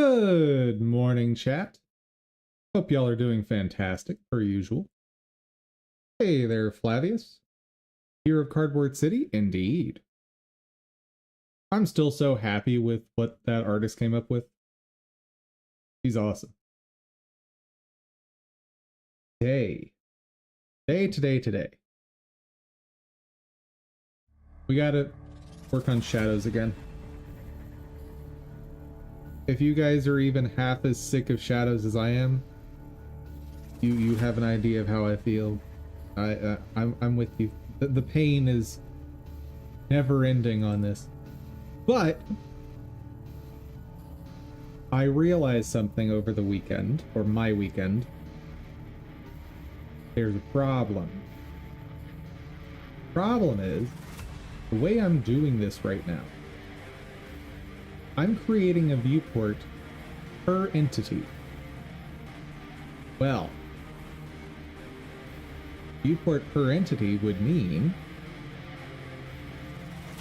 Good morning, chat. Hope y'all are doing fantastic, per usual. Hey there, Flavius. Here of Cardboard City? Indeed. I'm still so happy with what that artist came up with. He's awesome. Today. We gotta work on shadows again. If you guys are even half as sick of shadows as I am, you have an idea of how I feel. I'm with you. The pain is never ending on this. But I realized something over the weekend, or my weekend. There's a problem. Problem is, the way I'm doing this right now, I'm creating a viewport per entity. Well, viewport per entity would mean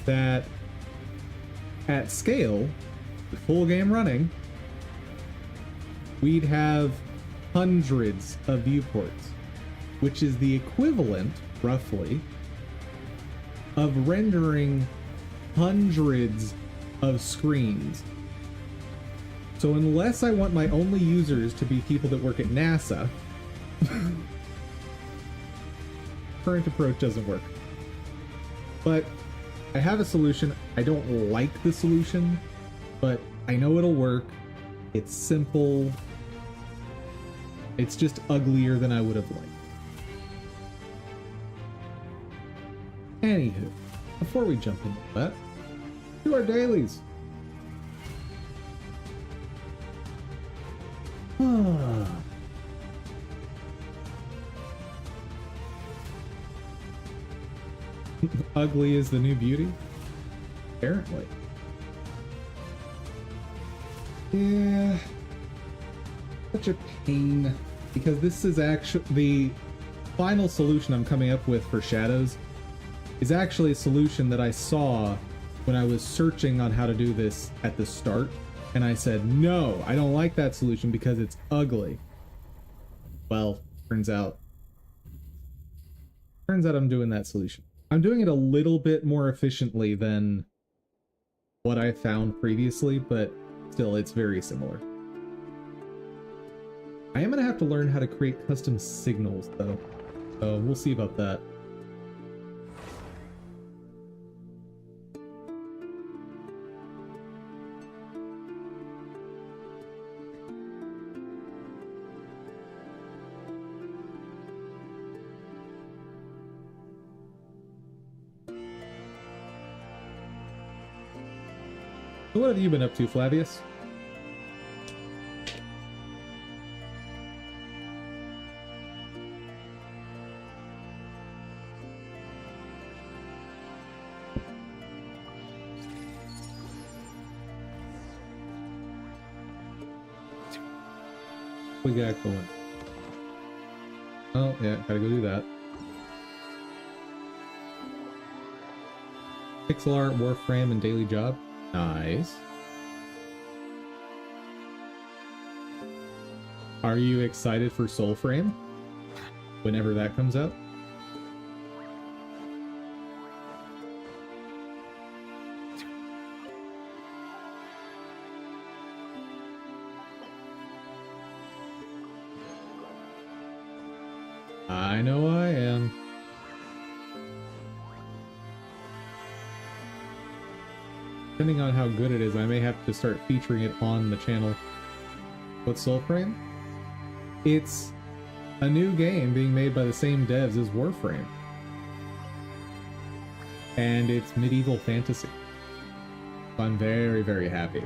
that at scale, the full game running, we'd have hundreds of viewports, which is the equivalent, roughly, of rendering hundreds of screens. So unless I want my only users to be people that work at NASA, current approach doesn't work. But I have a solution. I don't like the solution, but I know it'll work. It's simple. It's just uglier than I would have liked. Anywho, before we jump into that, do our dailies. Ugly is the new beauty? Apparently. Yeah. Such a pain. Because this is actually the final solution I'm coming up with for shadows is actually a solution that I saw when I was searching on how to do this at the start, and I said, no, I don't like that solution because it's ugly. Well, turns out I'm doing that solution. I'm doing it a little bit more efficiently than what I found previously, but still, it's very similar. I am gonna have to learn how to create custom signals, though, so we'll see about that. So what have you been up to, Flavius? What we got going? Oh, yeah, gotta go do that. Pixel art, Warframe, and daily job. Nice. Are you excited for Soulframe? Whenever that comes out? I know I am. Depending on how good it is, I may have to start featuring it on the channel. What's Soulframe? It's a new game being made by the same devs as Warframe. And it's medieval fantasy. So I'm very, very happy.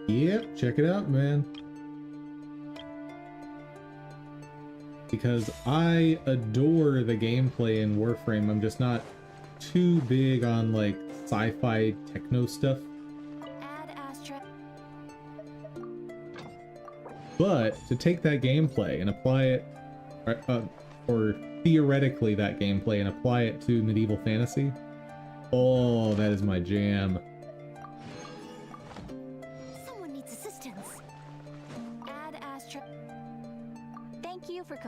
Yep, check it out, man. Because I adore the gameplay in Warframe. I'm just not too big on like sci-fi techno stuff. But to take that gameplay and apply it or theoretically that gameplay, and apply it to medieval fantasy, oh, that is my jam. Someone needs assistance. Ad Astra. Thank you for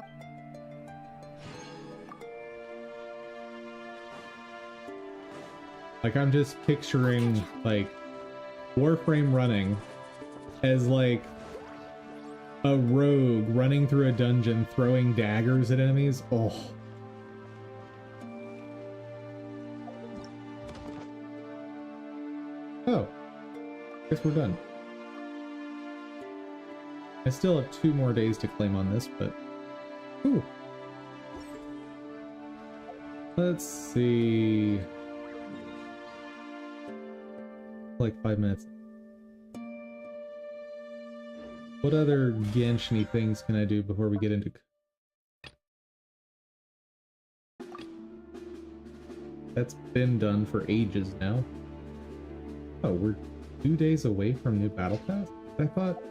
Like, I'm just picturing, like, Warframe running as, like, a rogue running through a dungeon throwing daggers at enemies. Oh. Oh. Guess we're done. I still have 2 more days to claim on this, but... Ooh. Let's see... Like 5 minutes. What other Genshin-y things can I do before we get into... That's been done for ages now. Oh, we're 2 days away from new Battle Pass? I thought...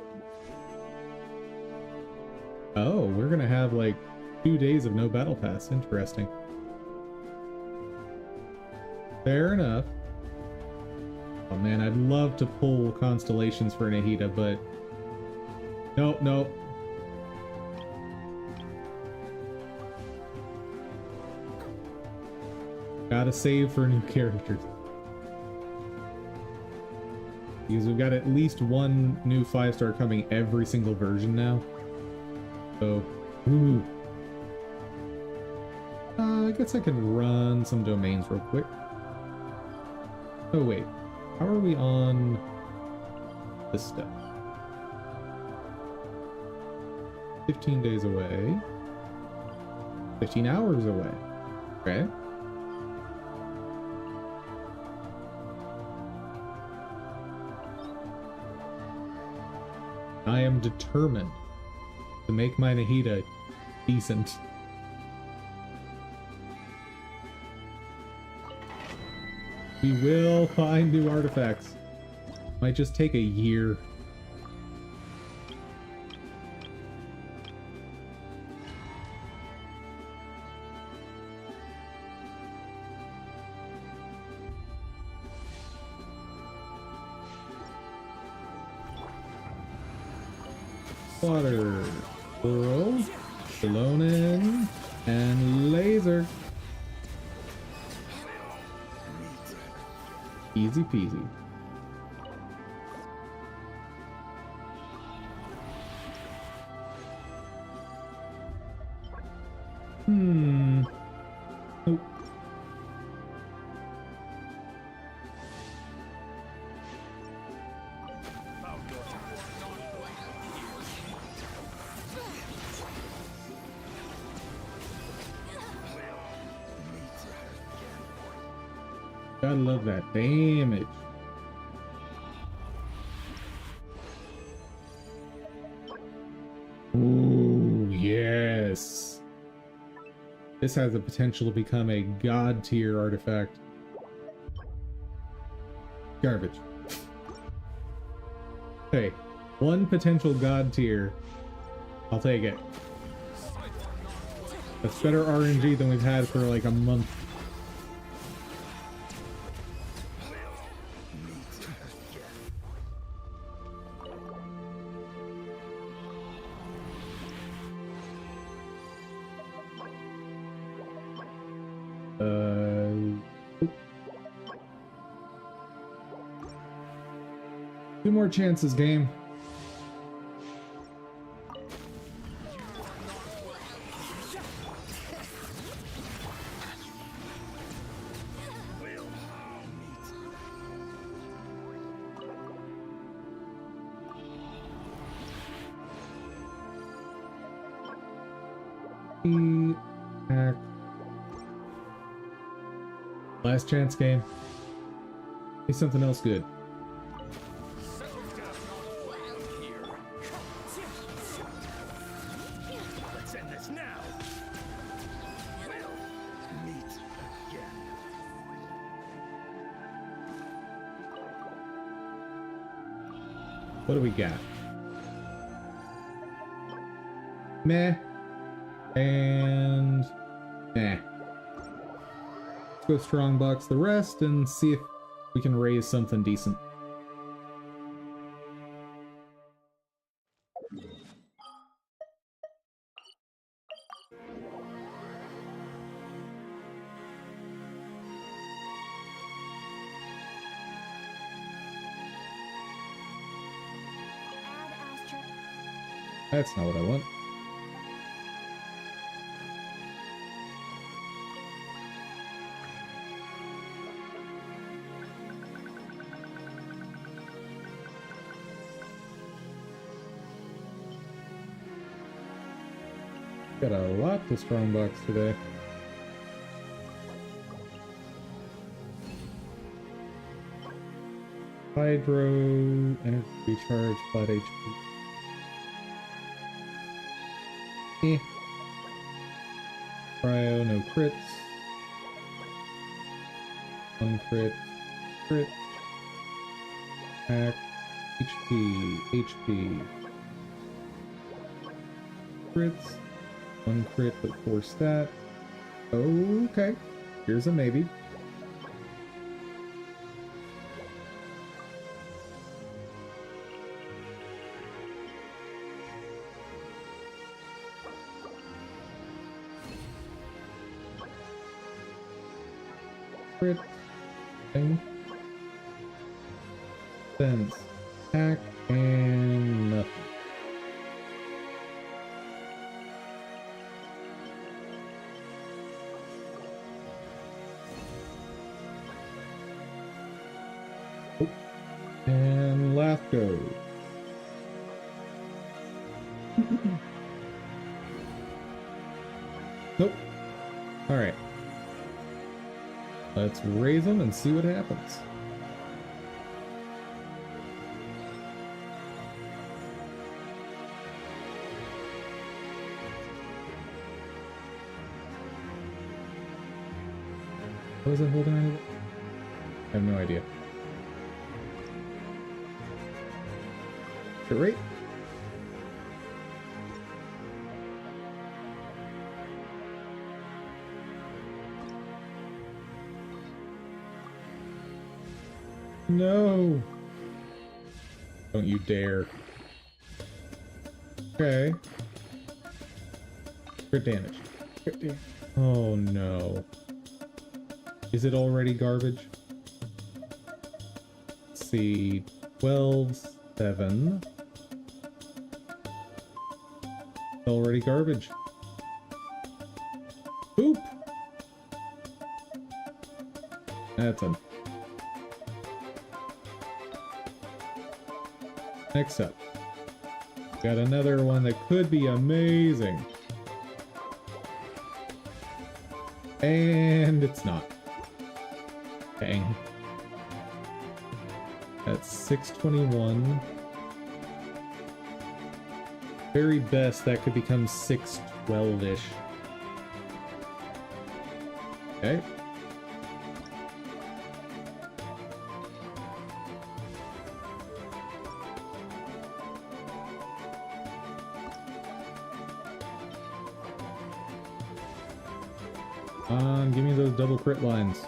Oh, we're gonna have like 2 days of no Battle Pass. Interesting. Fair enough. Oh man, I'd love to pull Constellations for Nahida, but... Nope, nope. Gotta save for new characters. Because we've got at least 1 new 5-star coming every single version now. So, ooh. I guess I can run some domains real quick. Oh wait, how are we on this stuff? 15 days away. 15 hours away. Okay. I am determined to make my Nahida decent. We will find new artifacts. Might just take a year. Water, Whirl, Salonin, and Laser. Easy peasy. Nope. Gotta love that damage. Ooh, yes. This has the potential to become a god tier artifact. Garbage. Hey, 1 potential god tier. I'll take it. That's better RNG than we've had for like a month. Two more chances, game. Last chance game. Be something else good. Let's end this now. We'll meet again. What do we got? Meh. And nah. Let's go strong box the rest and see if we can raise something decent. Add asterisk. That's not what I want. Got a lot to strongbox today. Hydro, energy recharge, flat HP. Eh. Cryo, no crits. One crit. Crit. Attack. HP. HP. Crits. One crit, but 4 stat. Okay. Here's a maybe. Crit. Thing. Sense. Attack. And nothing. And last go. Nope. Alright. Let's raise them and see what happens. Was it holding anything? I have no idea. Hit rate. No! Don't you dare. Okay. Crit damage. Oh no. Is it already garbage? Let's see. 12, 7. Already garbage. Poop! That's a... Next up. Got another one that could be amazing. And it's not. Dang. That's 621. Very best, that could become 612-ish. Okay. Give me those double crit lines.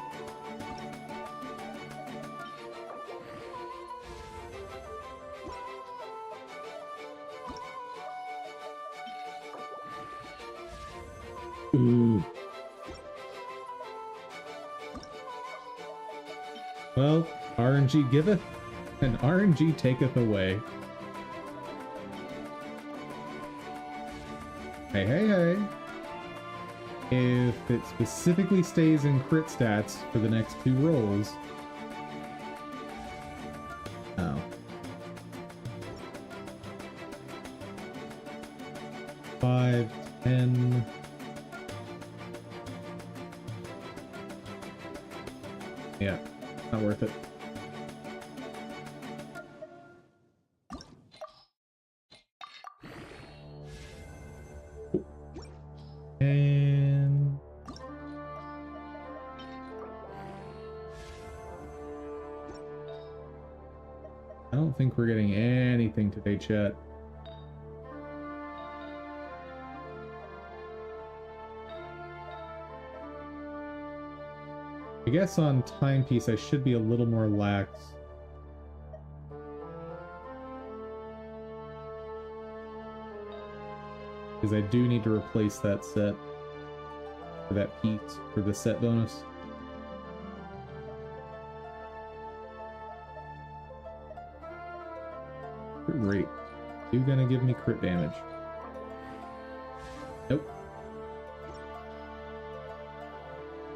Ooh. Well, RNG giveth, and RNG taketh away. Hey, hey, hey. If it specifically stays in crit stats for the next 2 rolls... Oh. 5, 10... Yeah, not worth it. And... I don't think we're getting anything today, chat. I guess on timepiece I should be a little more lax. Because I do need to replace that set. For that piece, for the set bonus. Crit rate. You gonna give me crit damage? Nope.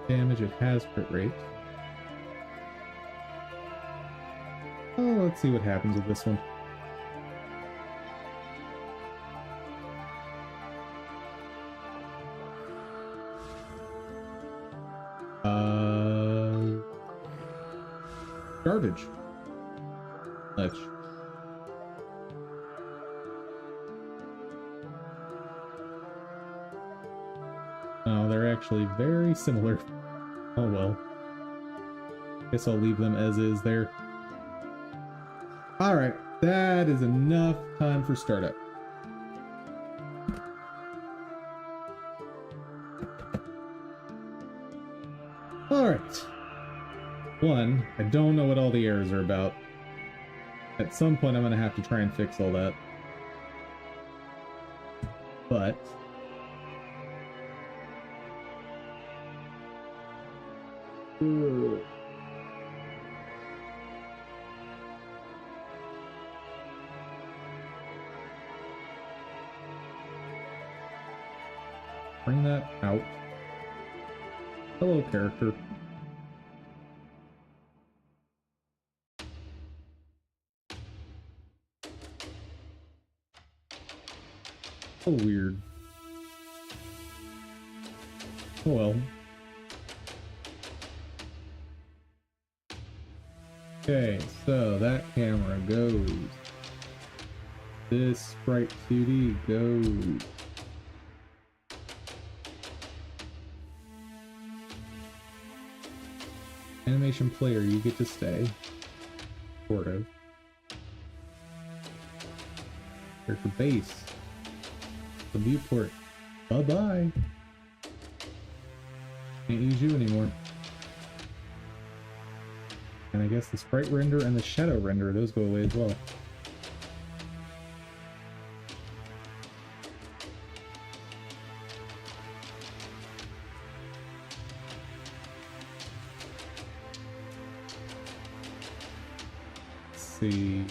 Damage, it has crit rate. Oh, let's see what happens with this one. Garbage. Much. Oh, they're actually very similar. Oh well. Guess I'll leave them as is there. Alright, that is enough time for startup. Alright. One, I don't know what all the errors are about. At some point I'm going to have to try and fix all that. But... bring that out. Hello, character. So weird. Oh well. Okay, so that camera goes. This Sprite 2D goes. Animation player, you get to stay. Sort of. Character base. The viewport. Bye-bye. Can't use you anymore. And I guess the sprite render and the shadow render, those go away as well. Let's see.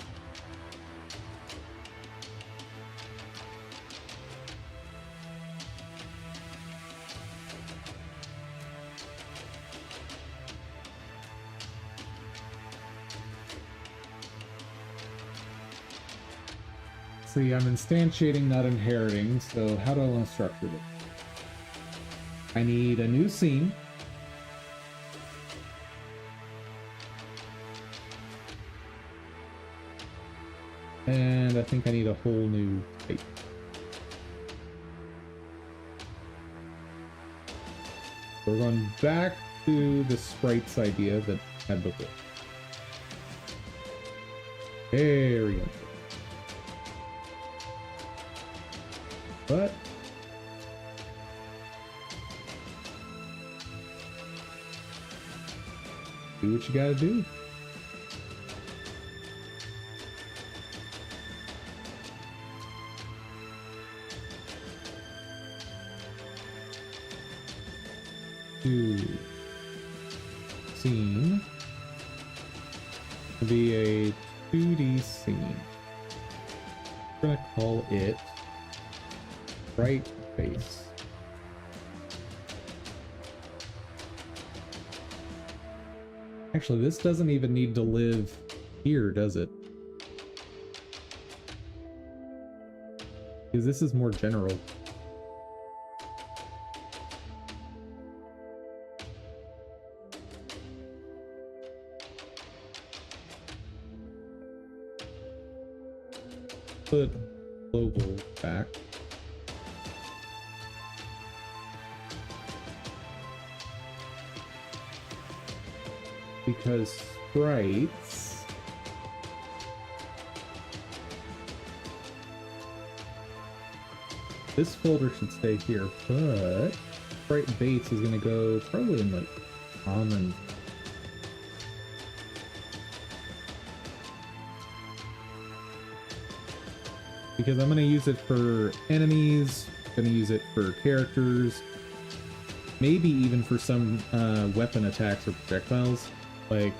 See, I'm instantiating, not inheriting, so how do I want to structure this? I need a new scene. And I think I need a whole new type. We're going back to the sprites idea that I had before. There we go. But do what you gotta do. Scene to be a 2D scene. We're gonna call it Sprite Face. Actually, this doesn't even need to live here, does it? Because this is more general. Put global back. Because sprites this folder should stay here, but sprite base is gonna go probably in like common Because I'm gonna use it for enemies, gonna use it for characters, maybe even for some weapon attacks or projectiles. Like,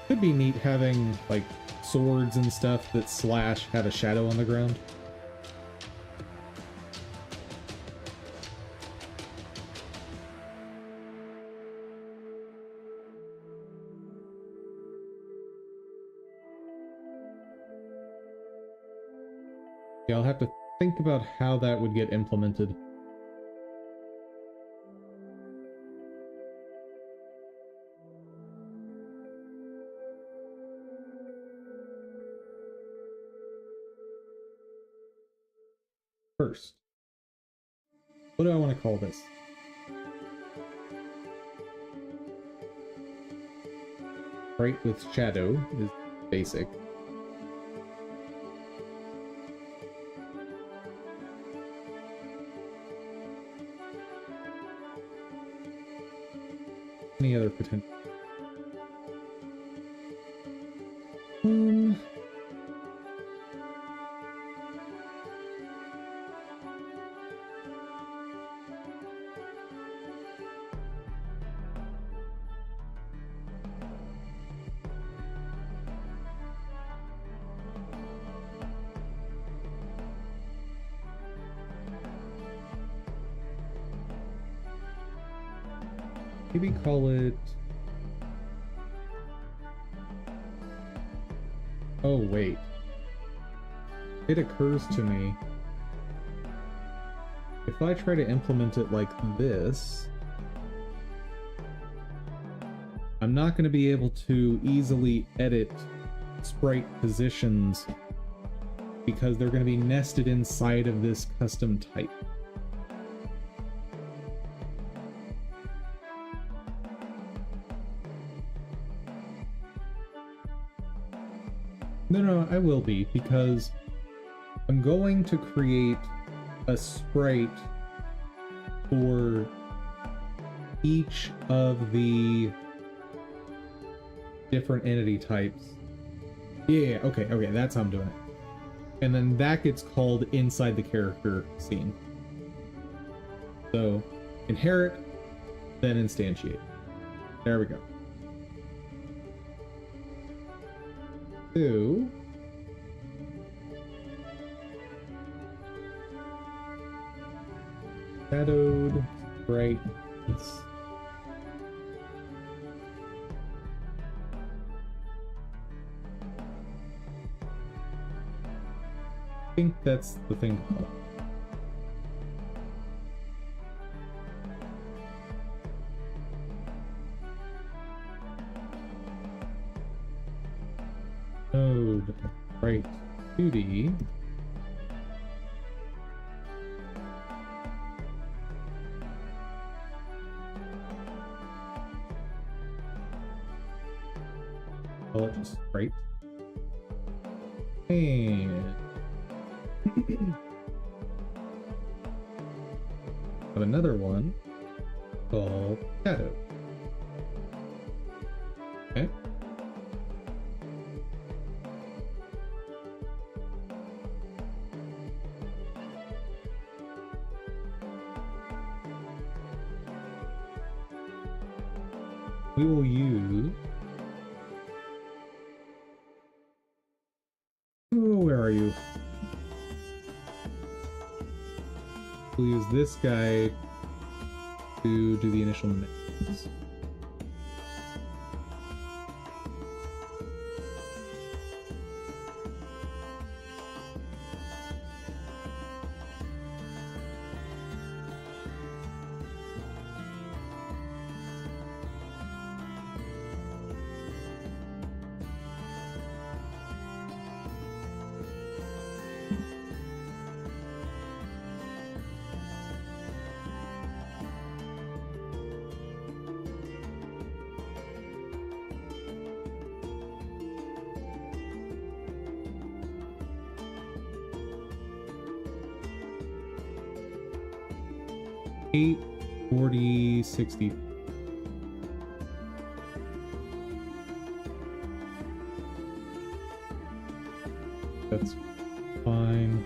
could be neat having like swords and stuff that slash have a shadow on the ground. Yeah, I'll have to think about how that would get implemented. First, what do I want to call this? Sprite with shadow is basic. Any other potential? Maybe call it... Oh, wait. It occurs to me, if I try to implement it like this, I'm not going to be able to easily edit sprite positions because they're going to be nested inside of this custom type. No, I will be, because I'm going to create a sprite for each of the different entity types. Yeah, okay, that's how I'm doing it. And then that gets called inside the character scene. So, inherit, then instantiate. There we go. Two. Shadowed sprite. I think that's the thing to call it. Node sprite 2D. Call it just sprite. And have another one called shadow. Okay. We will use... Oh, where are you? We'll use this guy to do the initial mix. Eight, 40, 60. That's fine.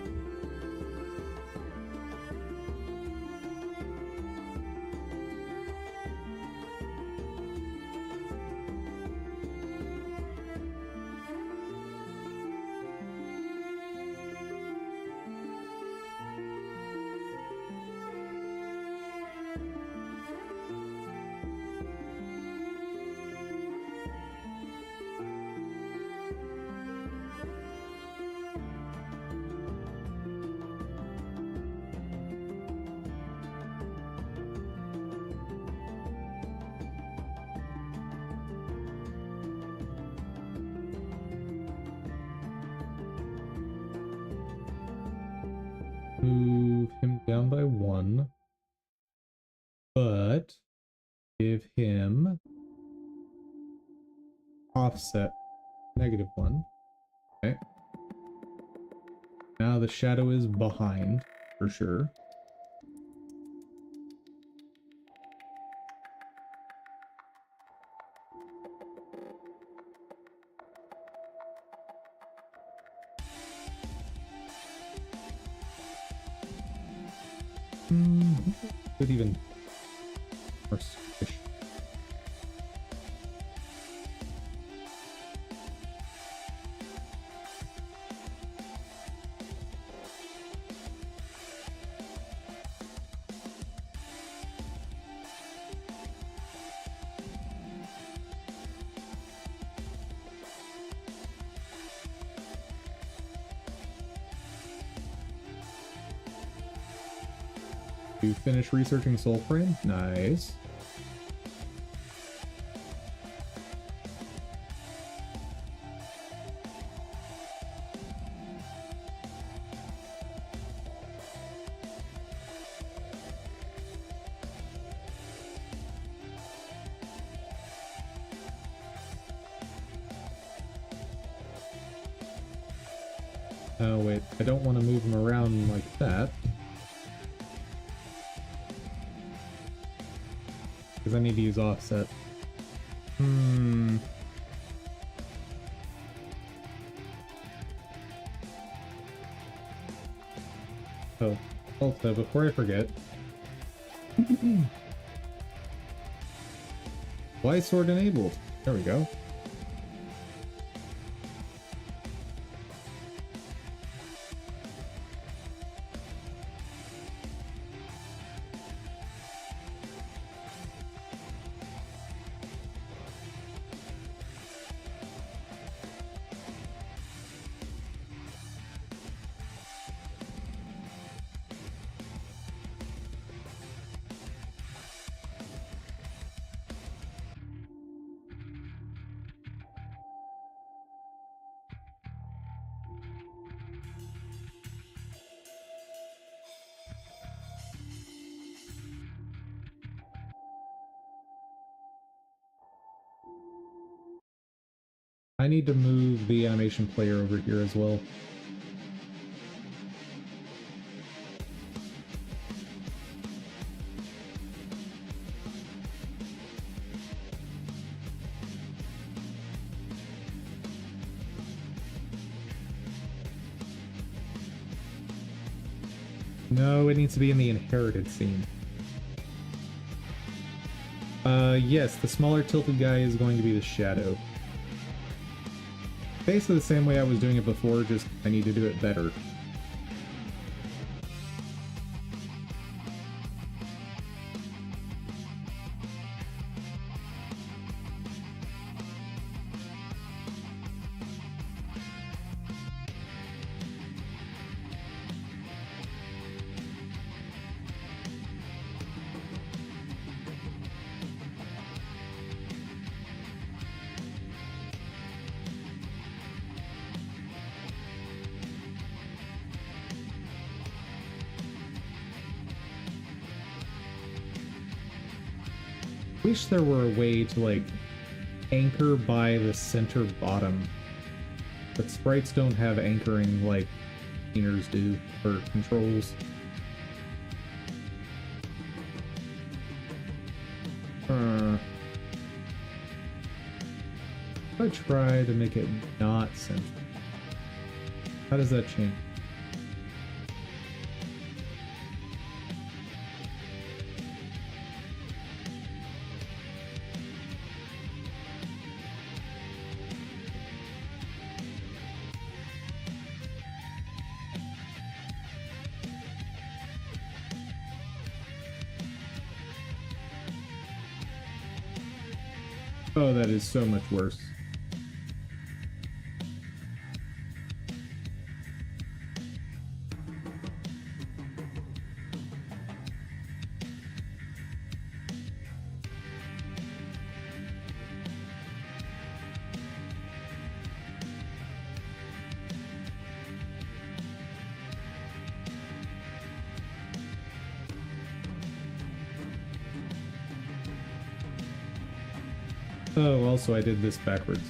move him down by 1, but give him offset -1. Okay. Now the shadow is behind for sure. Could even more squish. You finish researching Soulframe? Nice. Oh wait, I don't want to move him around like that. Because I need to use offset. Oh, also, before I forget. Why sword enabled? There we go. I need to move the animation player over here as well. No, it needs to be in the inherited scene. Yes, the smaller tilted guy is going to be the shadow. Basically the same way I was doing it before, just I need to do it better. Wish there were a way to like anchor by the center bottom, but sprites don't have anchoring like painters do for controls. If I try to make it not central, how does that change? Oh, that is so much worse. Oh, also I did this backwards.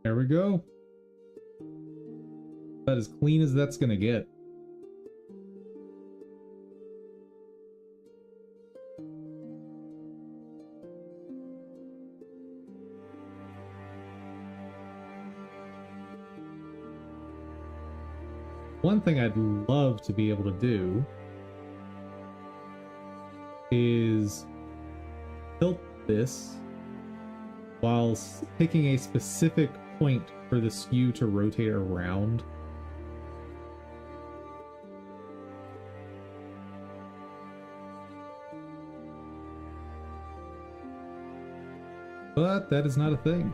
There we go. About as clean as that's gonna get. One thing I'd love to be able to do is tilt this while picking a specific point for the skew to rotate around. But that is not a thing.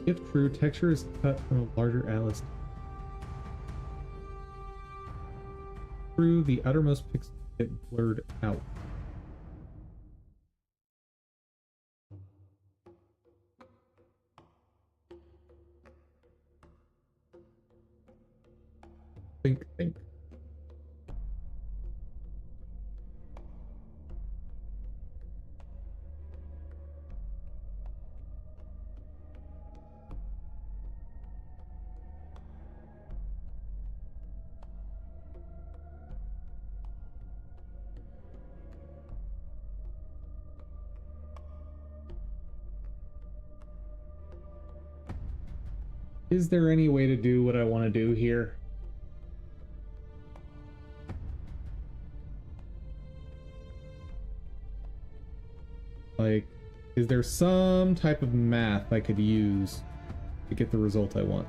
If true, texture is cut from a larger atlas. True, the outermost pixels get blurred out. Think. Is there any way to do what I want to do here? Like, is there some type of math I could use to get the result I want?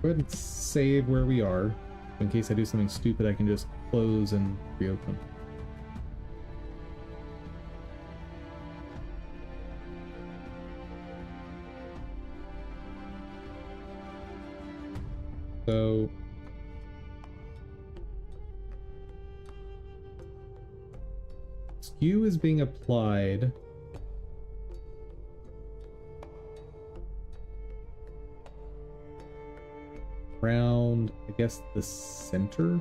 Go ahead and save where we are. In case I do something stupid, I can just close and reopen. So skew is being applied around, I guess, the center.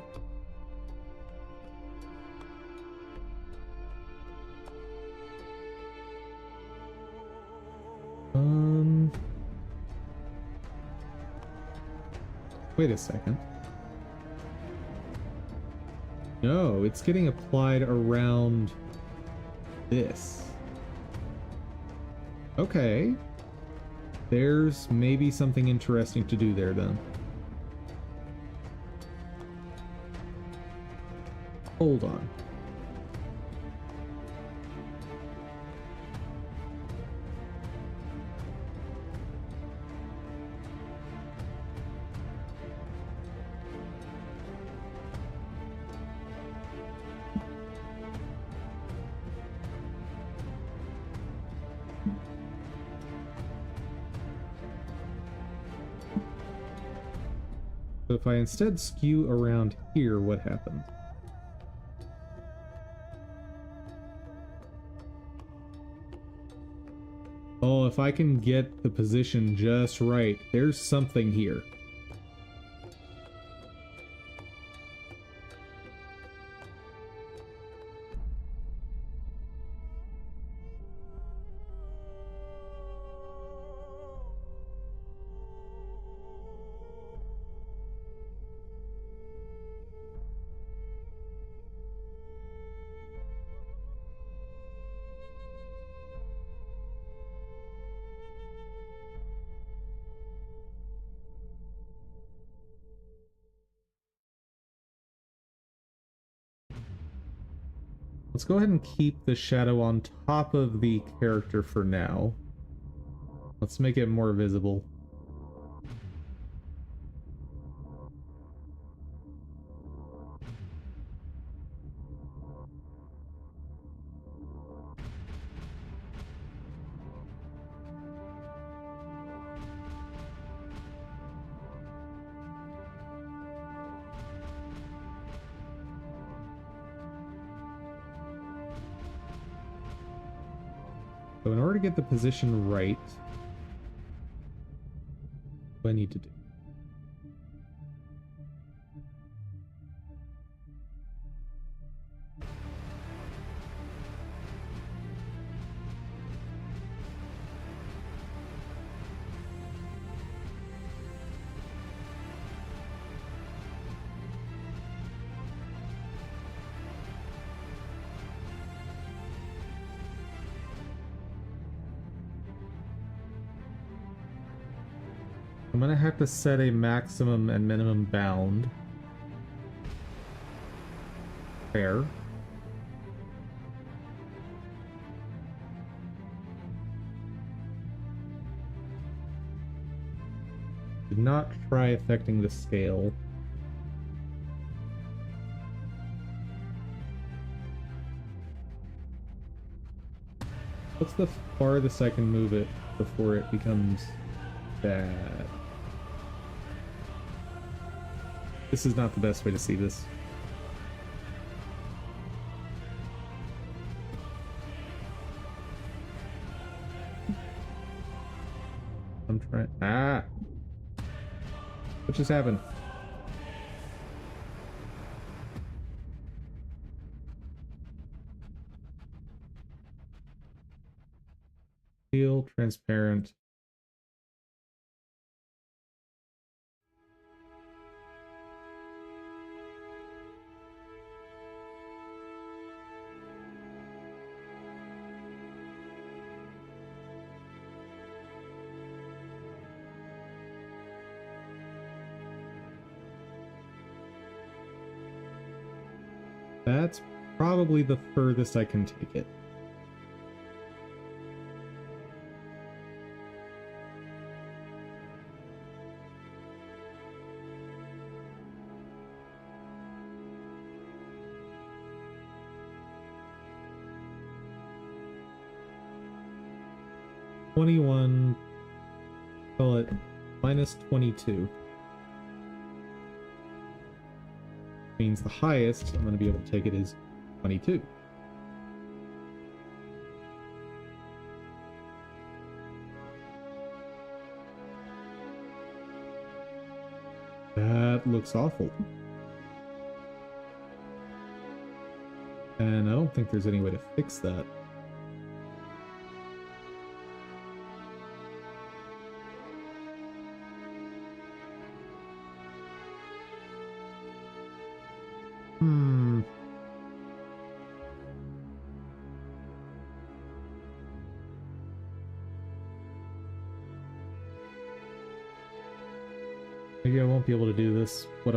Wait a second. No, it's getting applied around this. Okay. There's maybe something interesting to do there then. Hold on. So if I instead skew around here, what happens? Oh, if I can get the position just right, there's something here. Let's go ahead and keep the shadow on top of the character for now. Let's make it more visible. So in order to get the position right, what do I need to do? I'm gonna have to set a maximum and minimum bound. Fair. Did not try affecting the scale. What's the farthest I can move it before it becomes bad? This is not the best way to see this. I'm trying. Ah! What just happened? Feel transparent. That's probably the furthest I can take it. $21, call it minus 22. Means the highest I'm going to be able to take it is 22. That looks awful. And I don't think there's any way to fix that. Maybe I won't be able to do this. What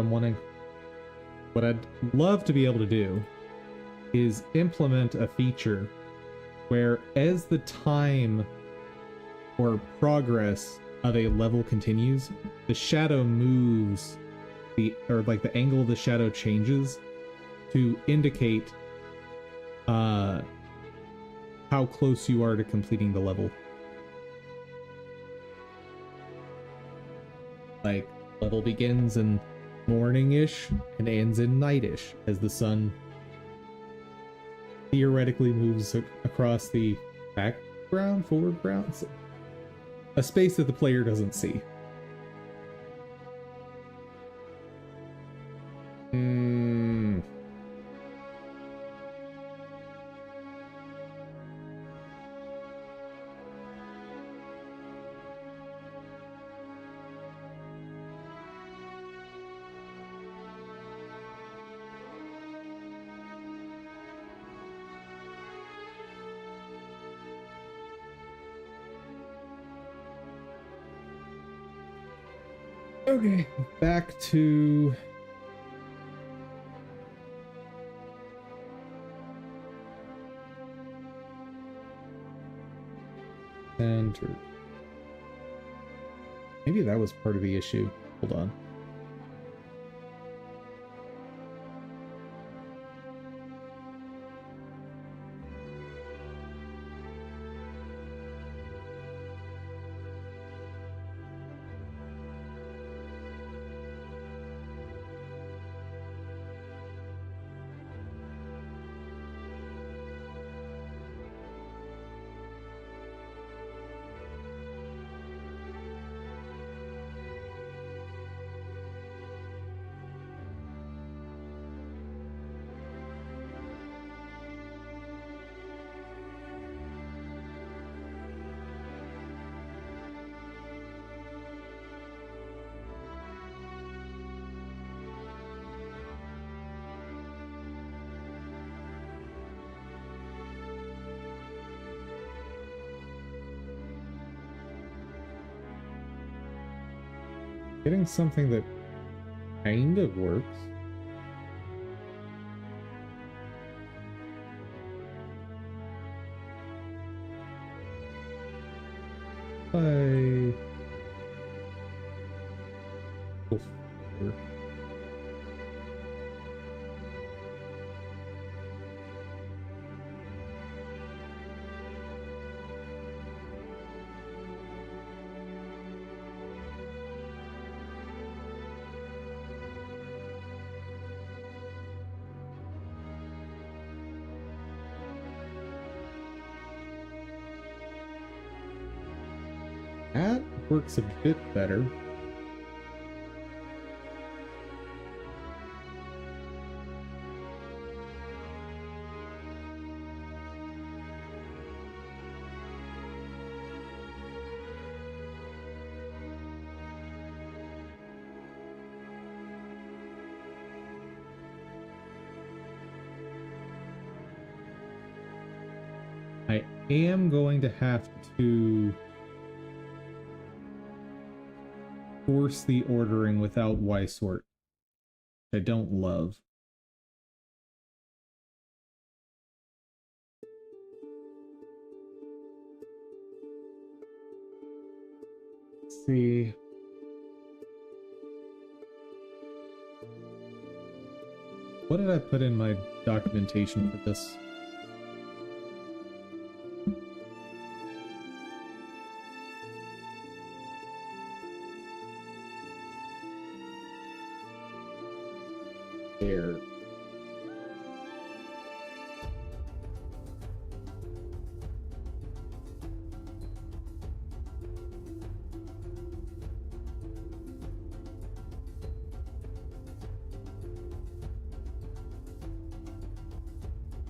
I'd love to be able to do is implement a feature where as the time or progress of a level continues, the shadow moves, the angle of the shadow changes to indicate how close you are to completing the level. Like, level begins in morning-ish and ends in night-ish as the sun theoretically moves across the ground, forward ground. A space that the player doesn't see. Hmm. Okay, back to center. Maybe that was part of the issue. Hold on. Getting something that kind of works. I... That works a bit better. I am going to have to force the ordering without Y-sort. I don't love. Let's see. What did I put in my documentation for this? There.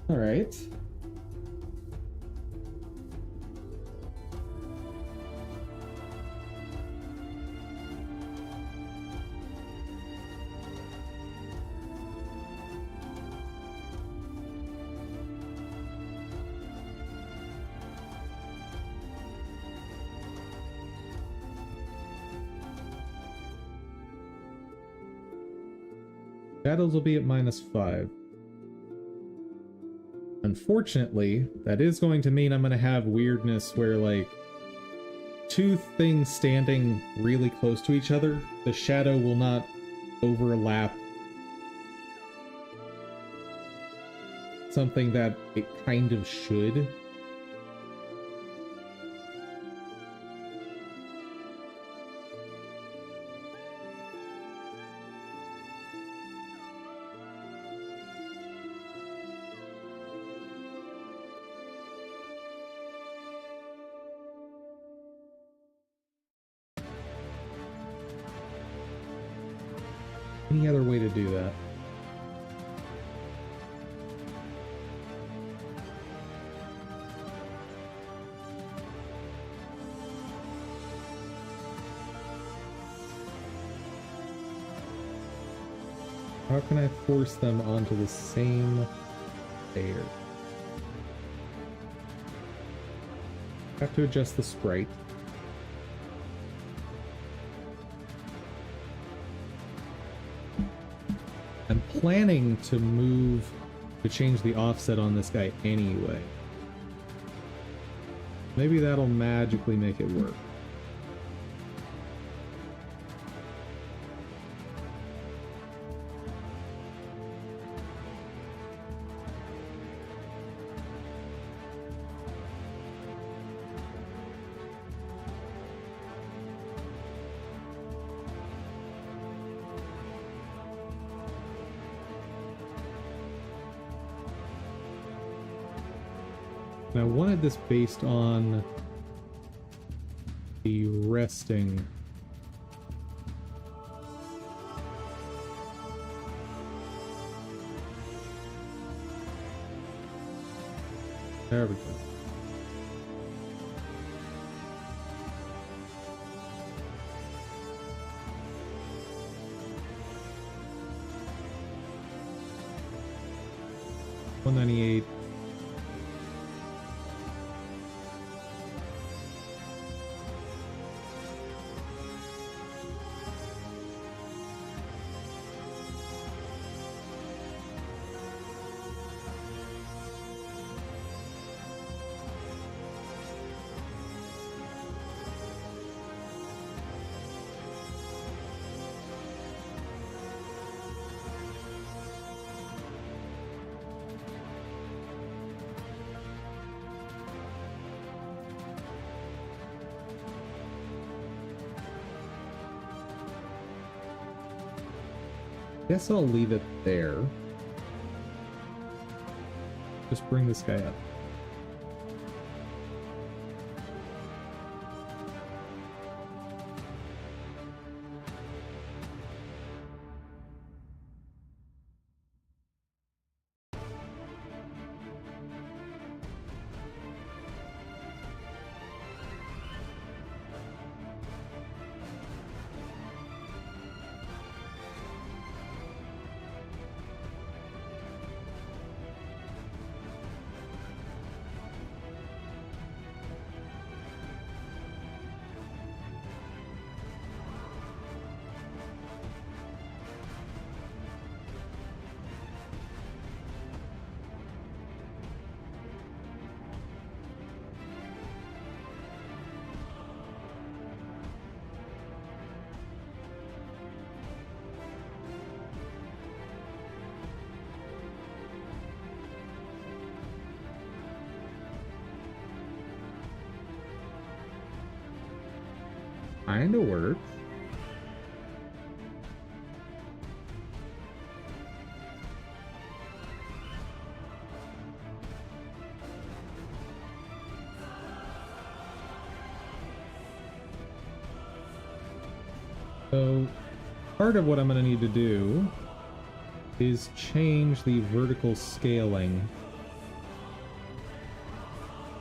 All right. Shadows will be at -5. Unfortunately, that is going to mean I'm going to have weirdness where, like, two things standing really close to each other, the shadow will not overlap something that it kind of should. Any other way to do that? How can I force them onto the same layer? Have to adjust the sprite. I'm planning to change the offset on this guy anyway. Maybe that'll magically make it work. And I wanted this based on the resting. There we go. $198. Guess I'll leave it there. Just bring this guy up. Kinda works. So, part of what I'm going to need to do is change the vertical scaling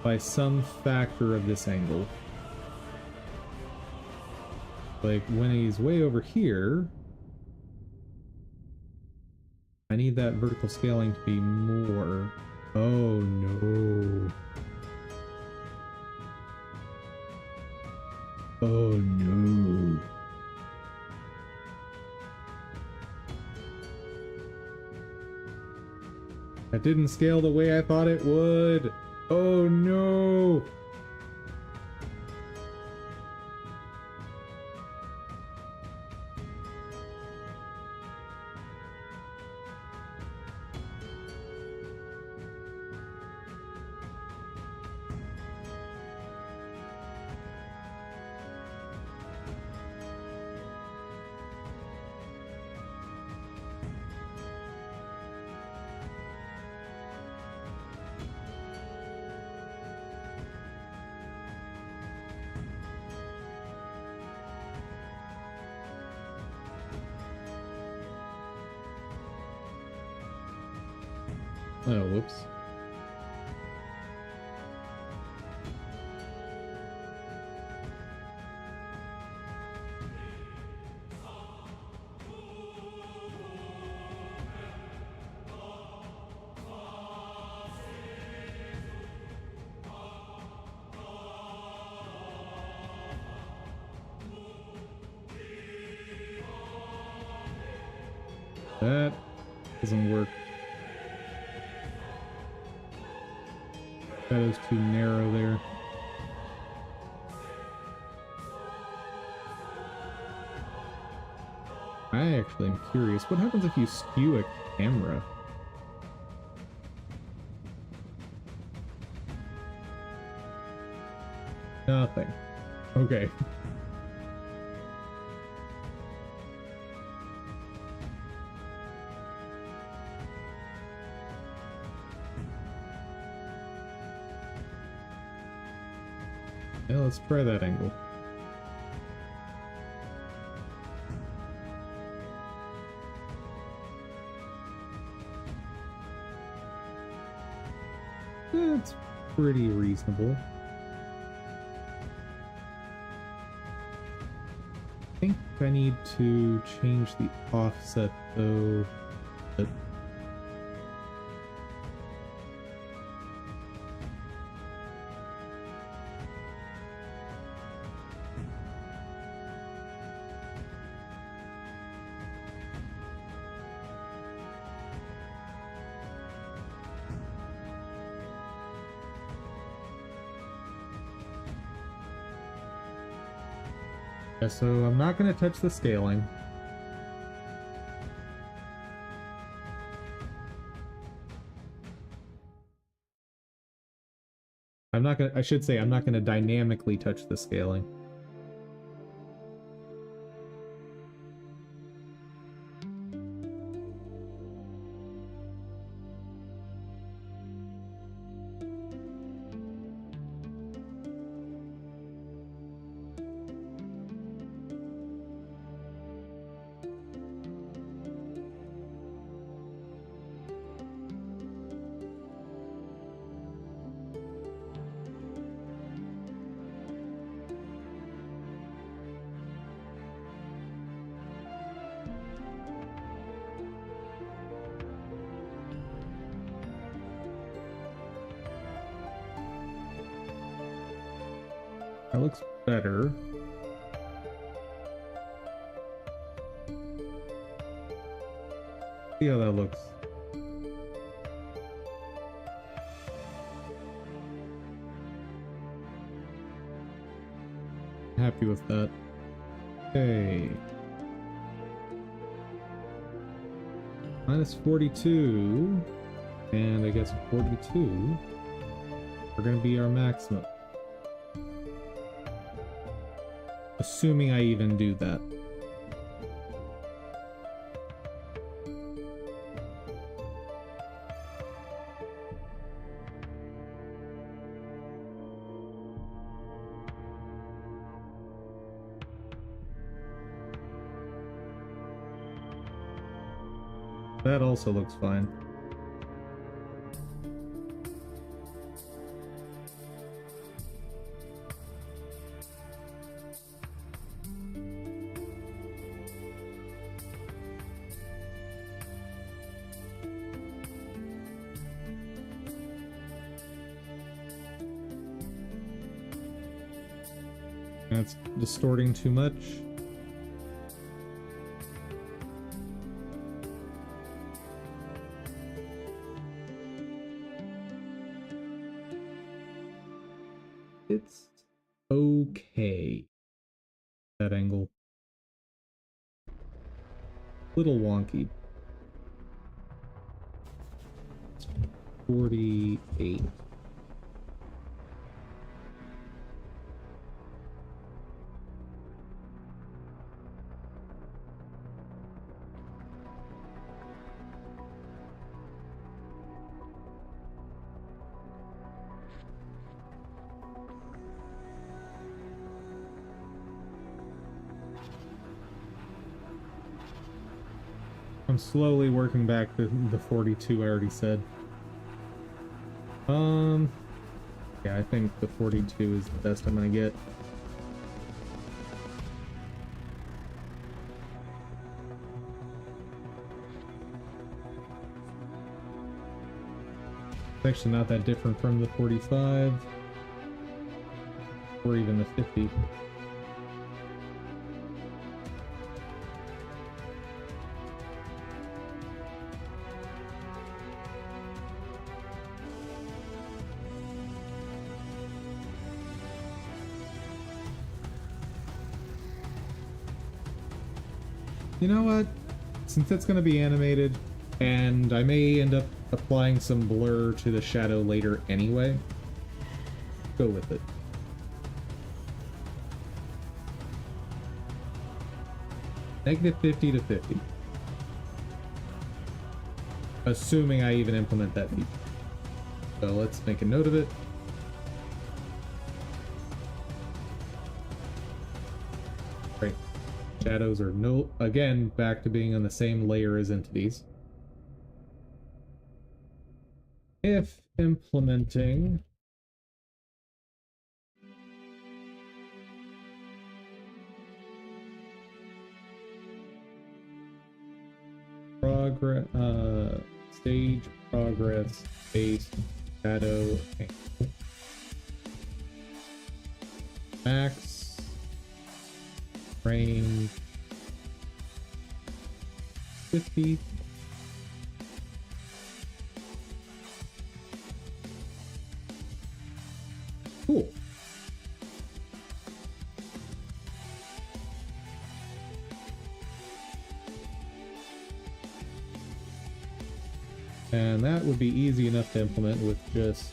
by some factor of this angle. Like, when he's way over here, I need that vertical scaling to be more. Oh no. Oh no. That didn't scale the way I thought it would. Oh no. Oh, whoops. That doesn't work. That is too narrow there. I actually am curious. What happens if you skew a camera? Nothing. Okay. Yeah, let's try that angle. That's pretty reasonable. I think I need to change the offset though. But yeah, so I'm not going to touch the scaling. I should say I'm not going to dynamically touch the scaling. That looks better. See how that looks. Happy with that. Okay. Minus 42. And I guess 42 are going to be our maximum. Assuming I even do that. That also looks fine. That's distorting too much. It's okay. That angle. Little wonky. 48. I'm slowly working back the 42 I already said. Yeah, I think the 42 is the best I'm gonna get. It's actually not that different from the 45 or even the 50. You know what? Since it's going to be animated, and I may end up applying some blur to the shadow later anyway, go with it. Negative 50 to 50. Assuming I even implement that feature. So let's make a note of it. Great. Shadows are again back to being on the same layer as entities. If implementing stage progress based shadow angle. Max range 50. Cool. And that would be easy enough to implement with just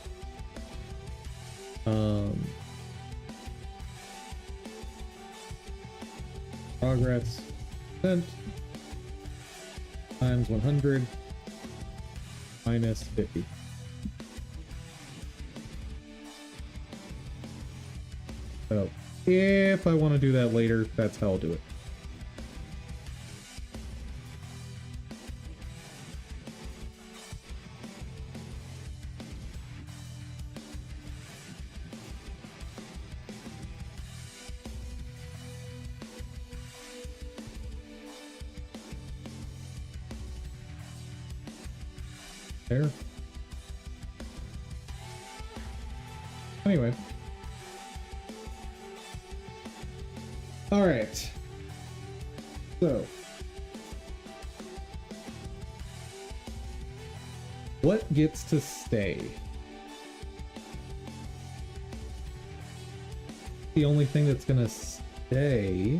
progress percent times 100 minus 50. So if I want to do that later, that's how I'll do it. There. Anyway. All right. So, what gets to stay? The only thing that's gonna stay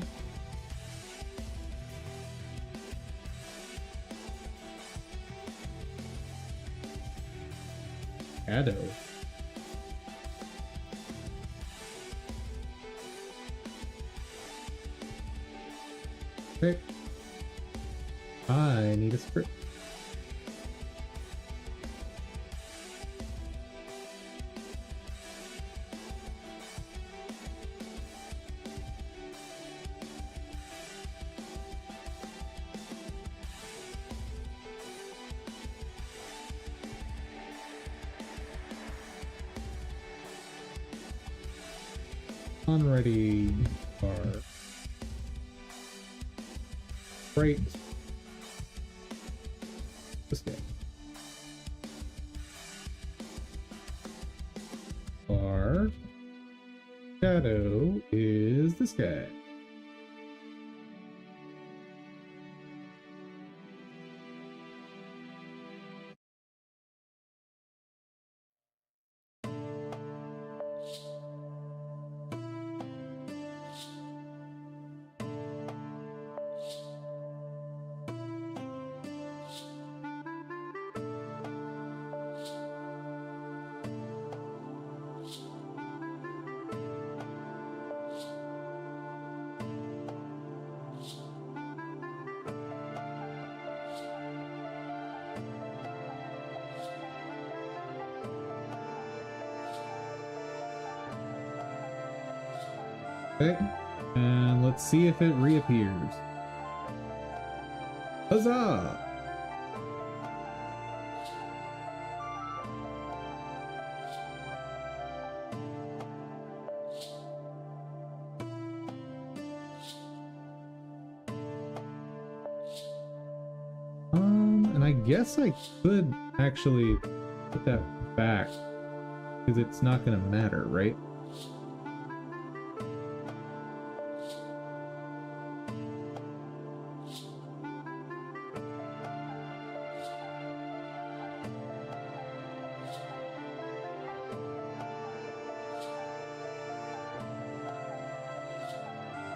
shadow. Okay. I need a script. Unready are great. This guy. Our shadow is this guy. Okay, and let's see if it reappears. Huzzah! And I guess I could actually put that back, because it's not going to matter, right?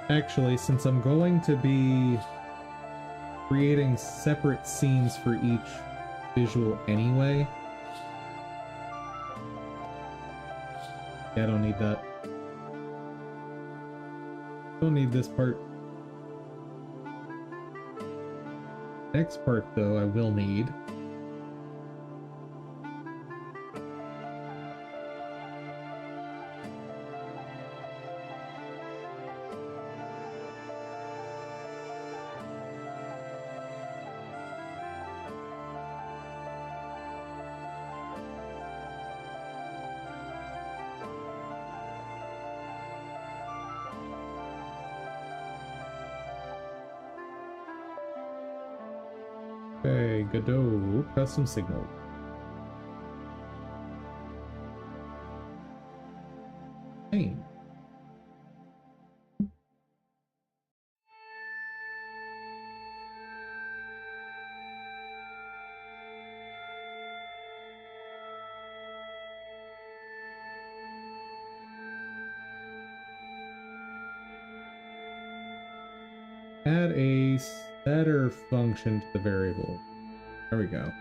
Actually, since I'm going to be creating separate scenes for each visual anyway, yeah, I don't need that. Don't need this part. Next part, though, I will need. Okay, Godot, custom signal. Pain. Add a setter function to the variable. There we go.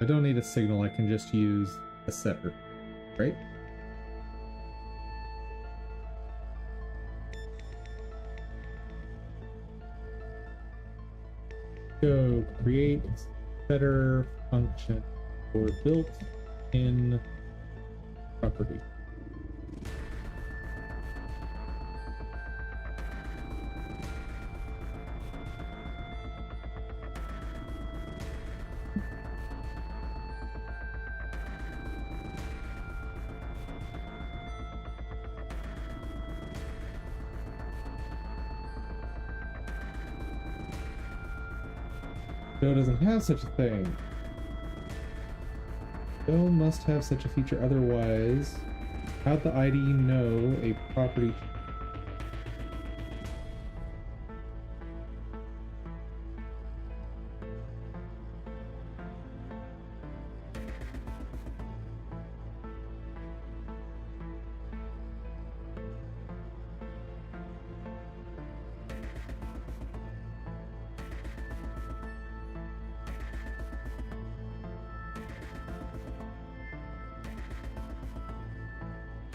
I don't need a signal, I can just use a setter, right? So create setter function for built-in property. Go doesn't have such a thing. Go must have such a feature, otherwise, how'd the IDE know a property?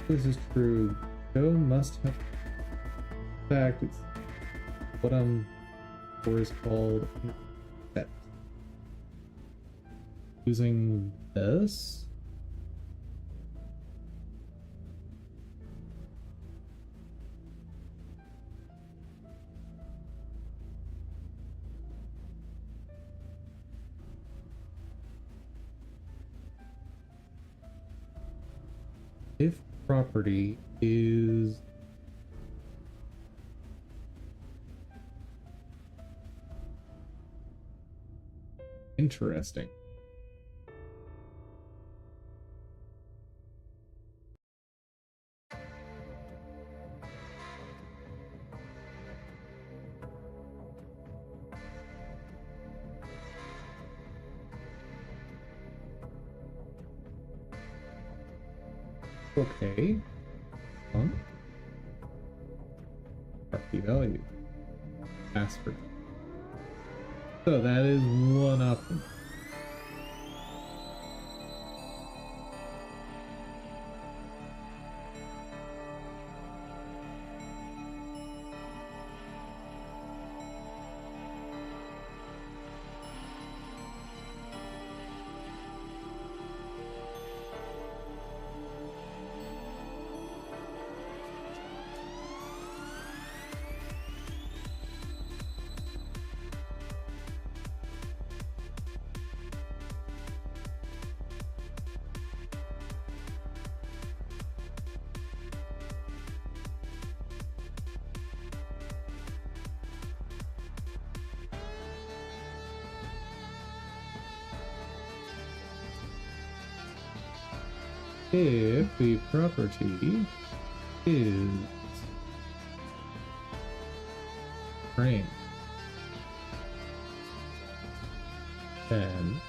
This is true. Go must have. In fact, it's what for is called set. Using this. If property is interesting. Okay. Property value. Password. So that is one option. if the property is frame, then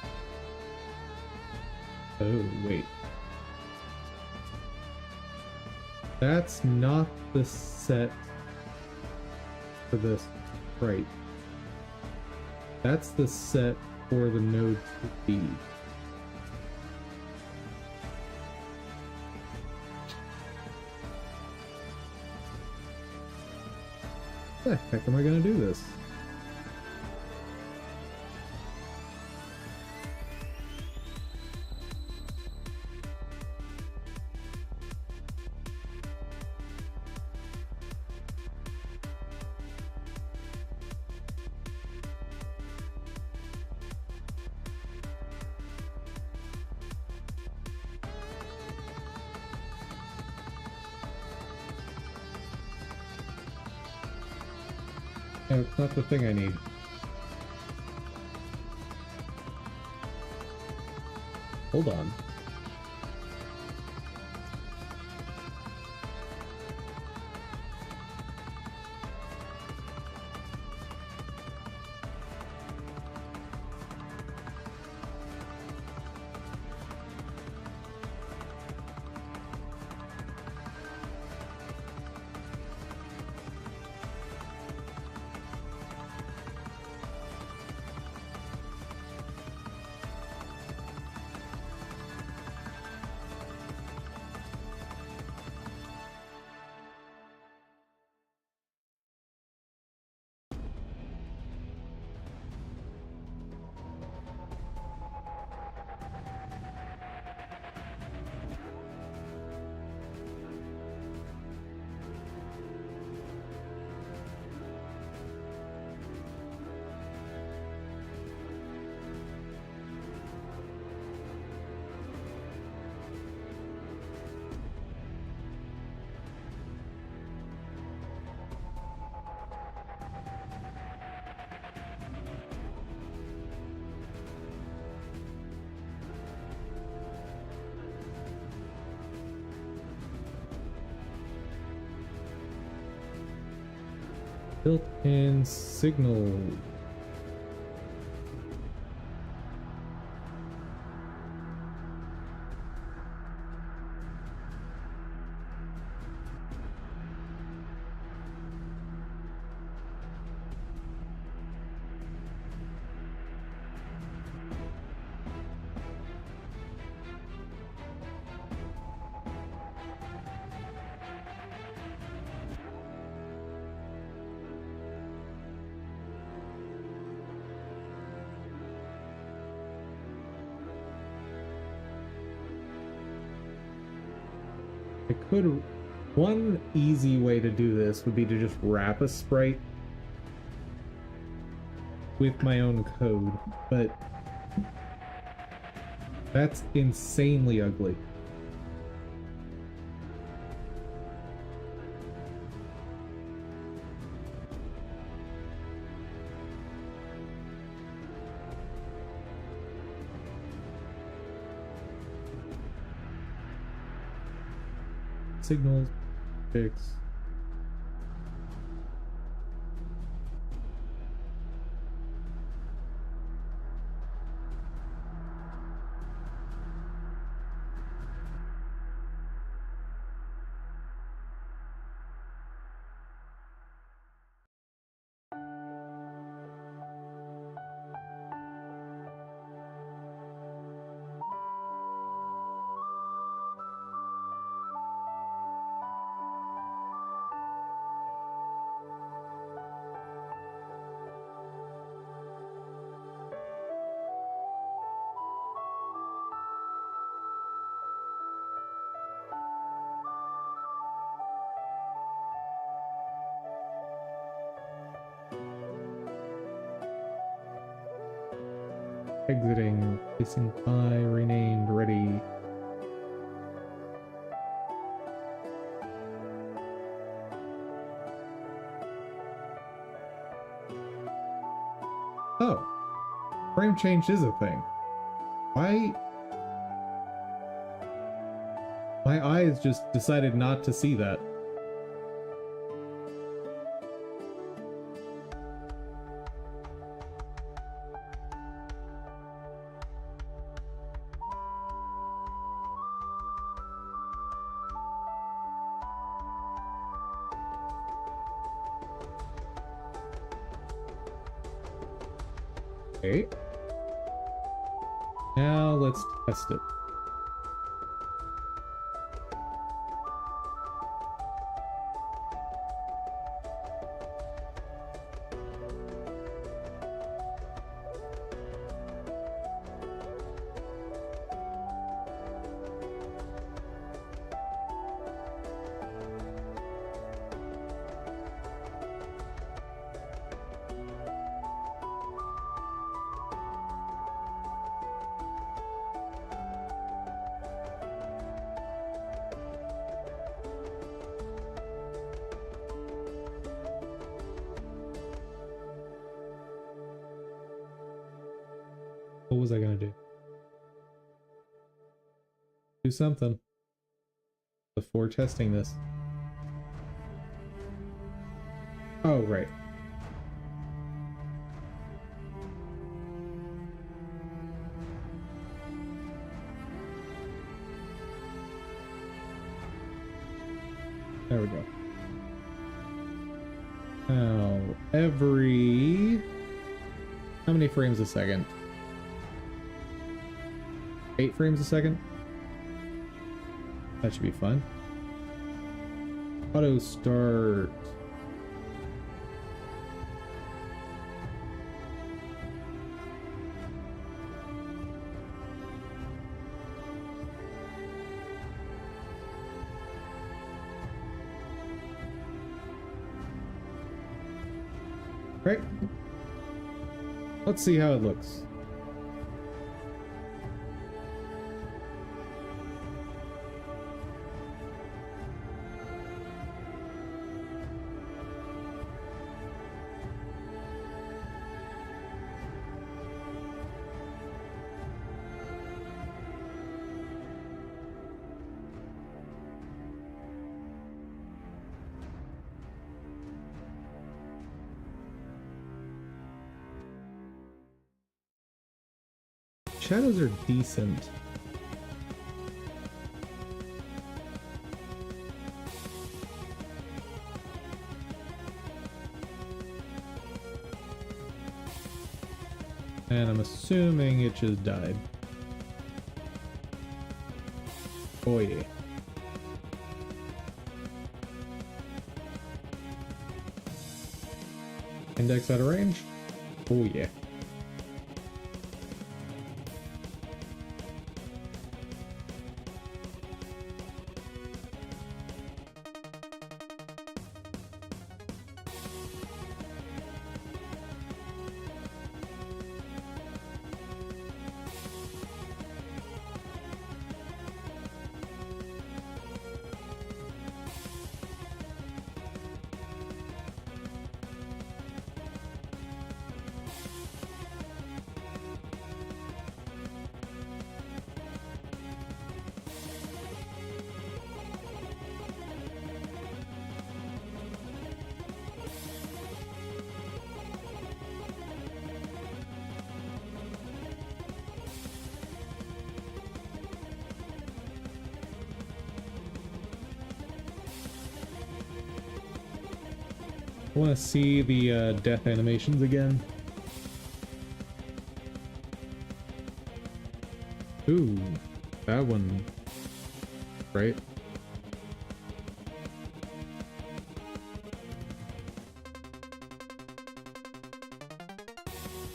oh wait, that's not the set for this, right? That's the set for the node B. How the heck am I gonna do this? No, it's not the thing I need. Hold on. Built-in signal. I could... One easy way to do this would be to just wrap a sprite with my own code, but that's insanely ugly. Signals, fix. Exiting, placing by, renamed, ready. Oh, frame change is a thing. Why? My eyes just decided not to see that. Okay. Now let's test it. What was I gonna do? Do something before testing this. Oh, right. There we go. Now, how many frames a second? 8 frames a second? That should be fun. Auto start. Right. Let's see how it looks. Shadows are decent. And I'm assuming it just died. Oh yeah. Index out of range? Oh yeah. I want to see the death animations again. Ooh, that one, right?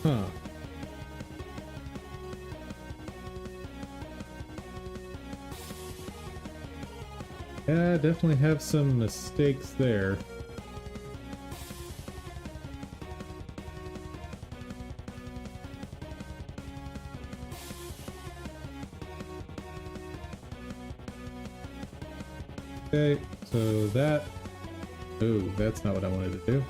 Huh. Yeah, definitely have some mistakes there. Okay, so that... Oh, that's not what I wanted to do.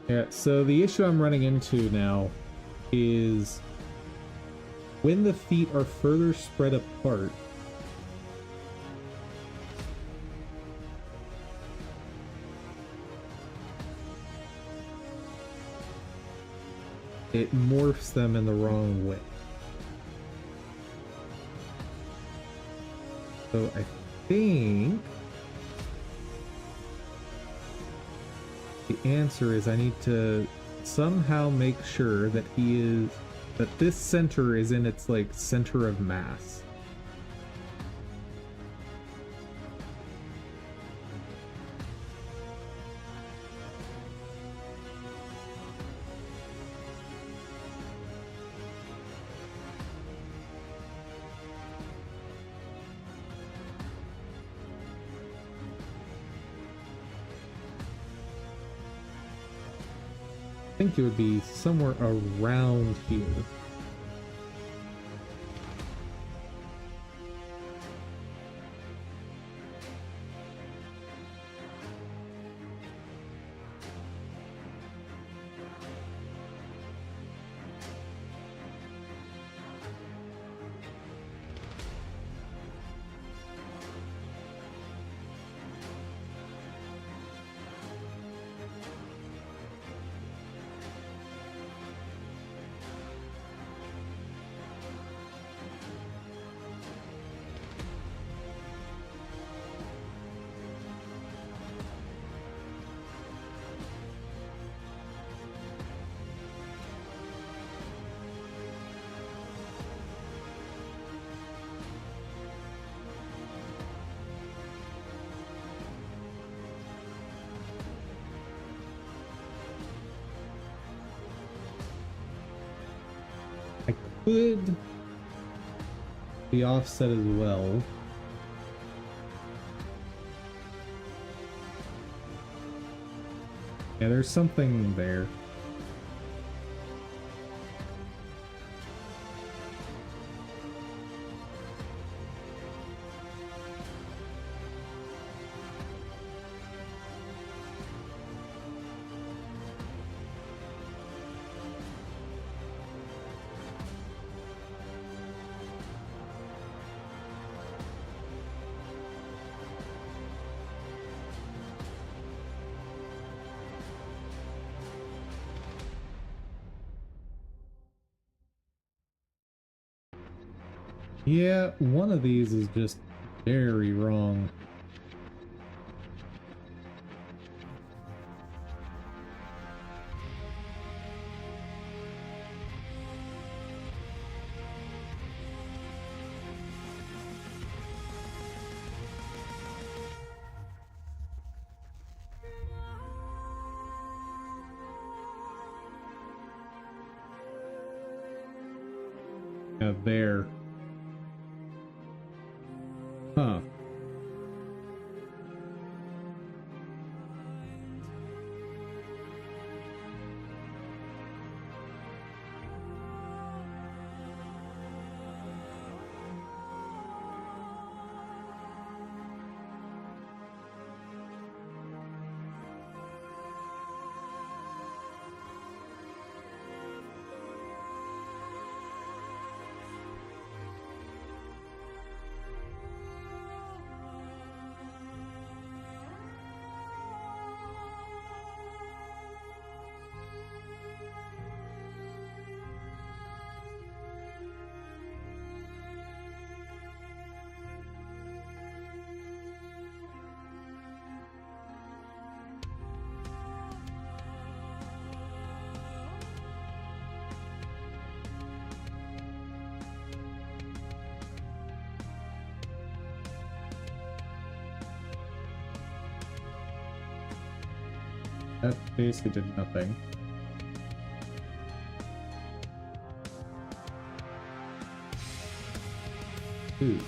Yeah, so the issue I'm running into now is when the feet are further spread apart, it morphs them in the wrong way. So I think the answer is I need to somehow make sure that that this center is in its like center of mass. I think it would be somewhere around here. I could be offset as well. Yeah, there's something there. Yeah, one of these is just very wrong. There. Huh. That basically did nothing. Ooh.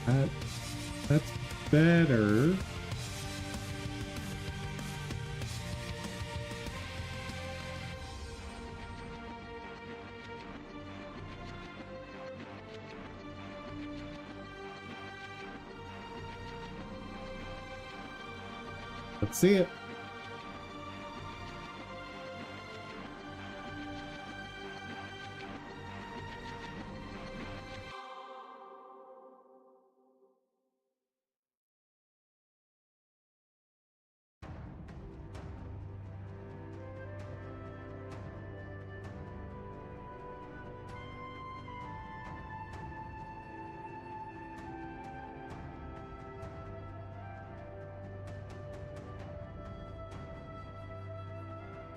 That's better. Let's see it.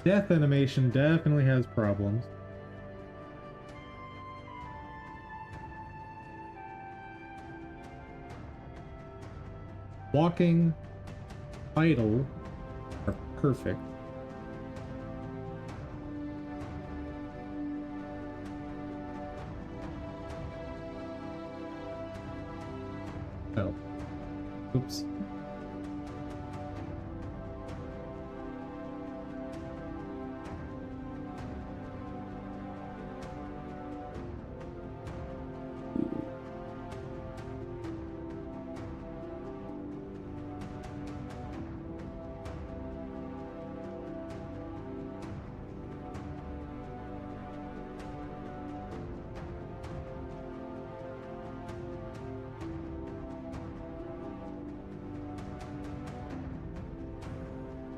Death animation definitely has problems. Walking, vital are perfect. Oh. Oops.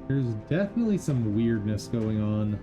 There's definitely some weirdness going on.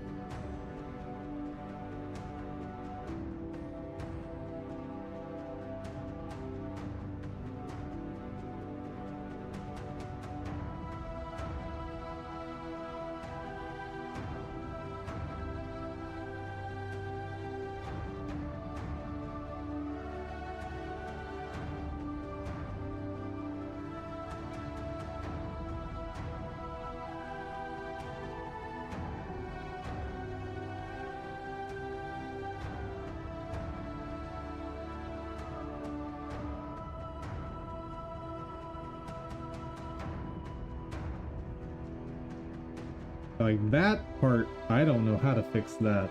Like, that part, I don't know how to fix that.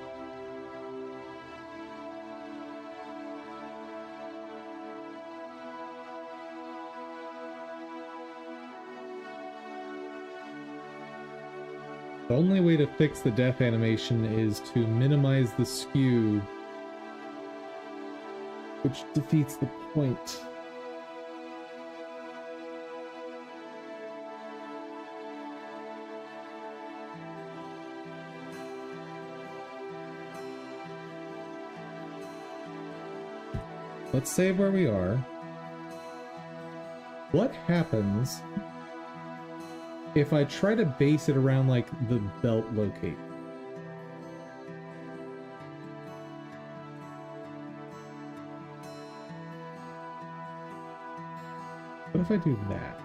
The only way to fix the death animation is to minimize the skew, which defeats the point. Let's save where we are. What happens if I try to base it around, like, the belt locate? What if I do that?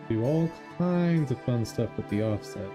Do all kinds of fun stuff with the offset.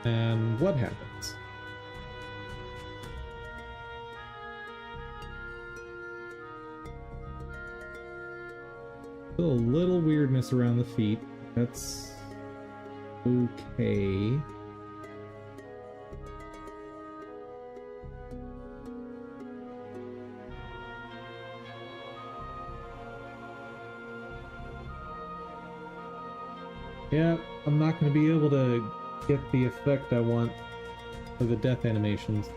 And what happens? Still a little weirdness around the feet. That's okay. Yeah, I'm not going to be able to get the effect I want for the death animations.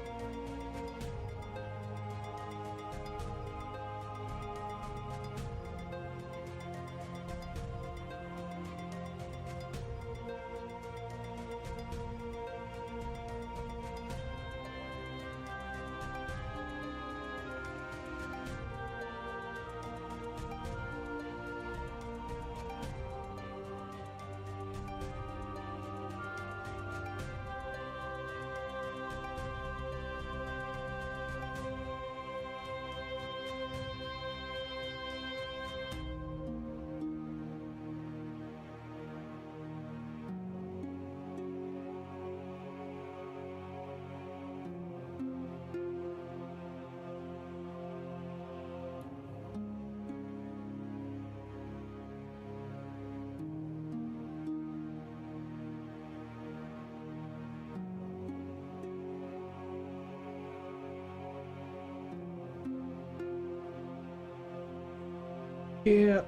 Yeah,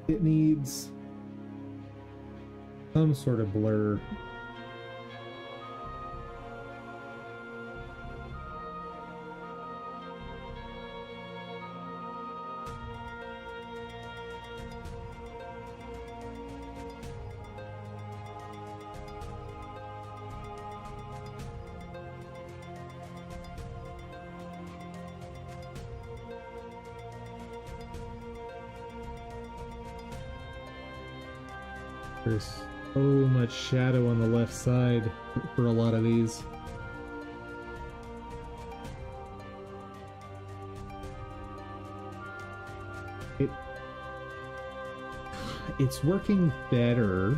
it needs some sort of blur. There's so much shadow on the left side for a lot of these. It's working better,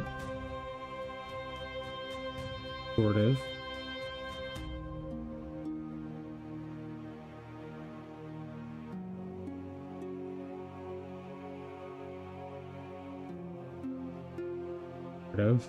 sort of. Sort of.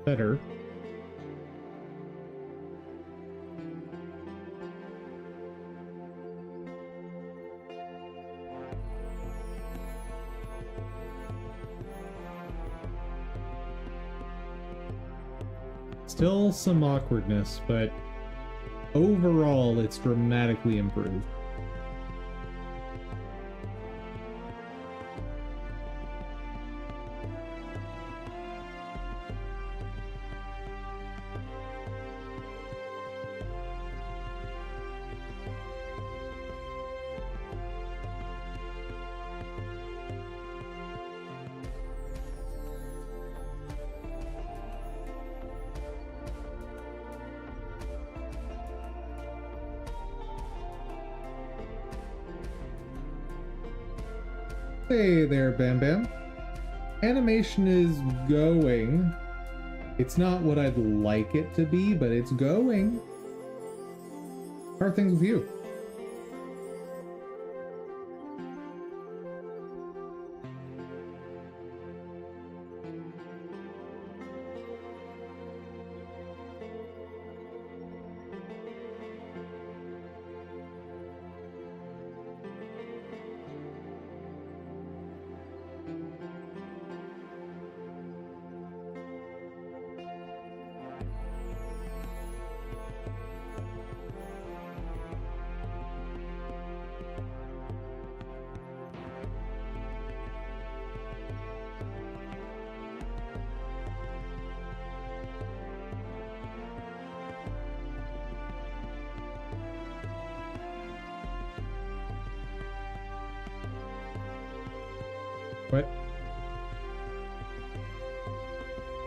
Better. Still some awkwardness, but overall it's dramatically improved. Hey there, Bam Bam. Animation is going. It's not what I'd like it to be, but it's going. How are things with you? What?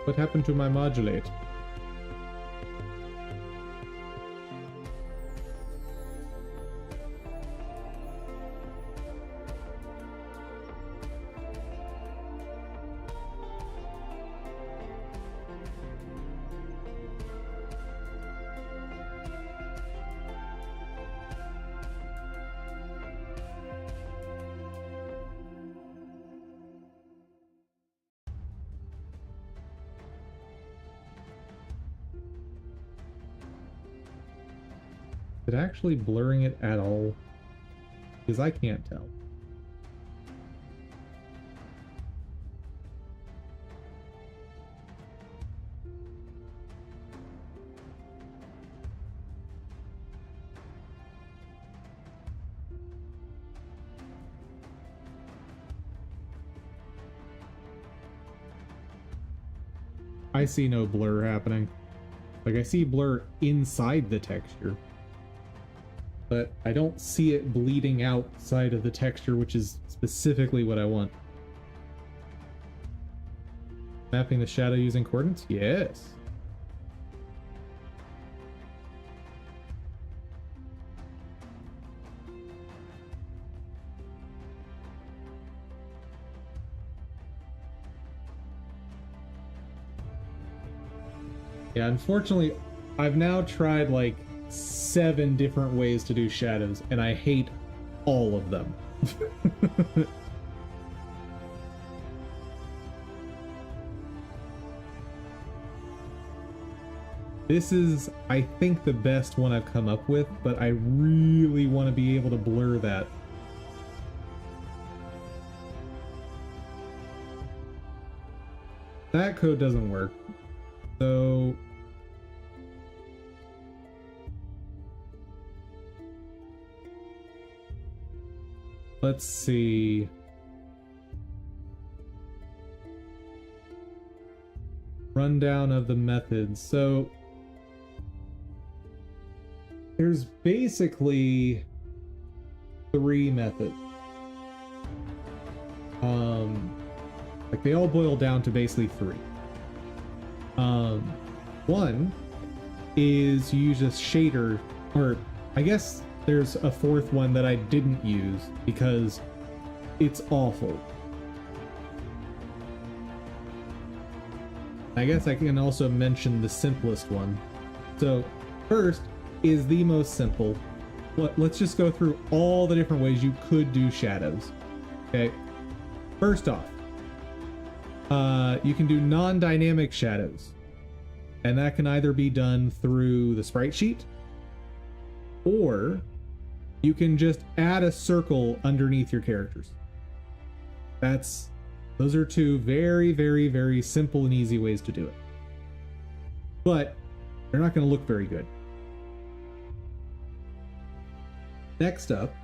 What happened to my modulate? Is it actually blurring it at all? Because I can't tell. I see no blur happening. Like, I see blur inside the texture, but I don't see it bleeding outside of the texture, which is specifically what I want. Mapping the shadow using coordinates? Yes. Yeah, unfortunately, I've now tried like 7 different ways to do shadows, and I hate all of them. This is, I think, the best one I've come up with, but I really want to be able to blur that. That code doesn't work. So let's see. Rundown of the methods. So there's basically 3 methods. Like they all boil down to basically 3. One is you use a shader, or I guess there's a 4th one that I didn't use because it's awful. I guess I can also mention the simplest one. So first is the most simple. Let's just go through all the different ways you could do shadows. Okay. First off, you can do non-dynamic shadows, and that can either be done through the sprite sheet, or you can just add a circle underneath your characters. Those are 2 very, very, very simple and easy ways to do it. But they're not going to look very good. Next up,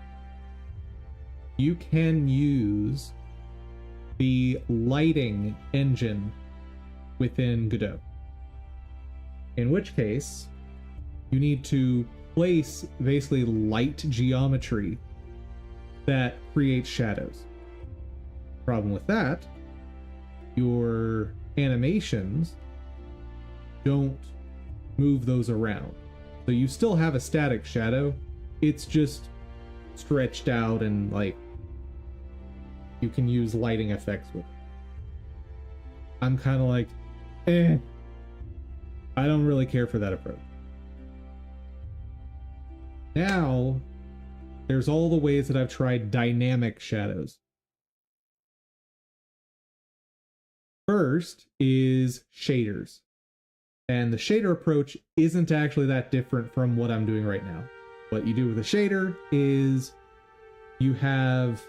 you can use the lighting engine within Godot. In which case, you need to place basically light geometry that creates shadows. Problem with that, your animations don't move those around. So you still have a static shadow, it's just stretched out and like you can use lighting effects with it. I'm kind of like, I don't really care for that approach. Now, there's all the ways that I've tried dynamic shadows. First is shaders. And the shader approach isn't actually that different from what I'm doing right now. What you do with a shader is you have,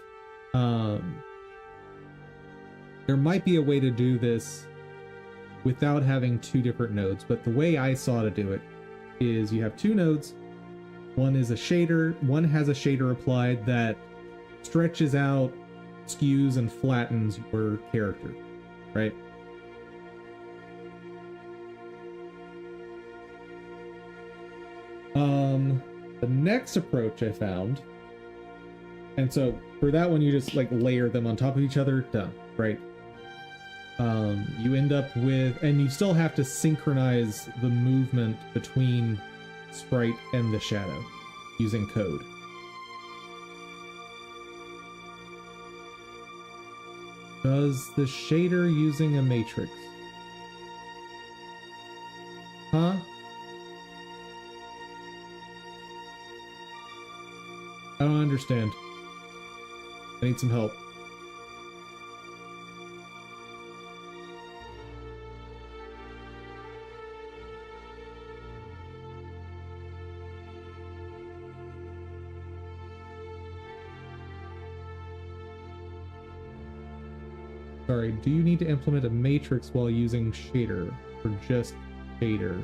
there might be a way to do this without having 2 different nodes, but the way I saw to do it is you have 2 nodes. One is a shader, one has a shader applied that stretches out, skews, and flattens your character, right? The next approach I found, and so for that one you just like layer them on top of each other, done, right? you end up with, and you still have to synchronize the movement between sprite and the shadow using code. Does the shader using a matrix? Huh? I don't understand. I need some help. Sorry, do you need to implement a matrix while using shader, or just shader?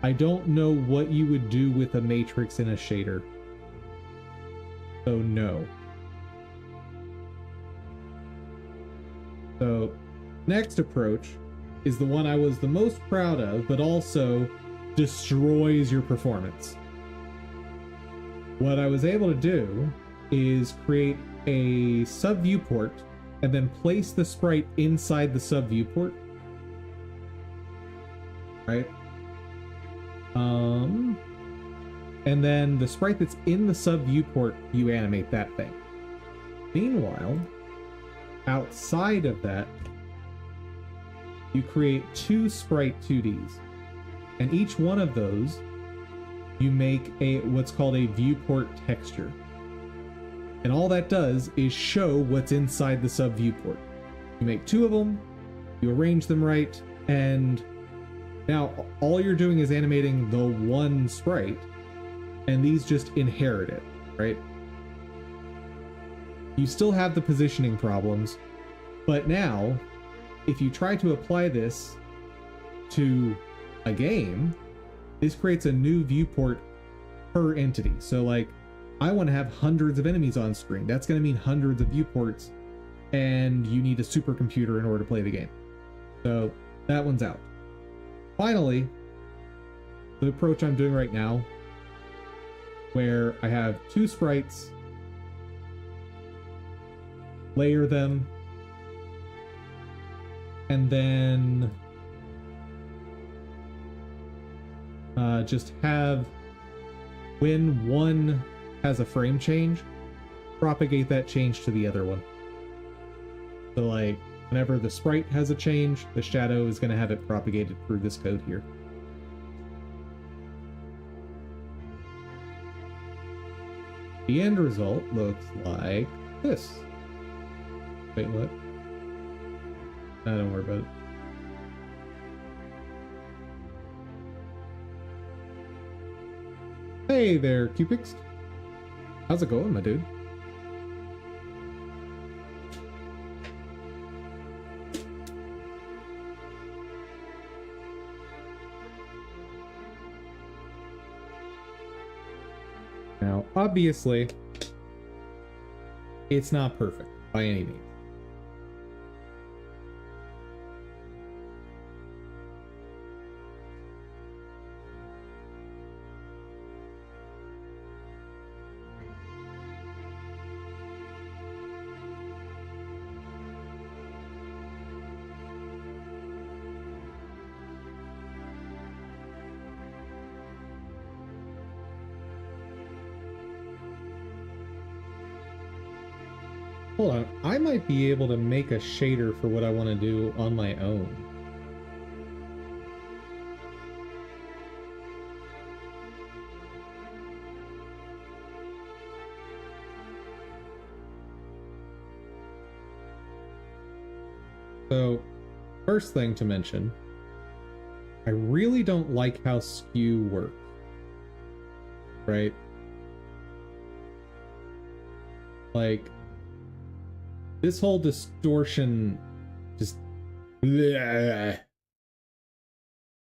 I don't know what you would do with a matrix in a shader. So no. So next approach is the one I was the most proud of, but also destroys your performance. What I was able to do is create a sub viewport and then place the sprite inside the sub viewport. Right? And then the sprite that's in the sub viewport, you animate that thing. Meanwhile, outside of that, you create two sprite 2Ds. And each one of those, you make a what's called a viewport texture. And all that does is show what's inside the sub viewport. You make two of them, you arrange them right, and now all you're doing is animating the one sprite, and these just inherit it, right? You still have the positioning problems, but now if you try to apply this to a game, this creates a new viewport per entity. So like, I want to have hundreds of enemies on screen. That's going to mean hundreds of viewports, and you need a supercomputer in order to play the game. So that one's out. Finally, the approach I'm doing right now, where I have two sprites, layer them, and then just have, when one has a frame change, propagate that change to the other one. So like, whenever the sprite has a change, the shadow is going to have it propagated through this code here. The end result looks like this. Wait, what? No, don't worry about it. Hey there, Cupix. How's it going, my dude? Now, obviously, it's not perfect by any means. Hold on, I might be able to make a shader for what I want to do on my own. So, first thing to mention, I really don't like how skew works, right? Like, this whole distortion just bleh,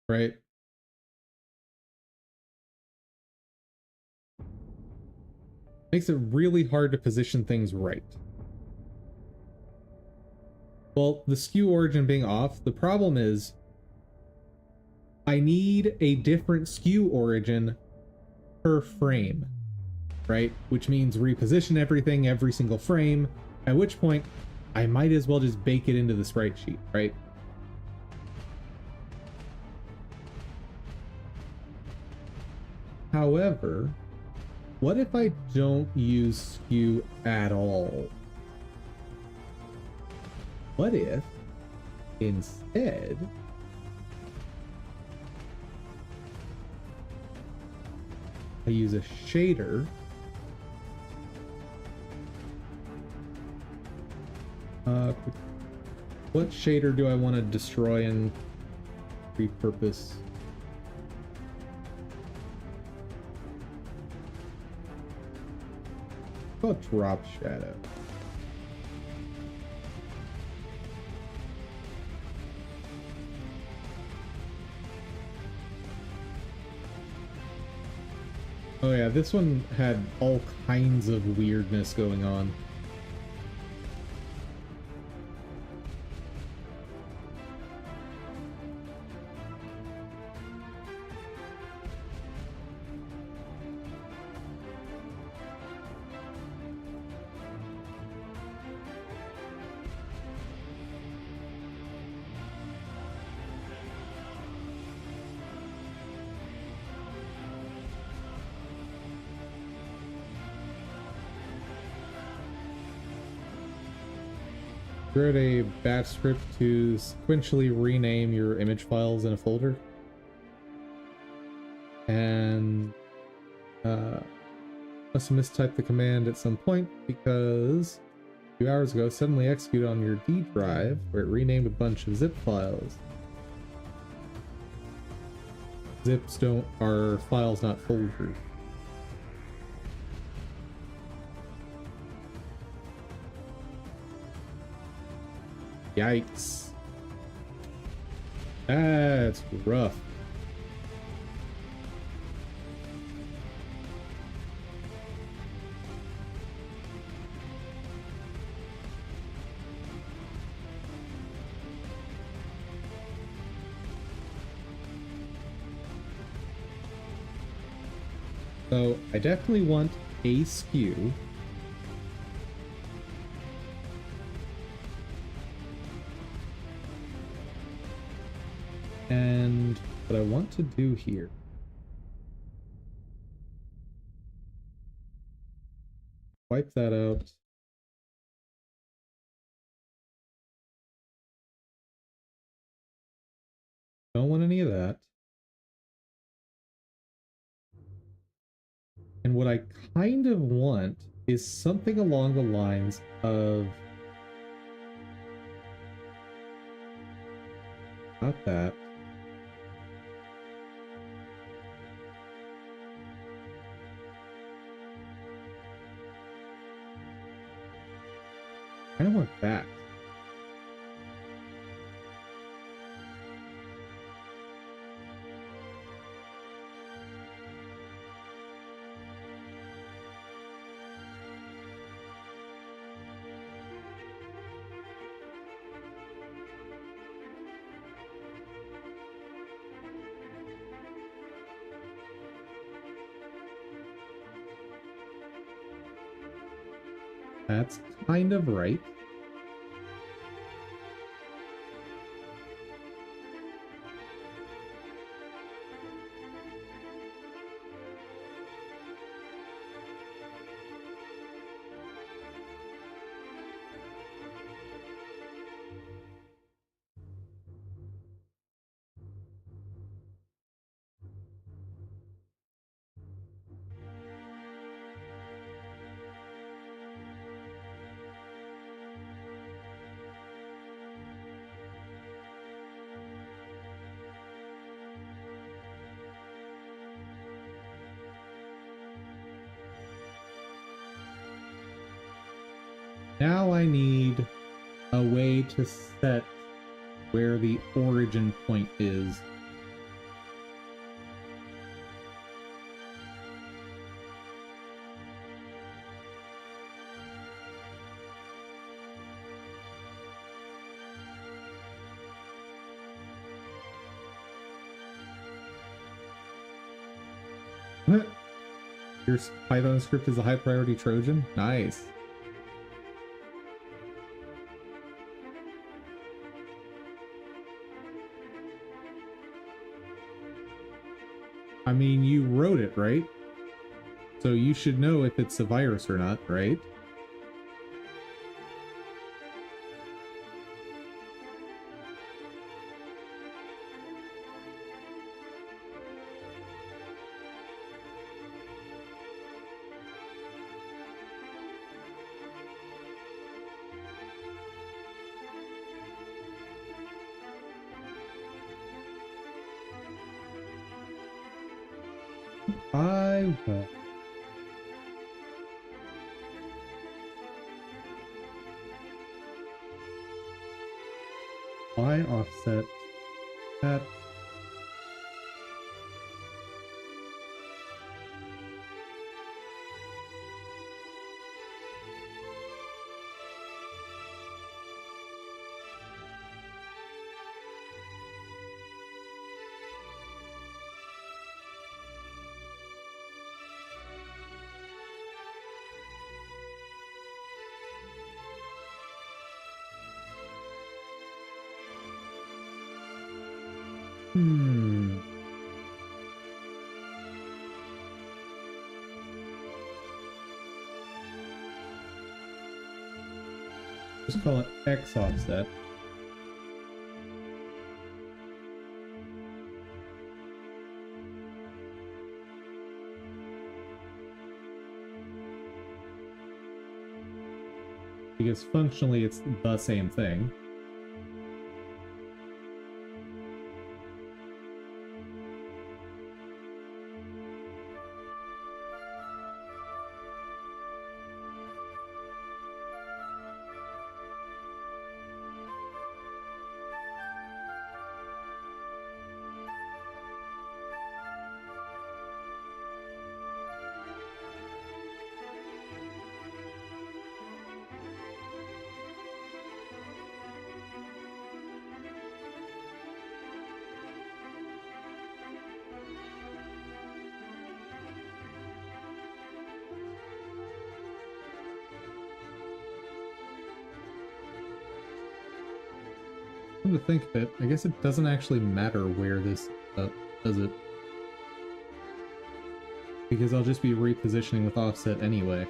right? Makes it really hard to position things right. Well, the skew origin being off, the problem is I need a different skew origin per frame, right? Which means reposition everything every single frame, at which point I might as well just bake it into the sprite sheet, right? However, what if I don't use skew at all? What if instead I use a shader what shader do I want to destroy and repurpose? How about drop shadow? Oh yeah, this one had all kinds of weirdness going on. Wrote a batch script to sequentially rename your image files in a folder, and must have mistyped the command at some point because a few hours ago suddenly executed on your D drive where it renamed a bunch of zip files. Zips are files, not folders. Yikes. That's rough. So I definitely want a skew. And what I want to do here, wipe that out. Don't want any of that. And what I kind of want is something along the lines of not that. I don't want that. That's kind of right. Now I need a way to set where the origin point is. Your Python script is a high priority Trojan? Nice. I mean, you wrote it, right? So you should know if it's a virus or not, right? I will. Why offset that? Hmm. Just call it X offset. Because functionally it's the same thing. Come to think of it, I guess it doesn't actually matter where this does it. Because I'll just be repositioning with offset anyway.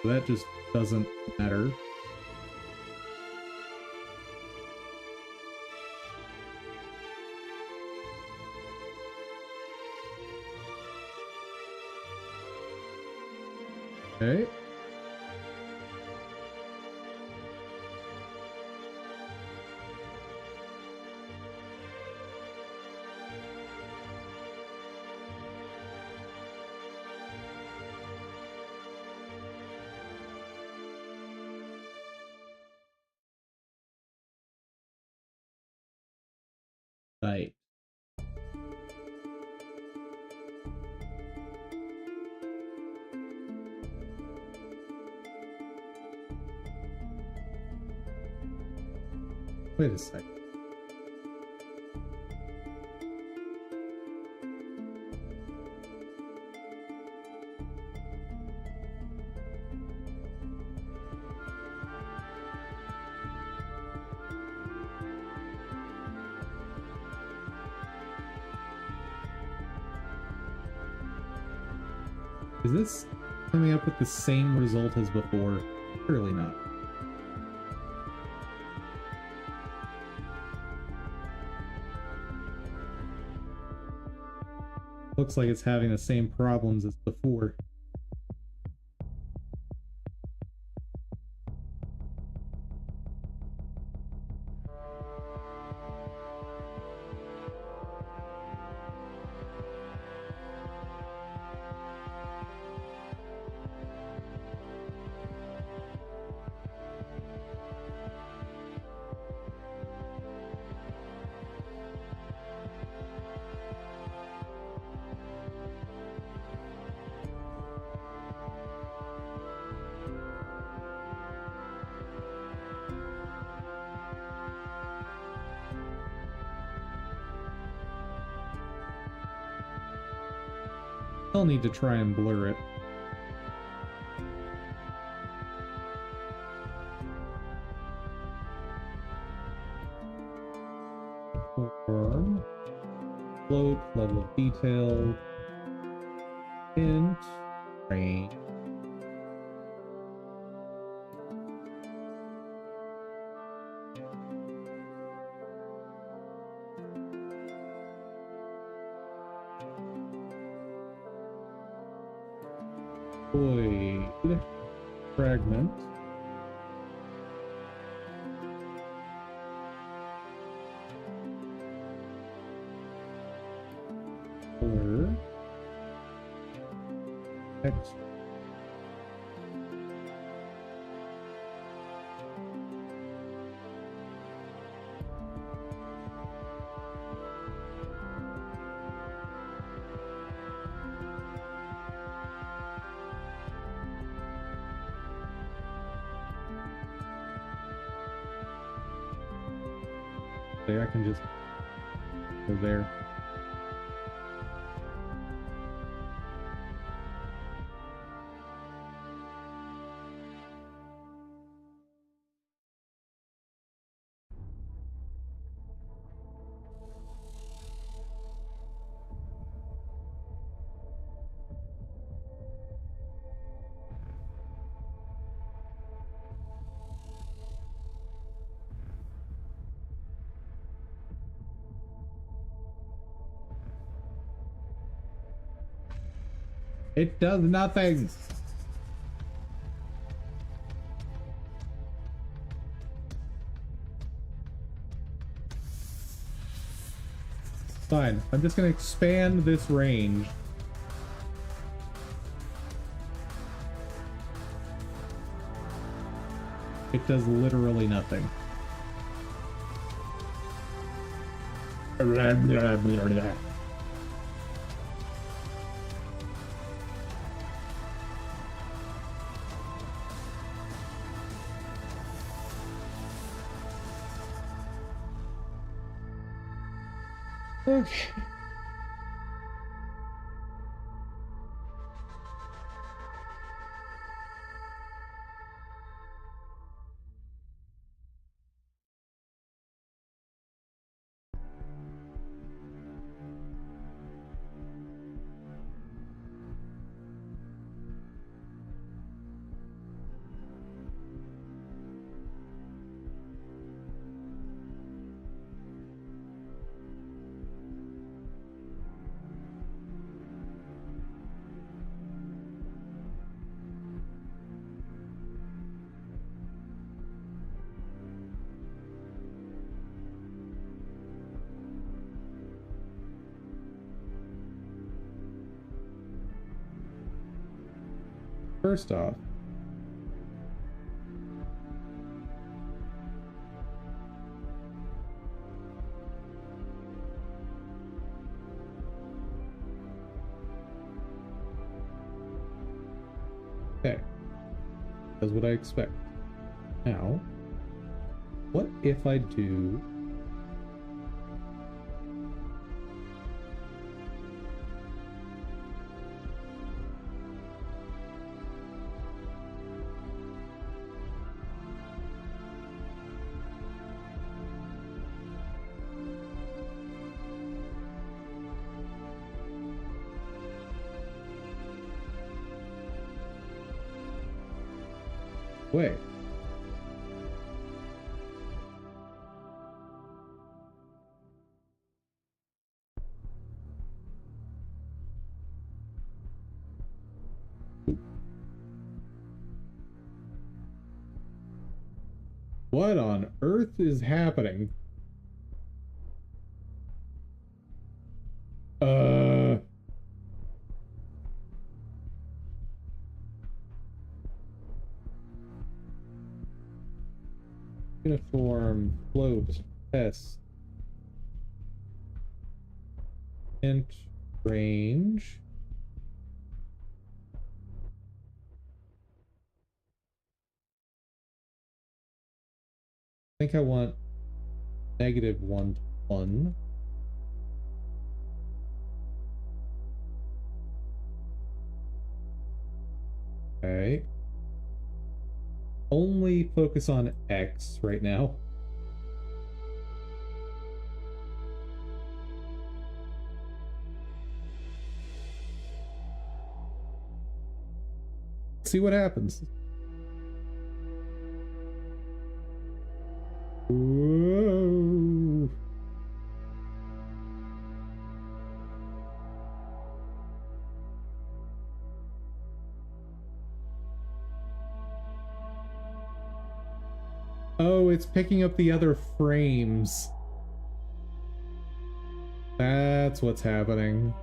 So that just doesn't matter. Okay. Right. Wait a second. Is this coming up with the same result as before? Surely not. Looks like it's having the same problems as before. I'll need to try and blur it. Or float, level of detail, int, range. Void, fragment. Color. Text. There, I can just go there. It does nothing. Fine. I'm just gonna expand this range. It does literally nothing. Okay. First off, okay, that's what I expect. Now, what if I do wait? What on earth is happening? Uniform, float, test, int, range. I think I want -1 to 1. Okay. Only focus on X right now. See what happens. Whoa. Oh, it's picking up the other frames. That's what's happening.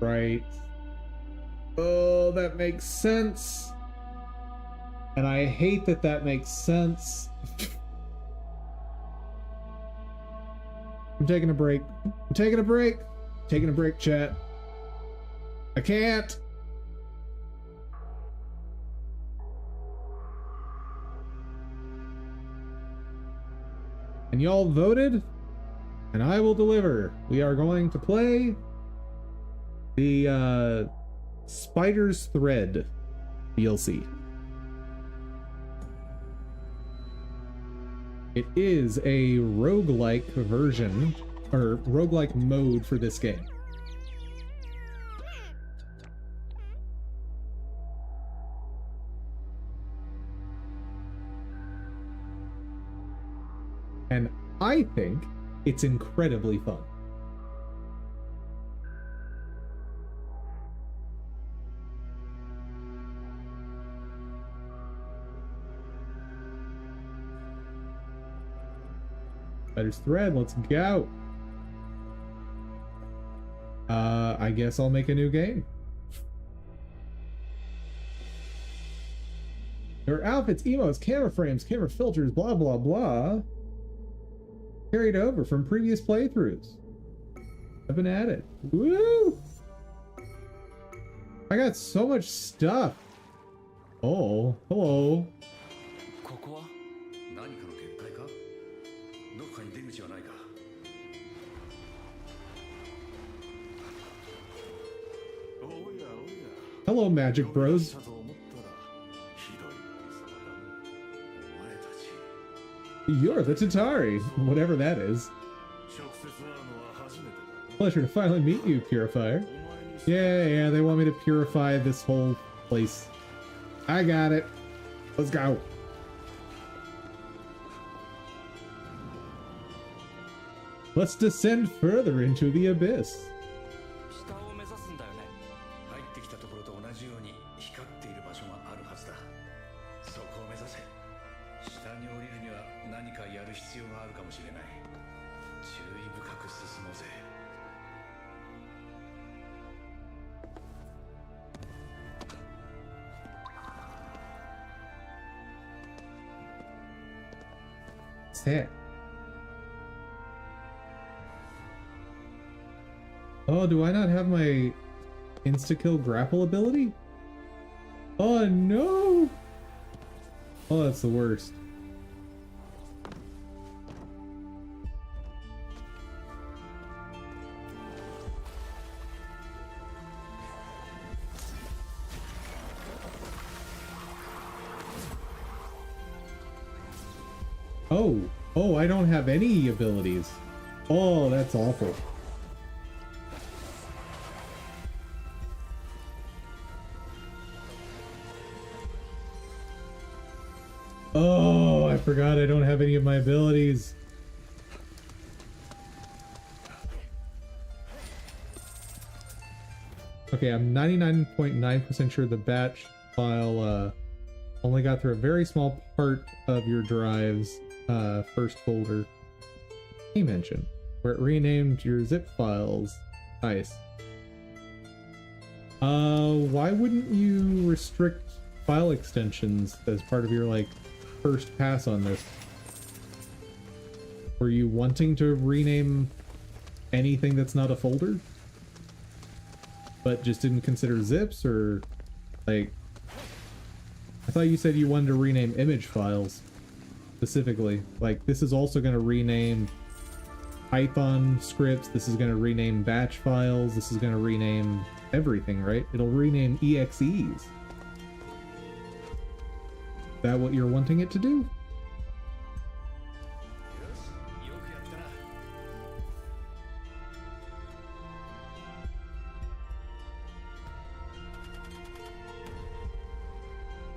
Right. Oh, that makes sense. And I hate that that makes sense. I'm taking a break. I'm taking a break. Taking a break, chat. I can't. And y'all voted, and I will deliver. We are going to play the Spider's Thread DLC. It is a roguelike version, or roguelike mode for this game. And I think it's incredibly fun. Spider's Thread, let's go. I guess I'll make a new game. Your outfits, emotes, camera frames, camera filters, blah blah blah. Carried over from previous playthroughs. I've been at it. Woo! I got so much stuff. Oh, hello. Hello, Magic Bros. You're the Tatari, whatever that is. Pleasure to finally meet you, Purifier. Yeah, they want me to purify this whole place. I got it. Let's go. Let's descend further into the abyss. Sick. Oh, do I not have my insta-kill grapple ability? Oh no! Oh, that's the worst. Oh, I don't have any abilities. Oh, that's awful. Oh, I forgot I don't have any of my abilities. Okay, I'm 99.9% sure the batch file only got through a very small part of your drive's first folder. He mentioned where it renamed your zip files. Nice. Why wouldn't you restrict file extensions as part of your like first pass on this? Were you wanting to rename anything that's not a folder, but just didn't consider zips, or like? I thought you said you wanted to rename image files specifically. Like, this is also going to rename Python scripts, this is going to rename batch files, this is going to rename everything, right? It'll rename EXEs. Is that what you're wanting it to do?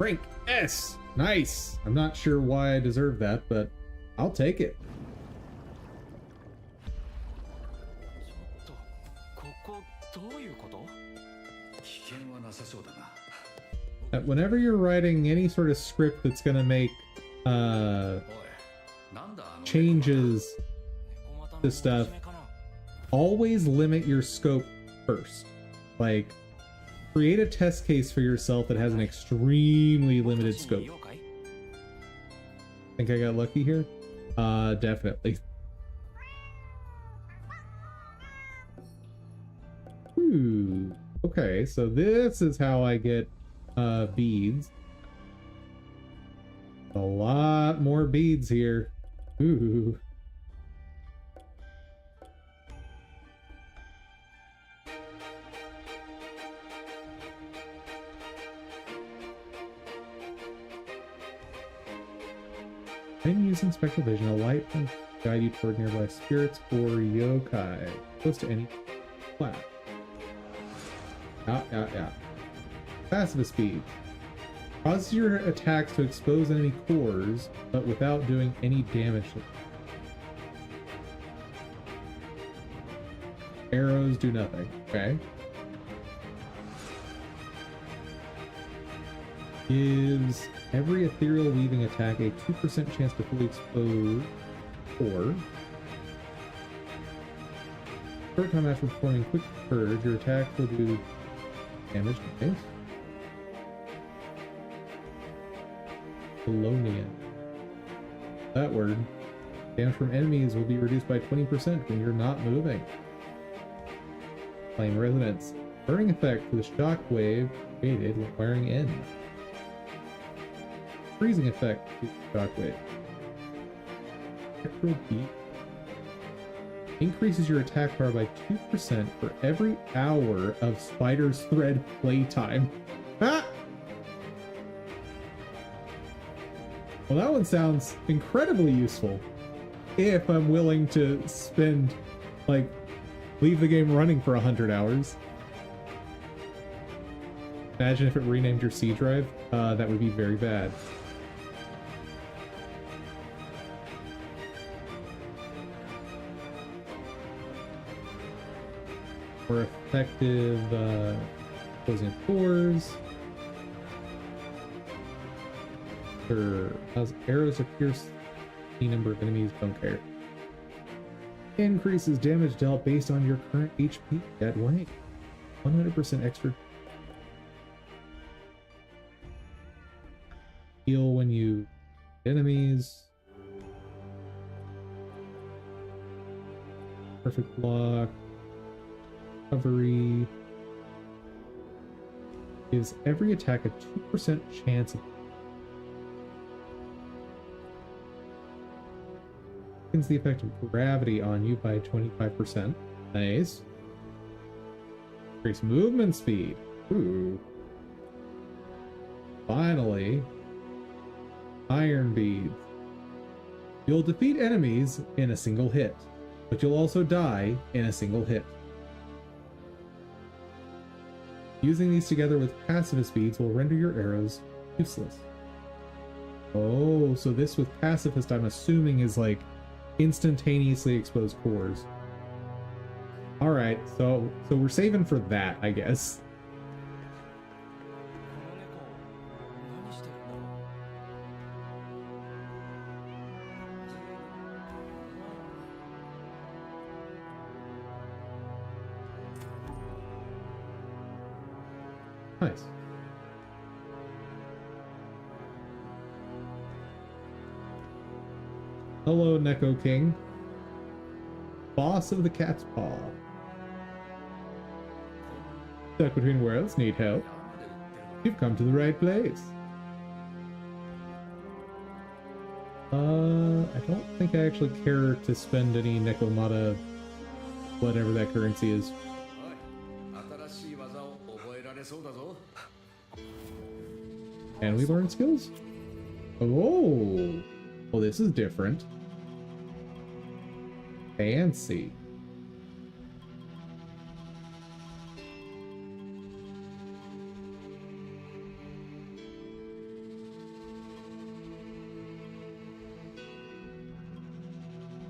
Rank S! Nice! I'm not sure why I deserve that, but I'll take it. ちょっとここどういうこと？危険はなさそうだな。 Whenever you're writing any sort of script that's gonna make おい、なんだあの changes to stuff, always limit your scope first. Like, create a test case for yourself that has an extremely limited scope. Think I got lucky here? Definitely. Ooh, okay, so this is how I get beads. A lot more beads here. Ooh. When using spectral vision, a light will guide you toward nearby spirits or yokai, close to any flat. Yeah. Passive speed. Causes your attacks to expose enemy cores, but without doing any damage to them. Arrows do nothing. Okay. Gives every ethereal weaving attack a 2% chance to fully explode, or short time after performing quick purge, your attack will do damage. Nice. Colonian. That word. Damage from enemies will be reduced by 20% when you're not moving. Flame resonance. Burning effect for the shock wave created when wearing in. Freezing effect to the shock wave. Spectral beat. Increases your attack power by 2% for every hour of Spider's Thread playtime. Ah! Well, that one sounds incredibly useful. If I'm willing to spend, like, leave the game running for 100 hours. Imagine if it renamed your C drive. That would be very bad. More effective closing cores. As arrows to pierce the number of enemies, don't care. Increases damage dealt based on your current HP at rank. 100% extra. Heal when you enemies. Perfect block. Recovery. Gives every attack a 2% chance of the effect of gravity on you by 25%. Nice. Increase movement speed. Ooh. Finally. Iron beads. You'll defeat enemies in a single hit, but you'll also die in a single hit. Using these together with pacifist beads will render your arrows useless. Oh, so this with pacifist I'm assuming is like instantaneously exposed cores. Alright, so we're saving for that, I guess. Nice. Hello, Neko King. Boss of the Cat's Paw. Stuck between worlds, need help? You've come to the right place. I don't think I actually care to spend any Nekomata, whatever that currency is. And we learn skills? Oh! Well, this is different. Fancy.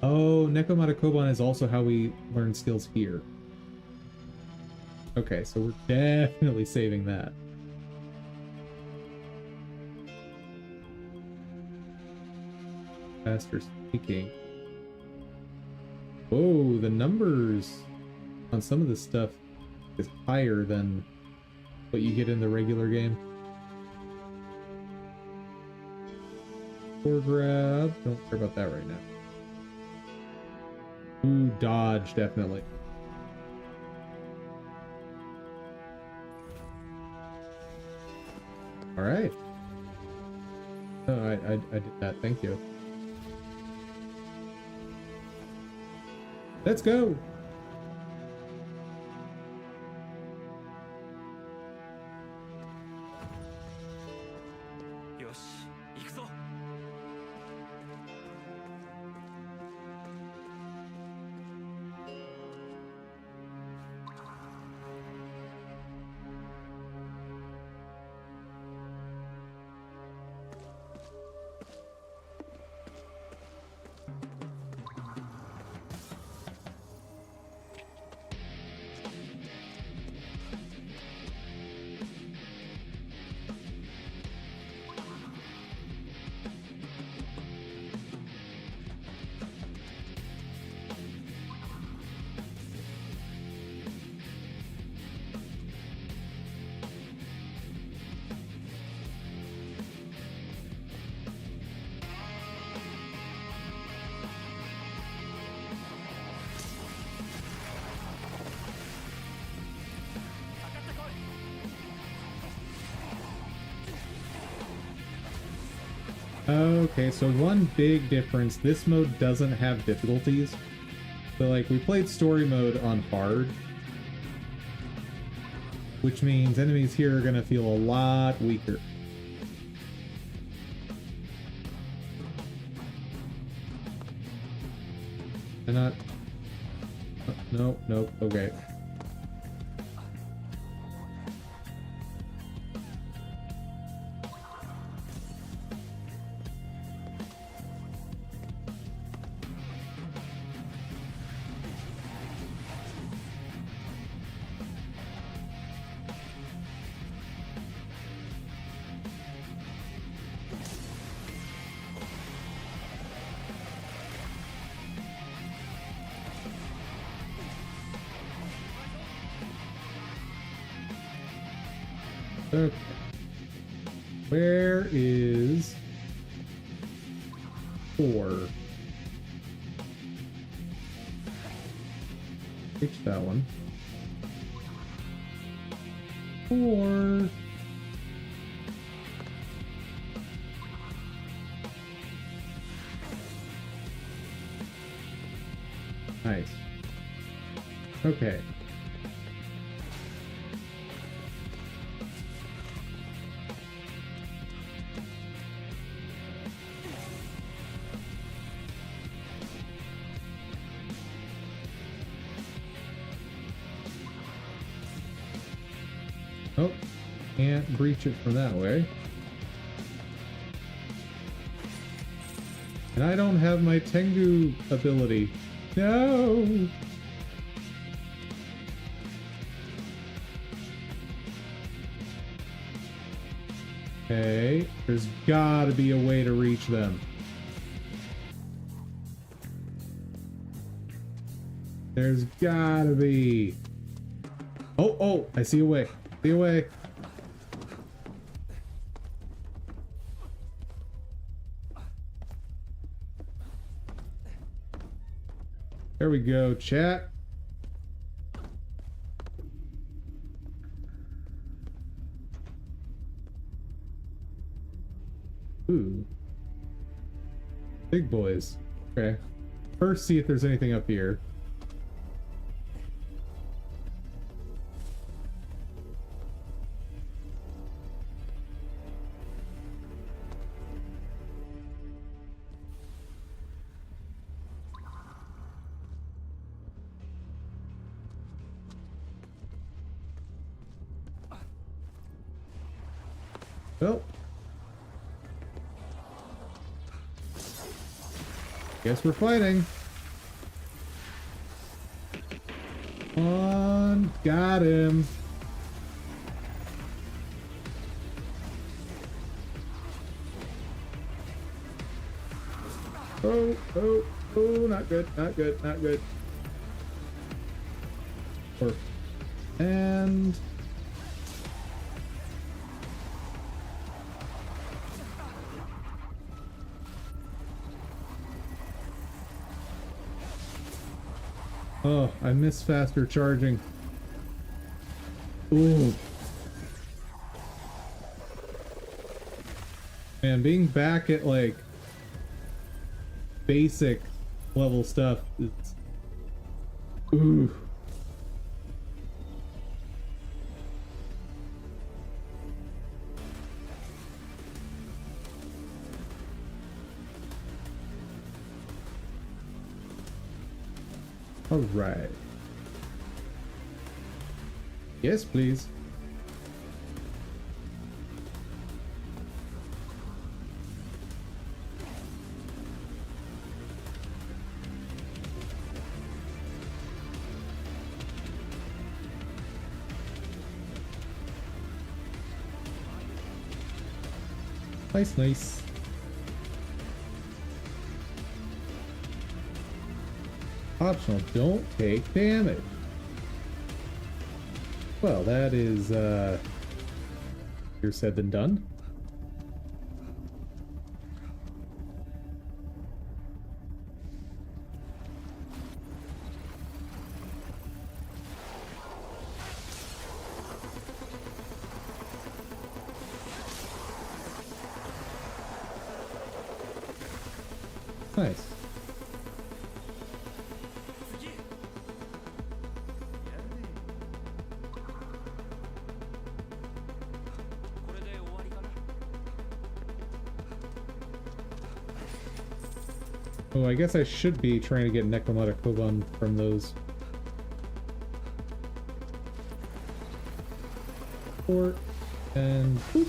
Oh, Nekomata Koban is also how we learn skills here. Okay, so we're definitely saving that. Faster speaking. Whoa, the numbers on some of this stuff is higher than what you get in the regular game. Core grab. Don't care about that right now. Ooh, dodge, definitely. All right. Oh, I did that. Thank you. Let's go. Yoshi, 行くぞ。Okay, so one big difference, this mode doesn't have difficulties. So like, we played story mode on hard, which means enemies here are gonna feel a lot weaker. And not... No, nope, okay. Okay. Where is 4? Reach that one. 4. Nice. Okay. Oh, can't breach it from that way. And I don't have my Tengu ability. No! Okay, there's gotta be a way to reach them. There's gotta be. Oh, oh, I see a way. See a way. There we go, chat. Ooh. Big boys. Okay. First, see if there's anything up here. Well, guess we're fighting. Got him. Oh, oh, oh, not good, not good, not good. And oh, I miss faster charging. Ooh. Man, being back at like basic level stuff is ooh. All right. Yes, please. Nice, nice. Optional, don't take damage. Well, that is, easier said than done. Nice. Oh, I guess I should be trying to get Necromata Koban from those. Port and boop.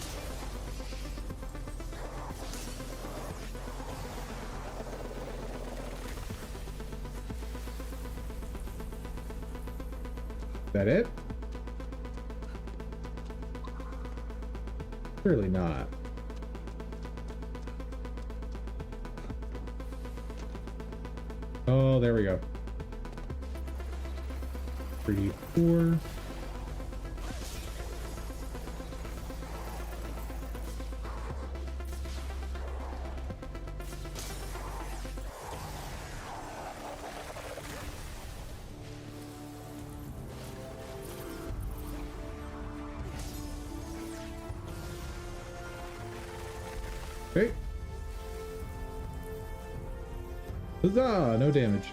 Is that it? Surely not. Oh, there we go. 3D4. Okay. Huzzah! No damage.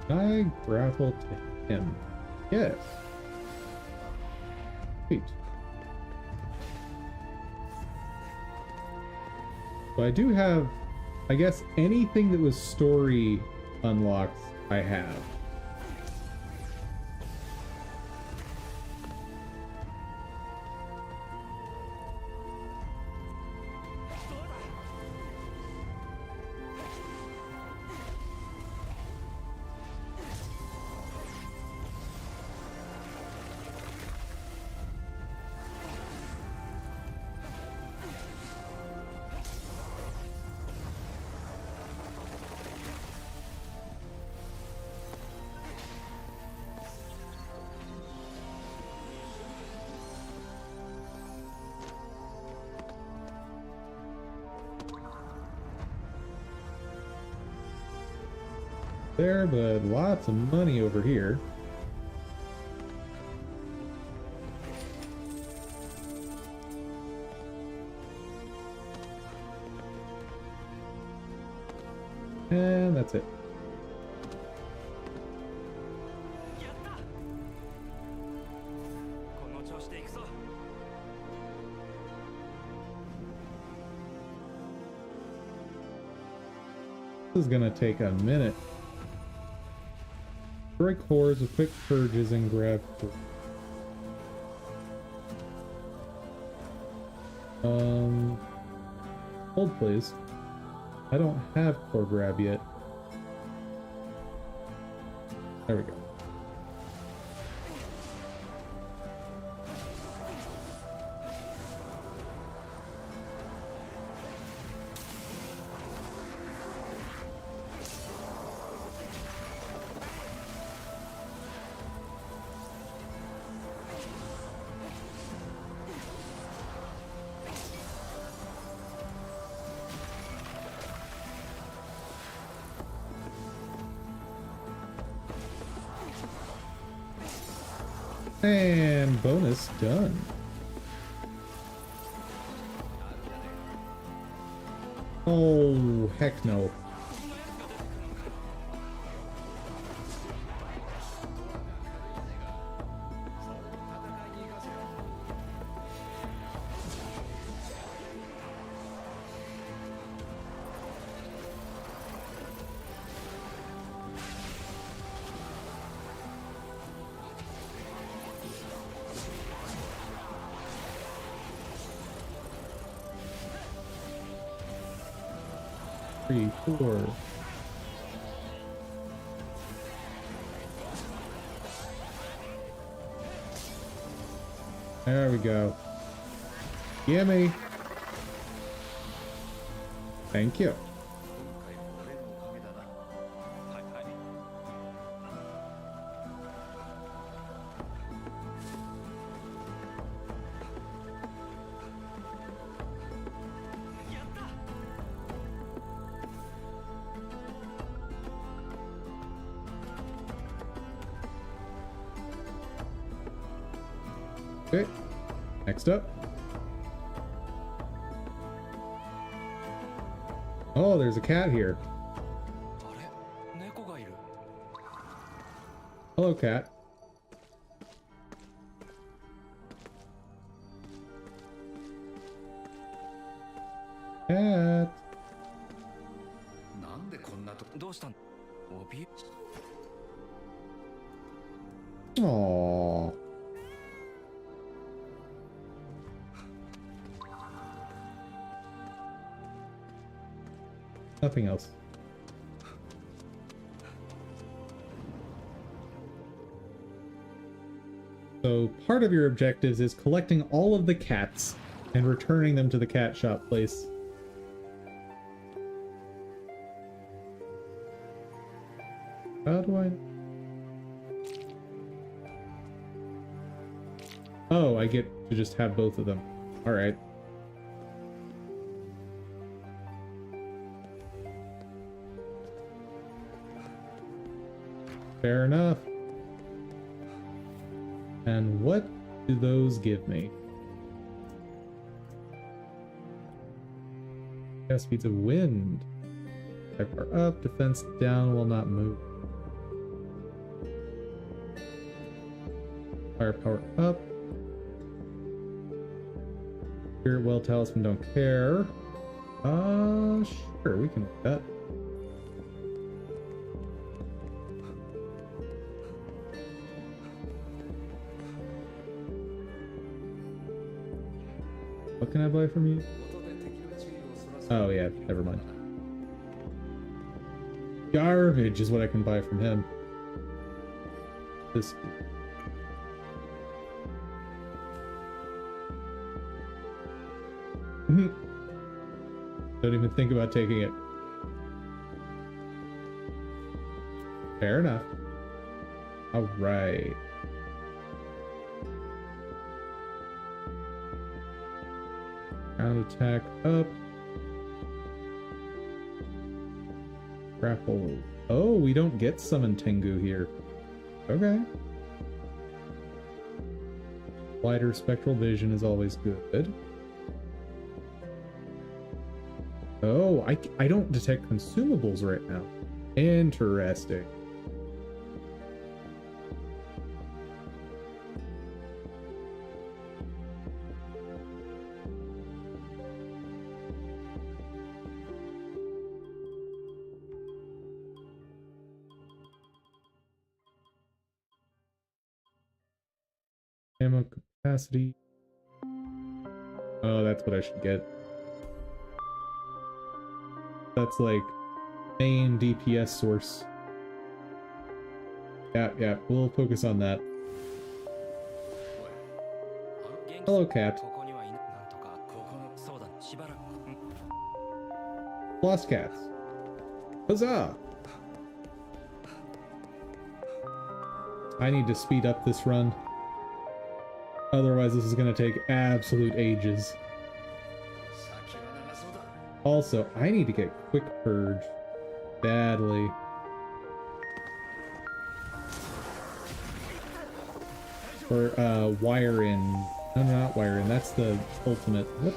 I grapple to him. Yes. Sweet. So I do have, I guess, anything that was story unlocked, I have. There, but lots of money over here. And that's it. This is gonna take a minute. Destroy cores with quick purges and grab. Hold please. I don't have core grab yet. There we go. And bonus done. Oh, heck no. Three, four. There we go. Gimme. Thank you. Okay, next up. Oh, there's a cat here. Hello, cat. Cat. Aww. Nothing else. So part of your objectives is collecting all of the cats and returning them to the cat shop place. How do I... Oh, I get to just have both of them. All right. Fair enough. And what do those give me? Gas speeds of wind. Firepower up, defense down, will not move. Firepower up. Spirit well talisman, don't care. Sure, we can do that. What can I buy from you? Oh yeah, never mind. Garbage is what I can buy from him. This. Don't even think about taking it. Fair enough. All right. Ground attack up. Grapple. Oh, we don't get summon Tengu here. Okay. Wider spectral vision is always good. Oh, I don't detect consumables right now. Interesting. Ammo capacity. Oh, that's what I should get. That's like main DPS source. Yeah, we'll focus on that. Hello, cat. Lost cats. Huzzah! I need to speed up this run. Otherwise, this is going to take absolute ages. Also, I need to get Quick Purge badly. Or, Wire In. No, not Wire In. That's the ultimate. What?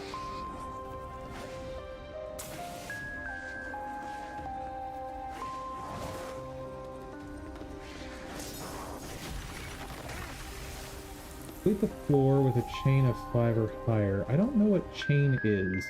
Sweep the floor with a chain of 5 or higher. I don't know what chain is.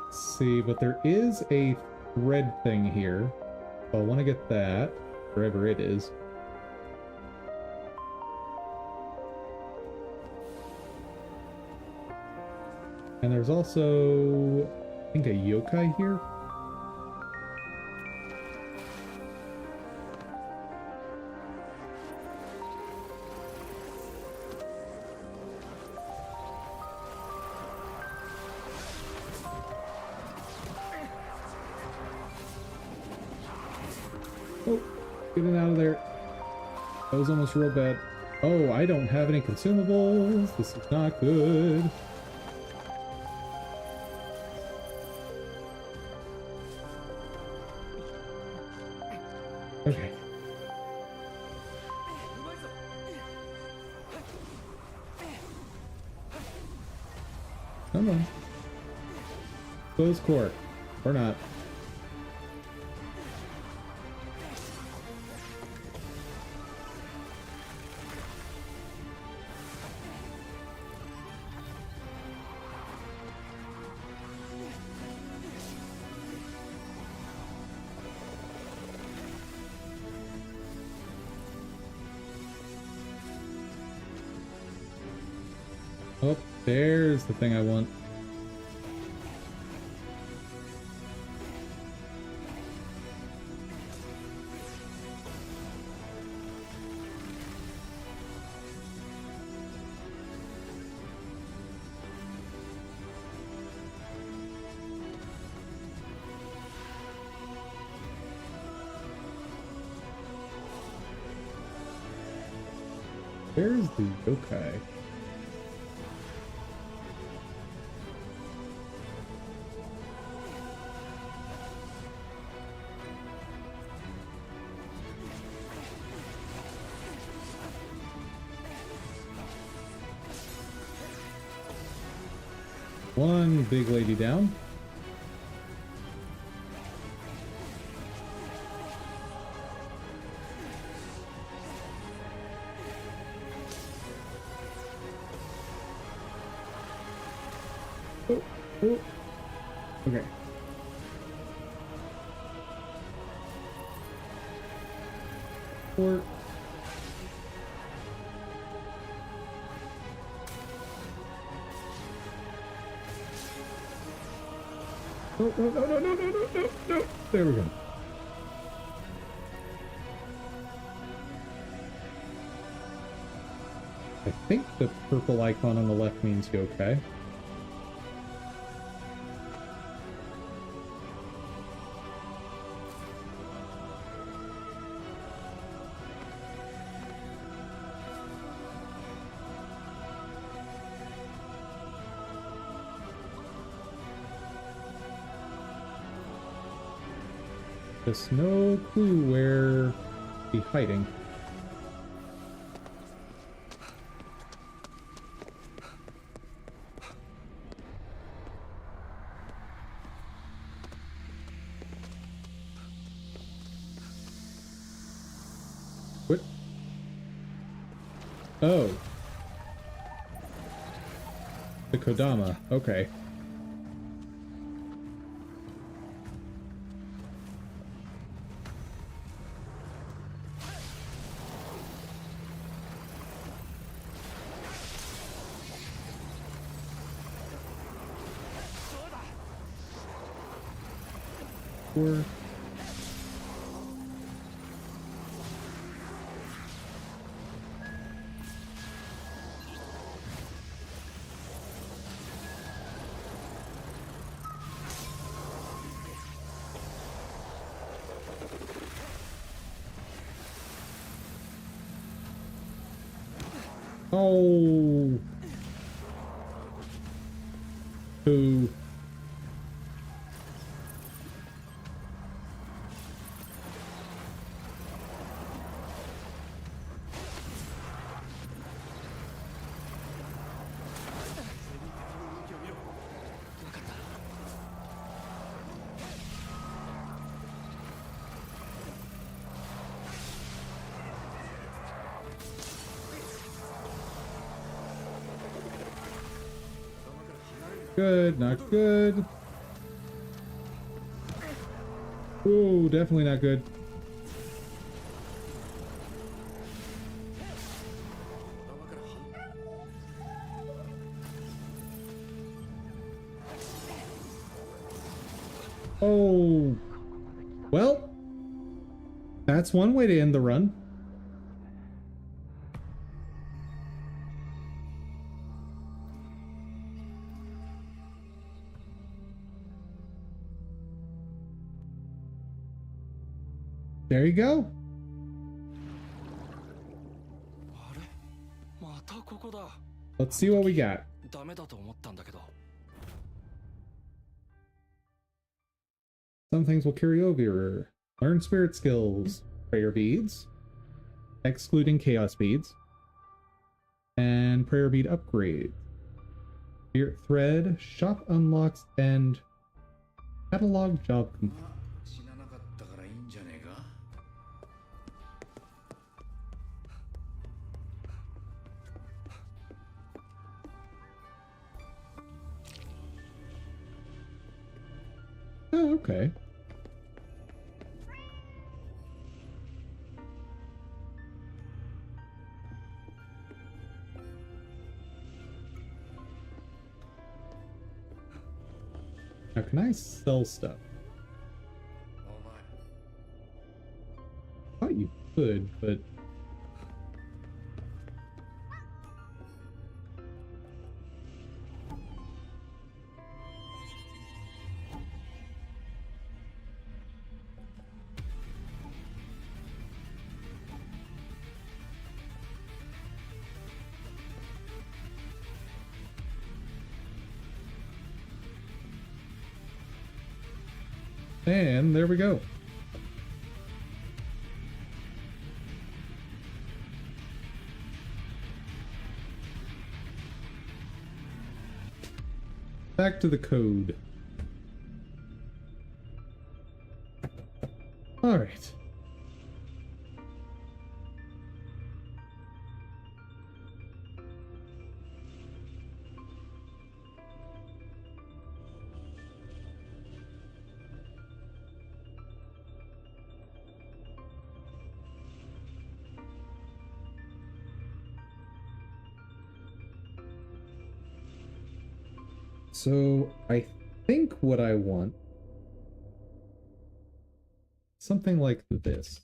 Let's see, but there is a thread thing here. So I want to get that, wherever it is. And there's also, I think, a yokai here. Oh, getting out of there. That was almost real bad. Oh, I don't have any consumables. This is not good. Okay. Come on. Close court. Or not. Oh, there's the thing I want. Where's the yokai? One big lady down. Oh. Okay. Four. No. There we go. I think the purple icon on the left means yokai. Just no clue where be hiding. What? Oh, The Kodama. Okay. Or oh. Who? Good, not good. Ooh, definitely not good. Oh, well, that's one way to end the run. There you go. あれまたここだ。 Let's see what we got. ダメだと思ったんだけど。 Some things will carry over. Learn spirit skills. Prayer beads. Excluding chaos beads. And prayer bead upgrade. Spirit thread. Shop unlocks and catalog job complete. まあ死ななかったからいいんじゃねえか。 Oh, okay. Now, can I sell stuff? お前 I thought you could, but... And there we go. Back to the code. All right. So I think what I want, something like this.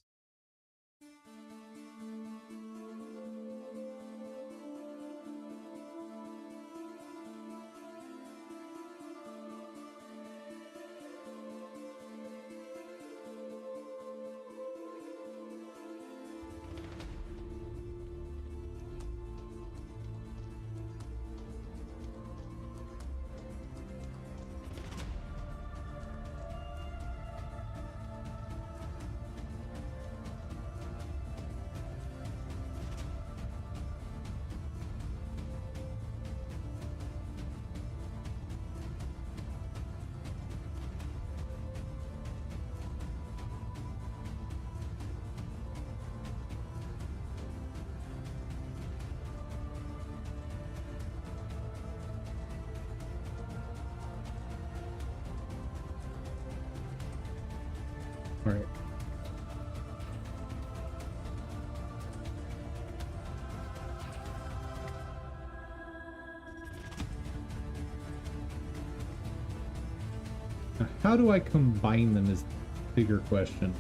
how do I combine them is the bigger question.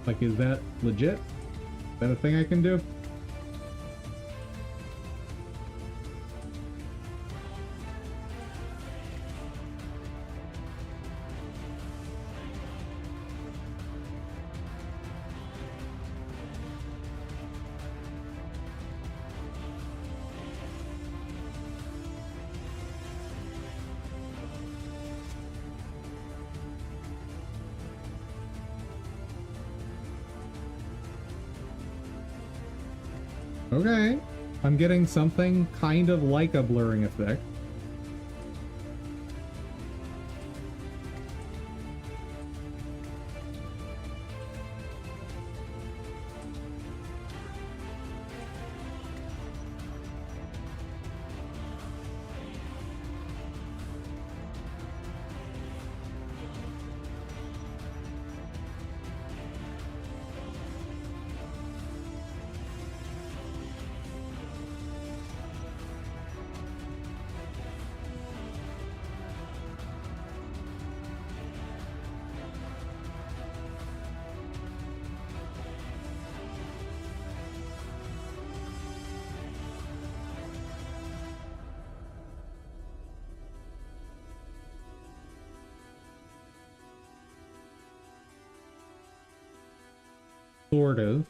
Like, is that legit? Is that a thing I can do? Okay, I'm getting something kind of like a blurring effect. Sort of.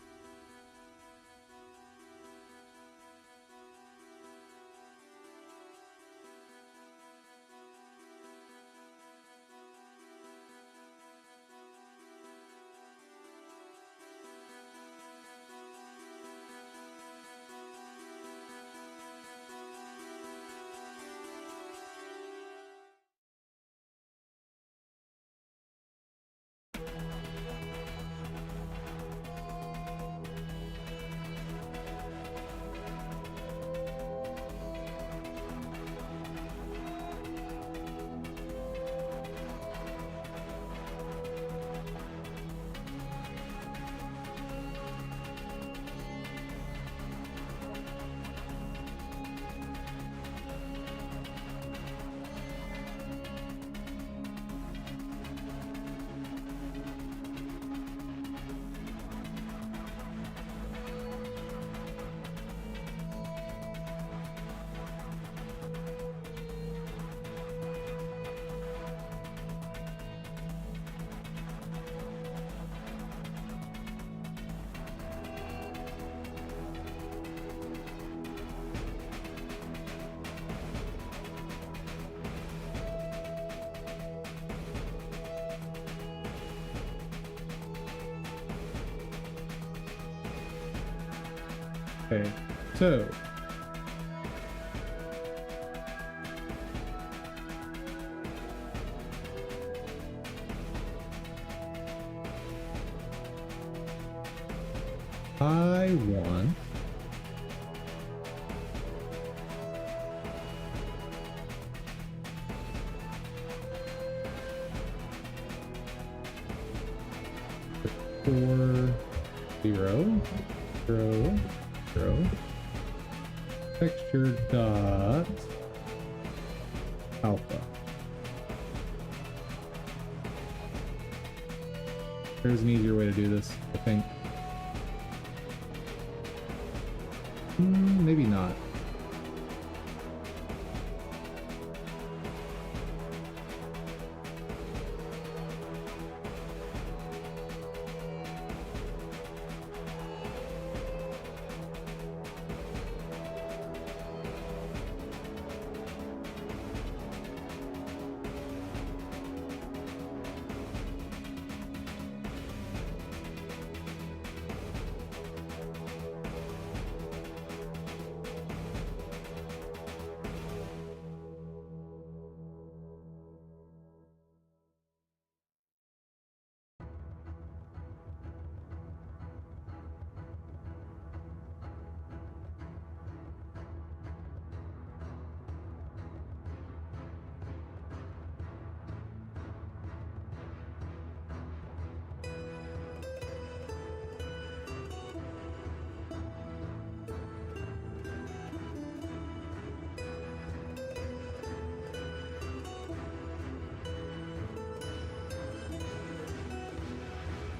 Okay, so I want four, zero, zero, zero, texture dot alpha. There's an easier way to do this, I think. Maybe not.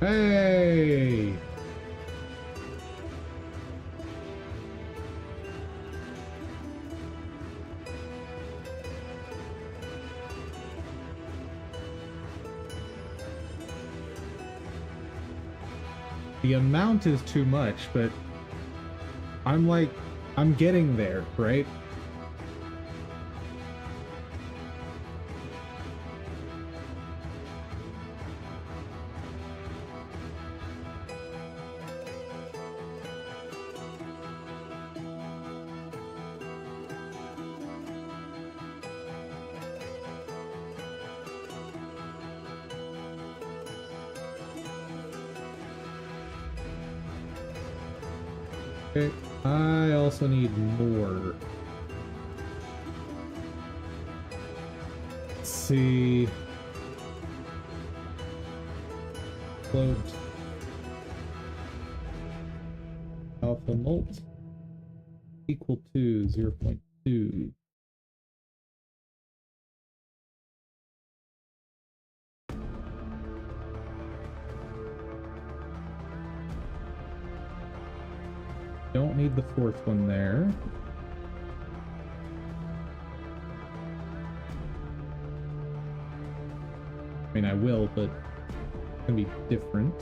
Hey! The amount is too much, but I'm getting there, right? Okay, I also need more. Let's see. Float. Alpha mult equal to 0.2. Don't need the fourth one there. I mean, I will, but it's gonna be different.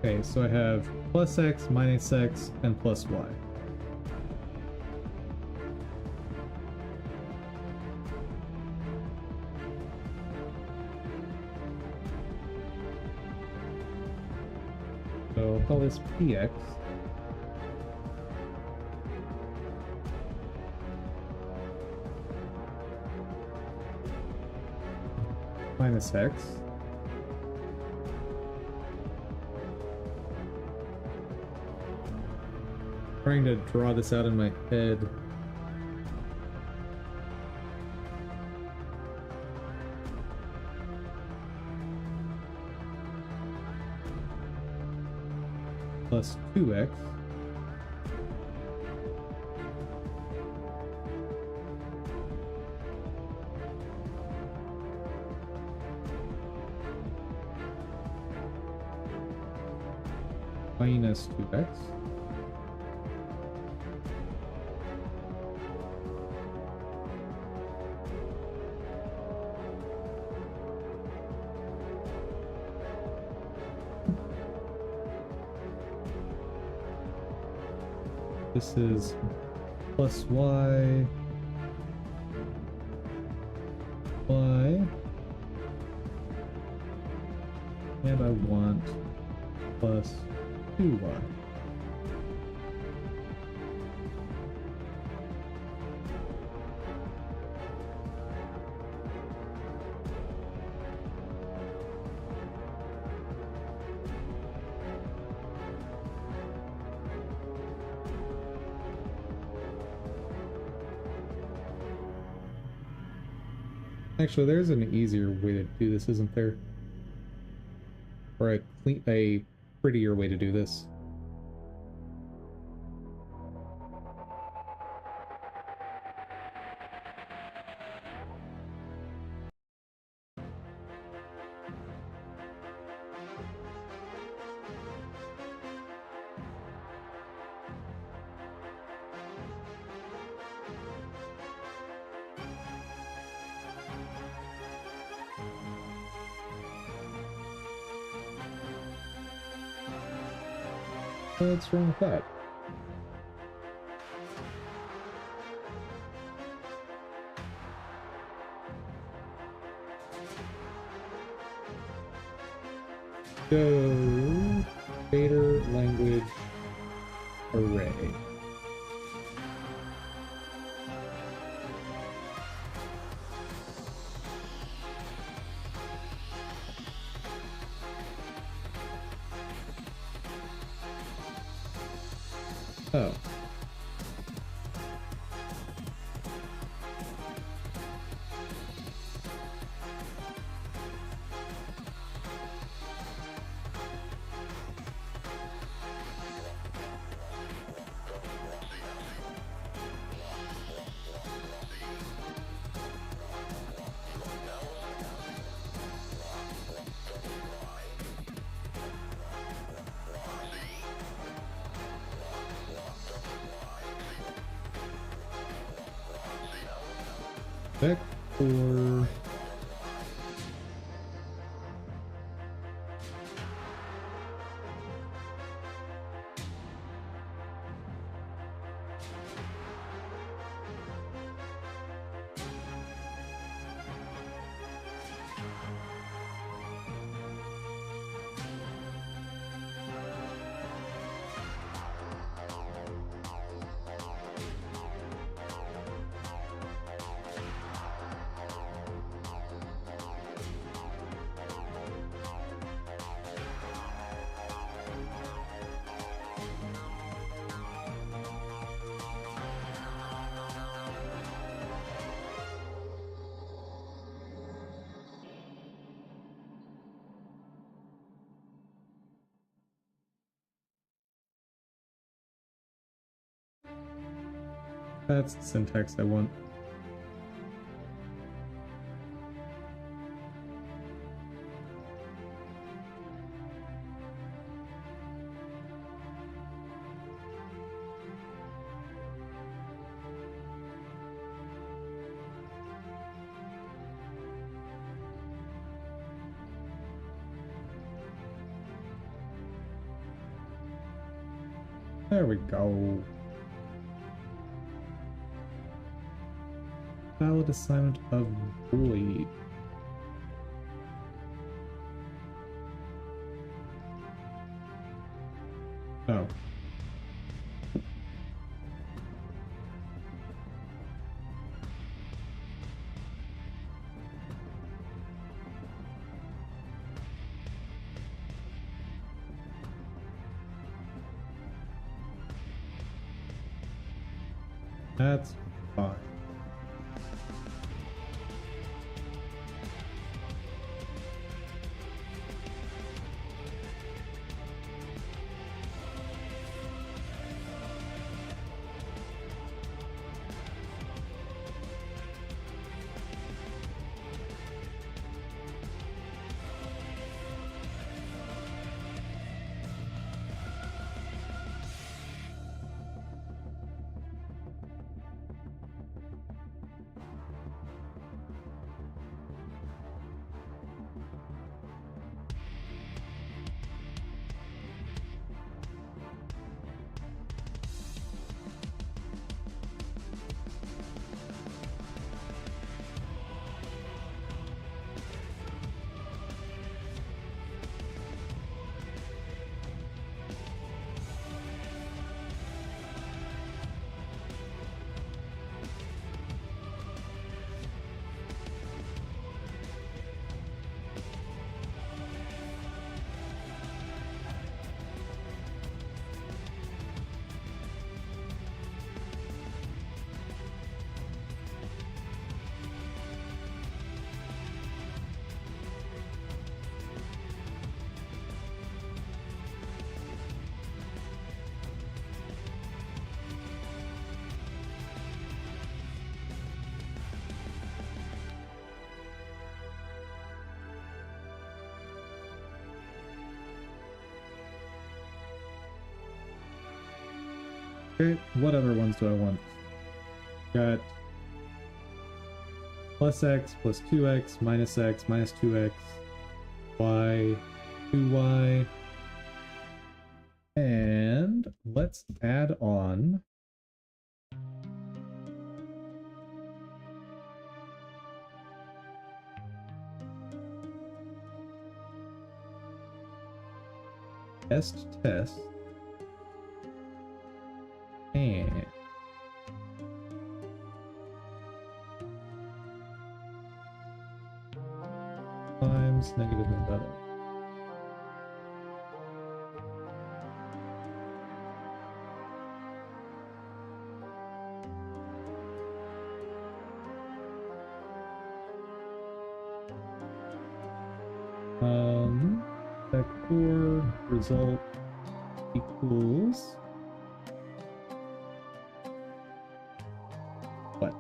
Okay, so I have plus x, minus x, and plus y. So I'll call this px. Minus x. Trying to draw this out in my head. Plus 2x. Minus 2x. This is plus y, y, and I want plus 2y. Actually, there's an easier way to do this, isn't there? Or a prettier way to do this. What's wrong with that? Go Vader language array. Oh. Vector. That's the syntax I want. There we go. Valid assignment of void. Oh. That's fine. Okay, what other ones do I want? Got plus x, plus 2x, minus x, minus 2x, y, 2y. And let's add on test and times negative one. The core result equals what?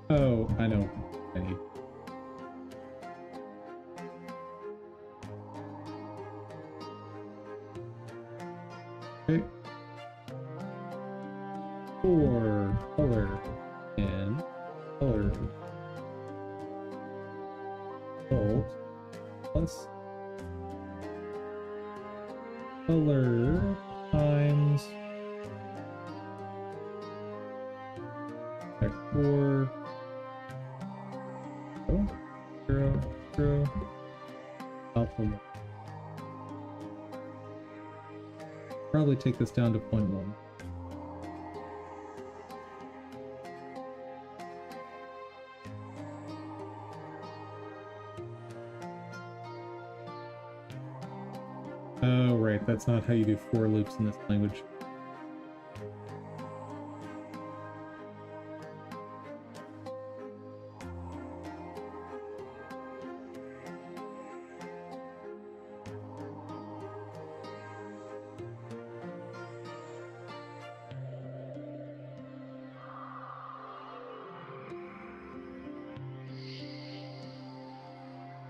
Oh, I know. I need. Okay. For color and color result plus color times vector 0, alpha 1. Probably take this down to 0.1. Oh, right, that's not how you do for loops in this language.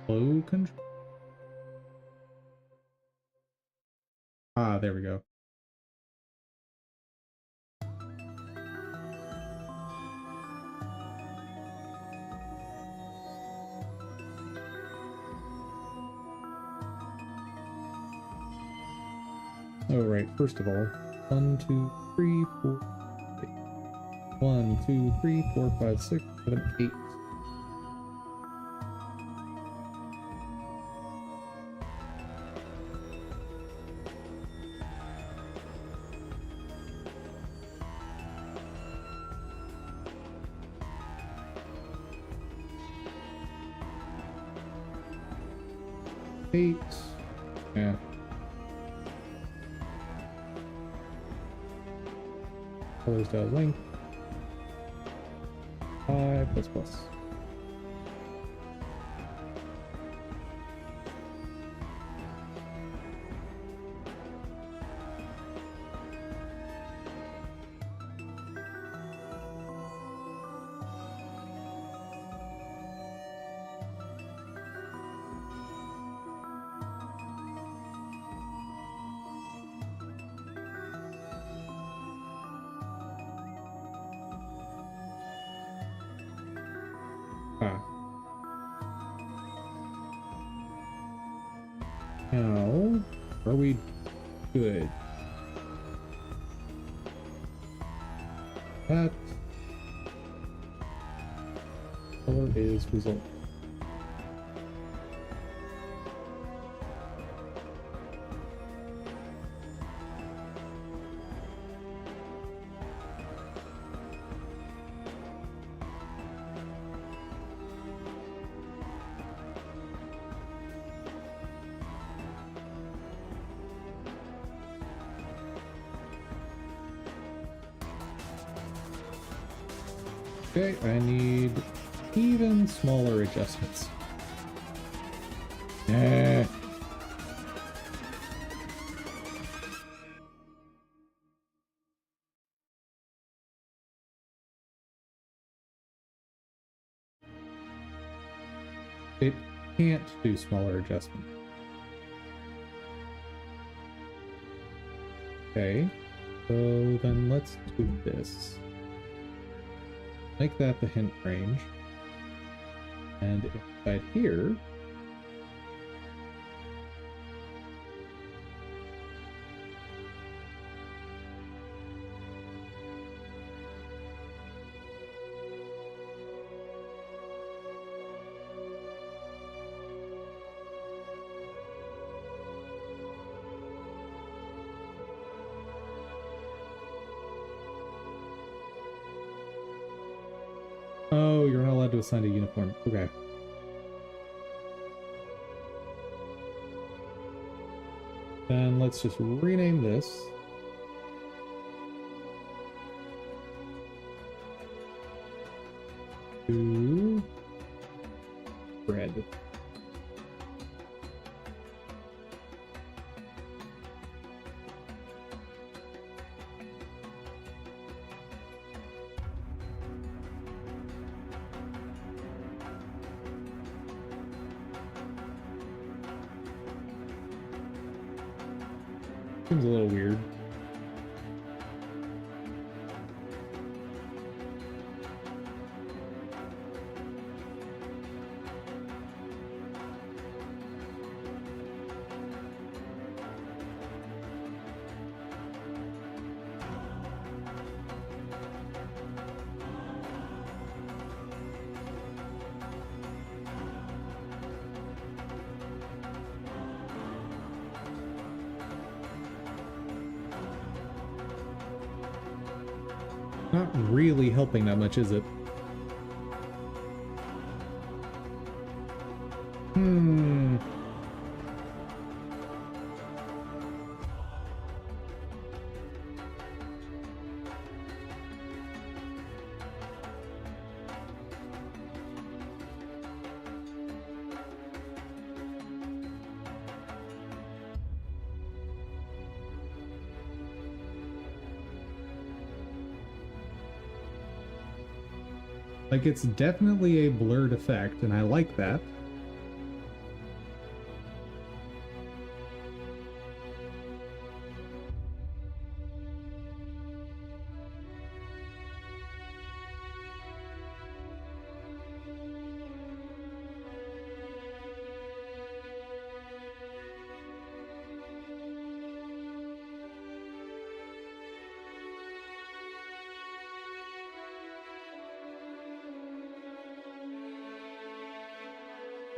Flow control? Ah, there we go. Oh, right, first of all, 1, 2, 3, 4, 1, 2, 3, 4, 5, 6, 7, 8. Yeah. Colors dot length. I plus plus. Ah. Now, are we good? That color is result. Okay, I need even smaller adjustments. Eh. It can't do smaller adjustments. Okay, so then let's do this. Make that the hint range. And inside here, Oh, you're not allowed to assign a uniform. Okay. Then let's just rename this. To bread. Seems a little weird. Not really helping that much, is it? Like, it's definitely a blurred effect, and I like that.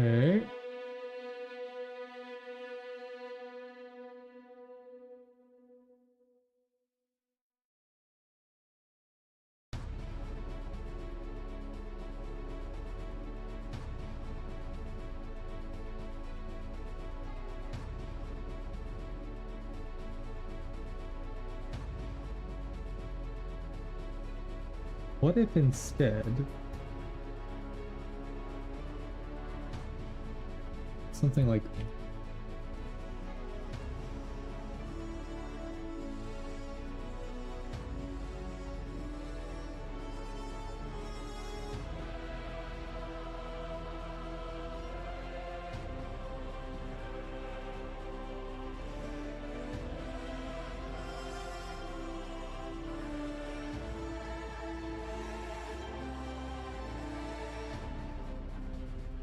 Okay. What if instead something like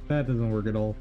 that doesn't work at all.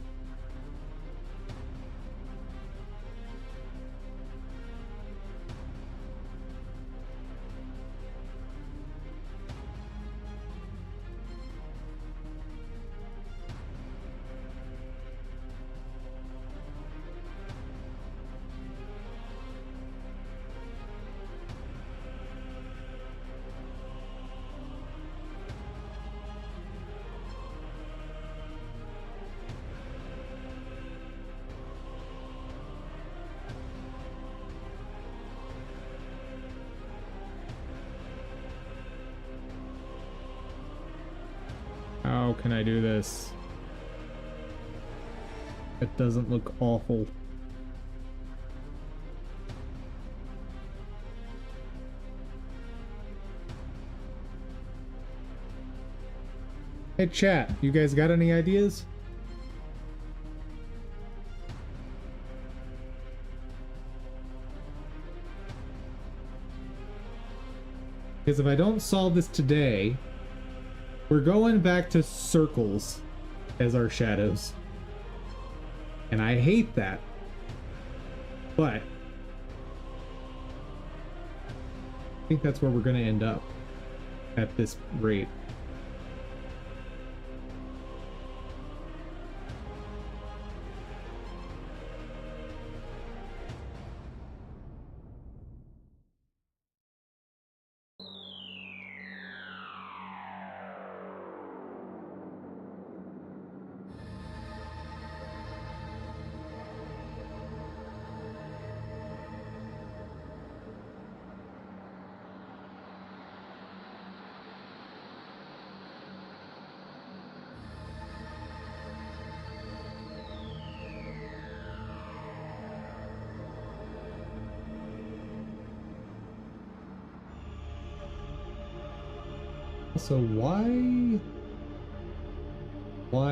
How can I do this? It doesn't look awful. Hey chat, you guys got any ideas? Because if I don't solve this today, we're going back to circles as our shadows. And I hate that. But I think that's where we're going to end up at this rate. So why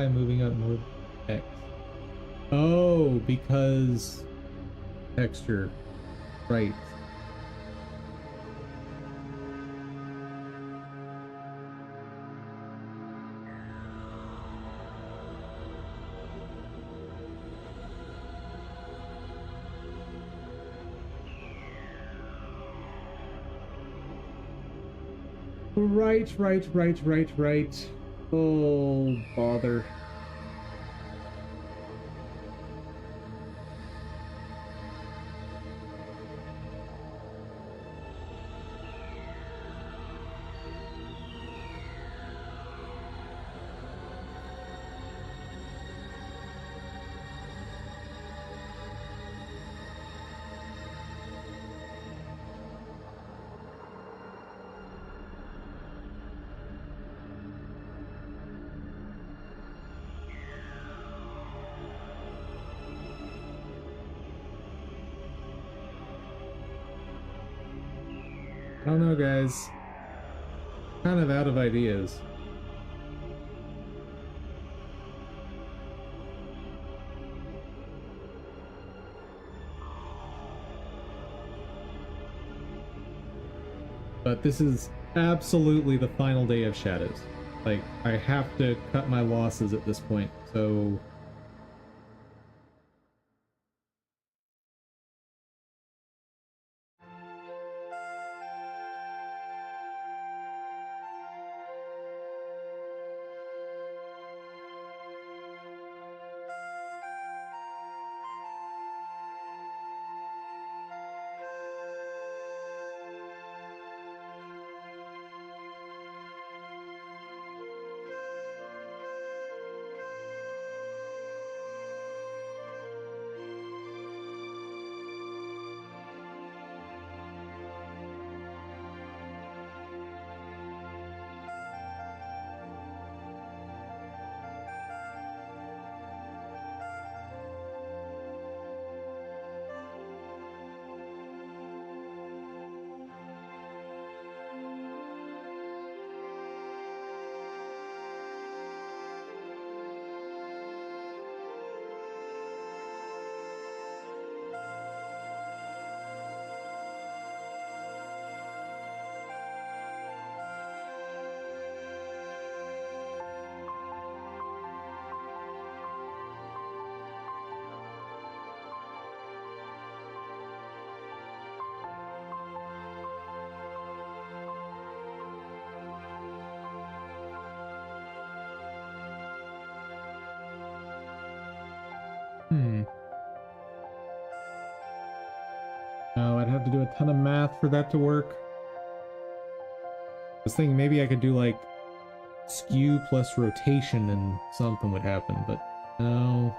moving up north X? Oh, because texture. Right. Right. Oh, bother. I don't know, guys. Kind of out of ideas. But this is absolutely the final day of Shadows. Like, I have to cut my losses at this point, so... Oh, I'd have to do a ton of math for that to work. I was thinking maybe I could do like skew plus rotation and something would happen, but no.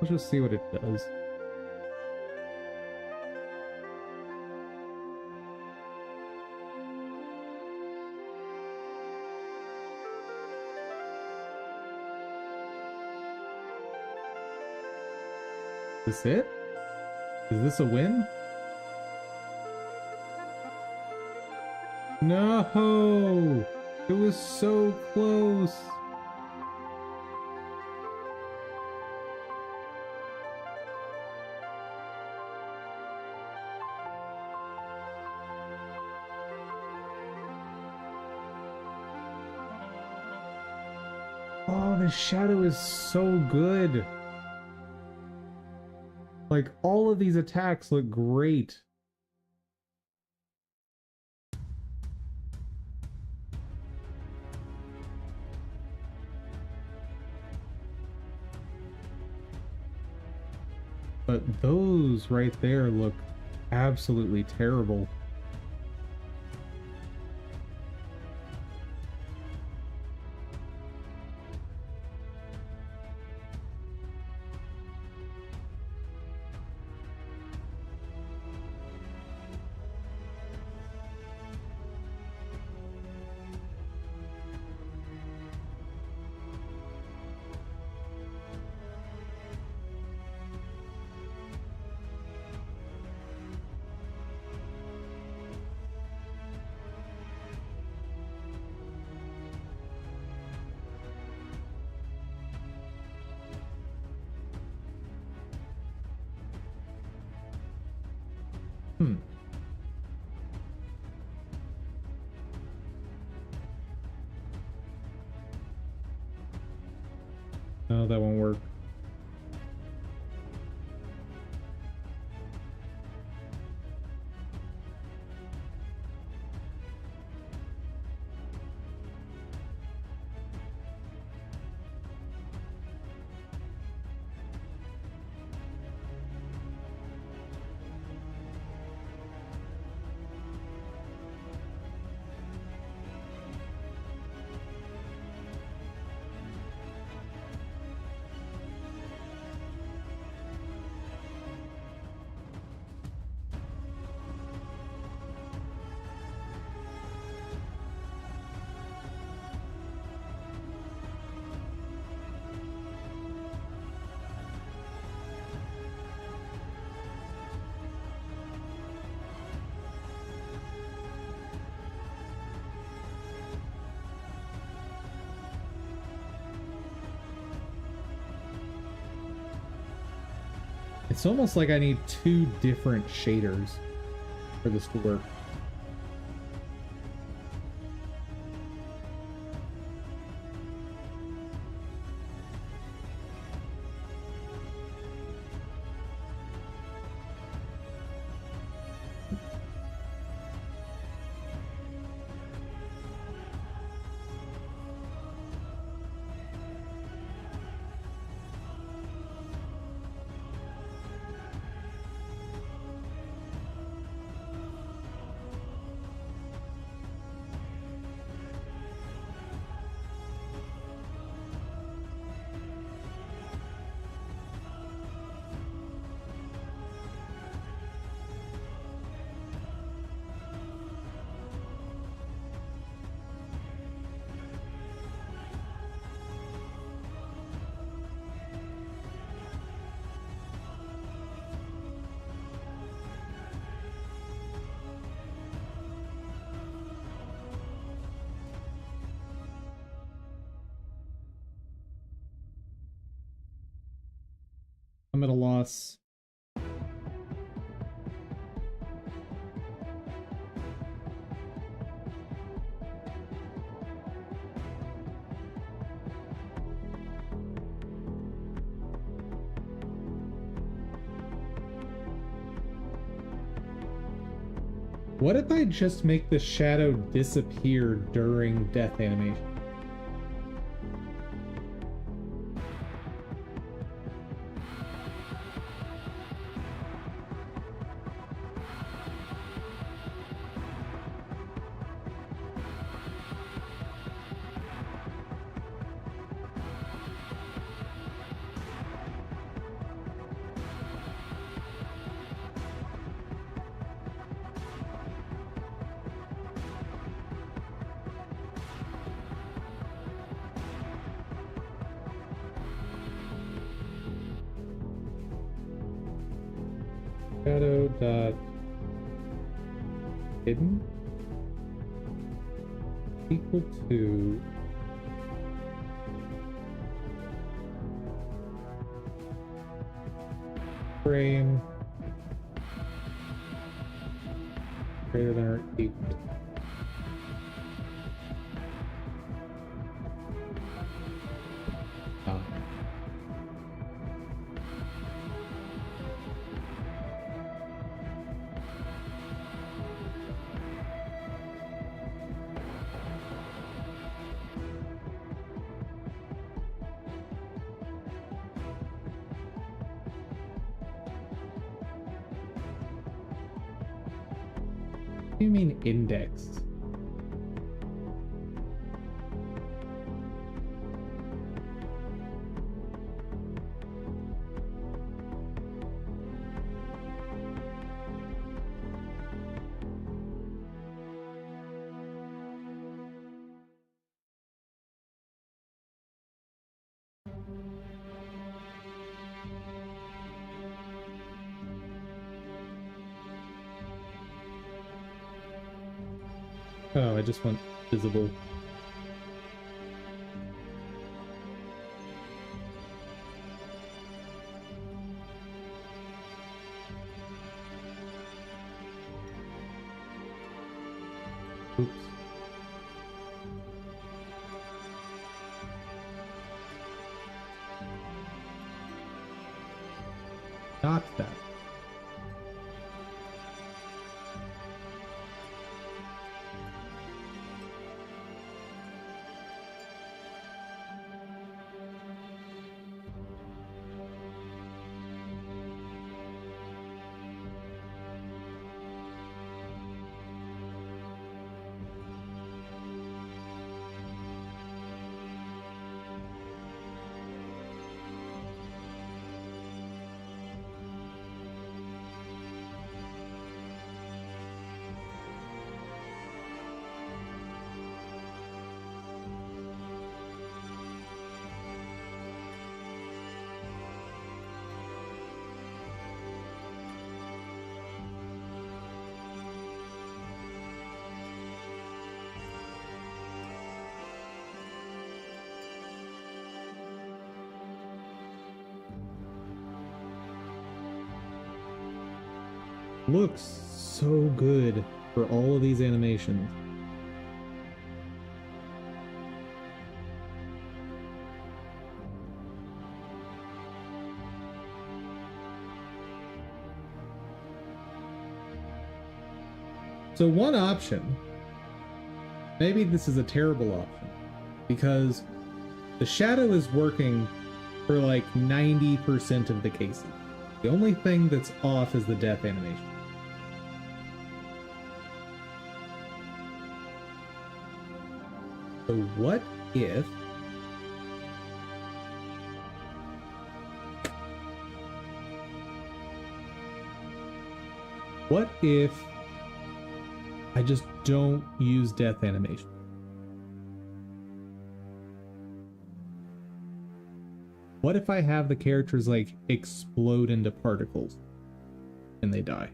Let's just see what it does. Is this it? Is this a win? No! It was so close! Oh, the shadow is so good. Like, all of these attacks look great. But those right there look absolutely terrible. Hmm. No, that won't work. It's almost like I need two different shaders for this to work. I'm at a loss. What if I just make the shadow disappear during death animation? Shadow dot hidden equal to frame greater than or equal to. Ah. What do you mean index? Oh, I just want visible. Oops. Not that. Looks so good for all of these animations. So one option, maybe this is a terrible option, because the shadow is working for like 90% of the cases. The only thing that's off is the death animation. So what if I just don't use death animation? What if I have the characters like explode into particles and they die?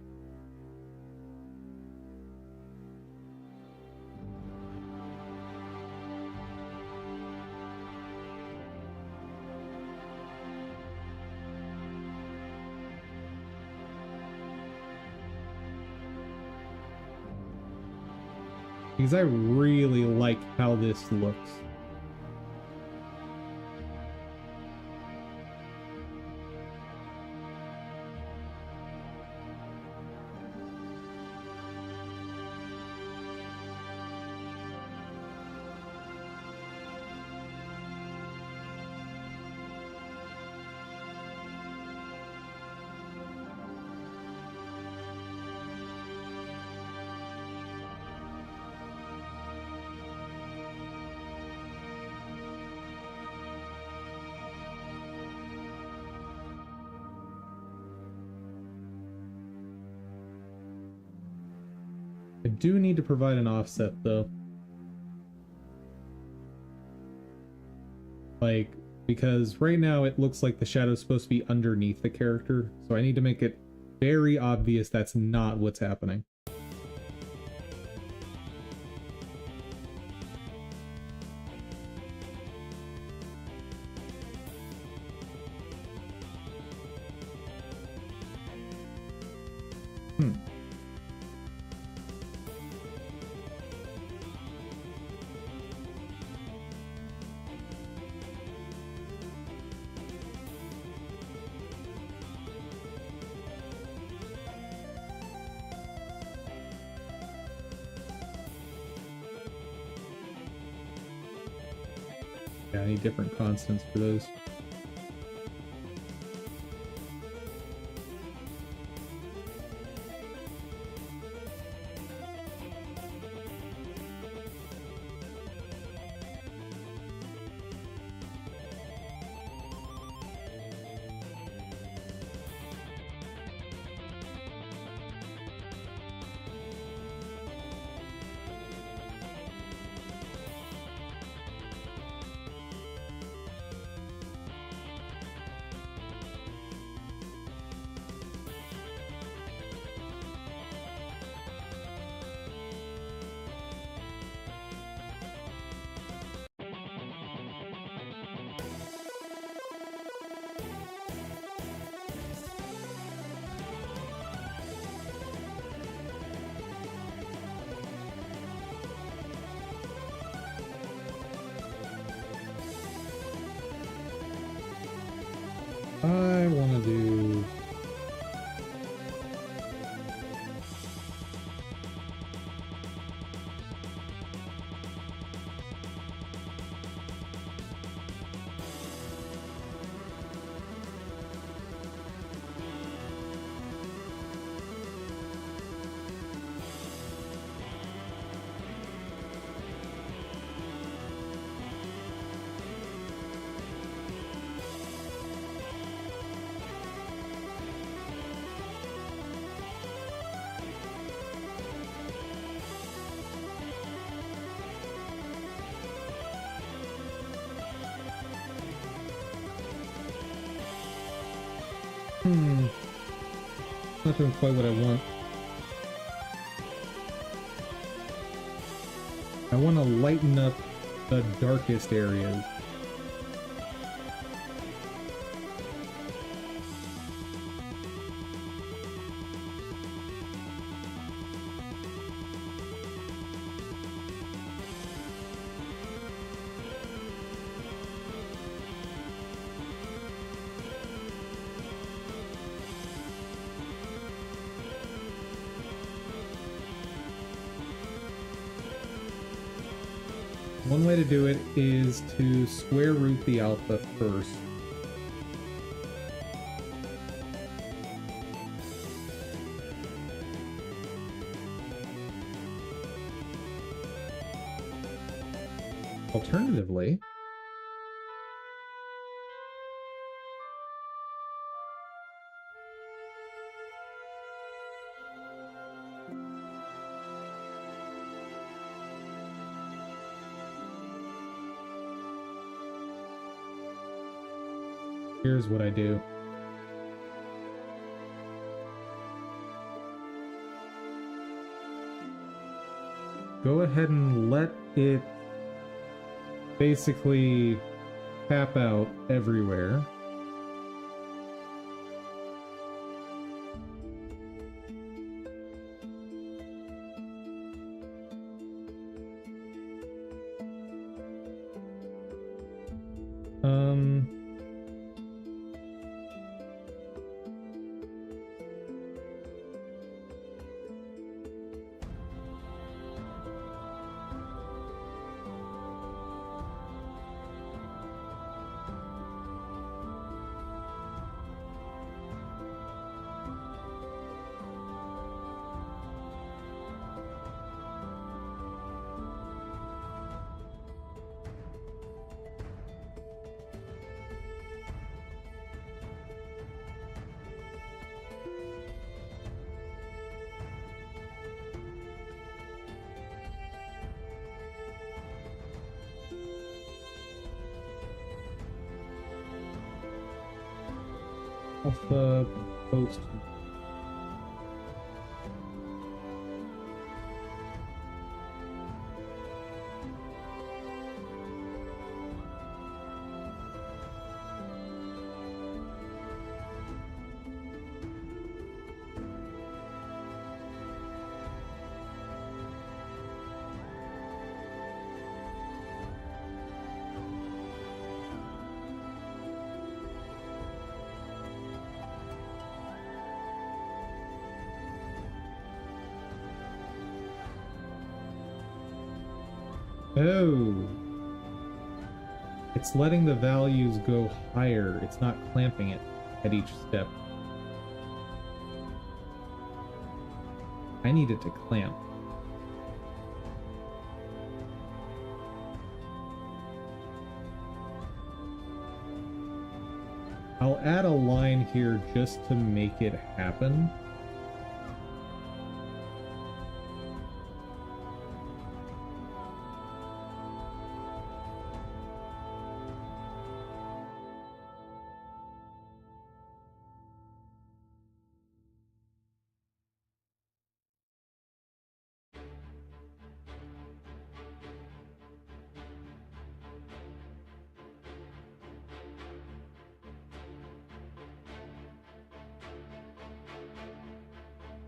Because I really like how this looks. I do need to provide an offset though. Like, because right now it looks like the shadow's supposed to be underneath the character, so I need to make it very obvious that's not what's happening. Yeah, I need different constants for those. I want to do... Not doing quite what I want. I want to lighten up the darkest areas. One way to do it is to square root the alpha first. Alternatively, here's what I do. Go ahead and let it basically tap out everywhere. Alpha post. Oh, it's letting the values go higher. It's not clamping it at each step. I need it to clamp. I'll add a line here just to make it happen.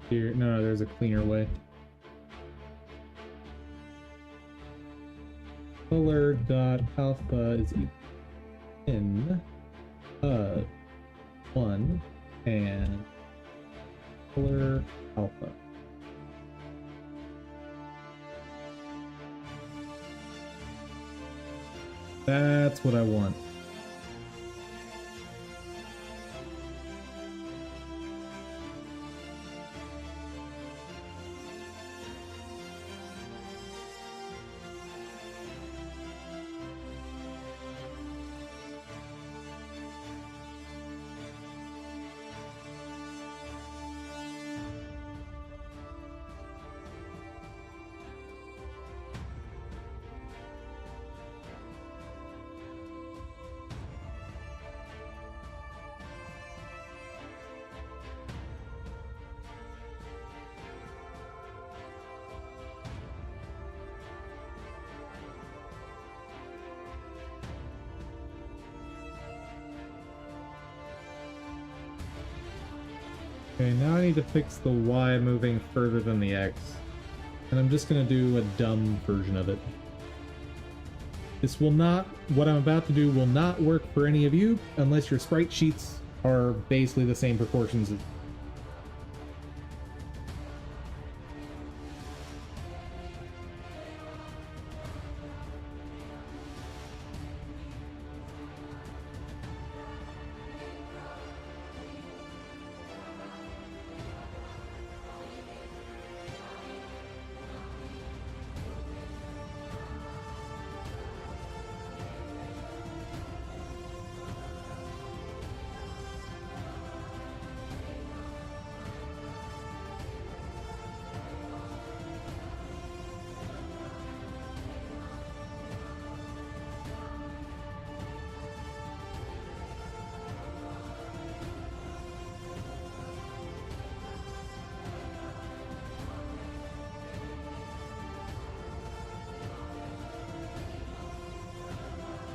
Here, no, there's a cleaner way. Color dot alpha is in 1 and color alpha. That's what I want. Okay, now I need to fix the Y moving further than the X. And I'm just gonna do a dumb version of it. This will not, what I'm about to do will not work for any of you unless your sprite sheets are basically the same proportions as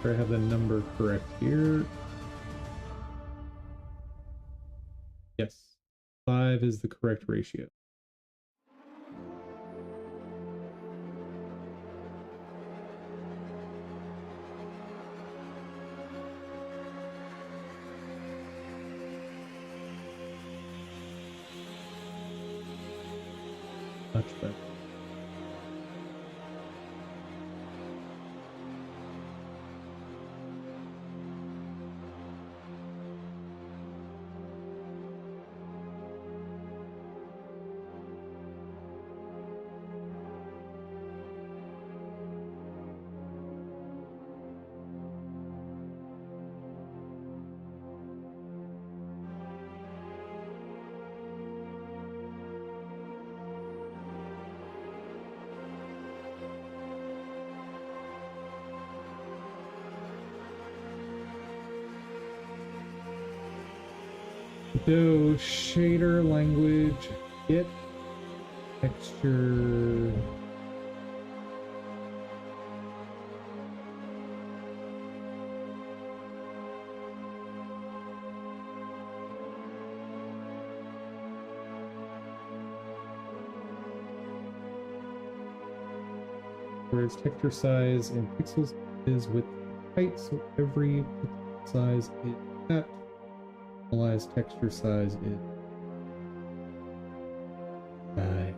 I have the number correct here. Yes, 5 is the correct ratio. Much better. So shader language, get texture. Whereas texture size in pixels is with height, so every pixel size is that. Normalized texture size is 5.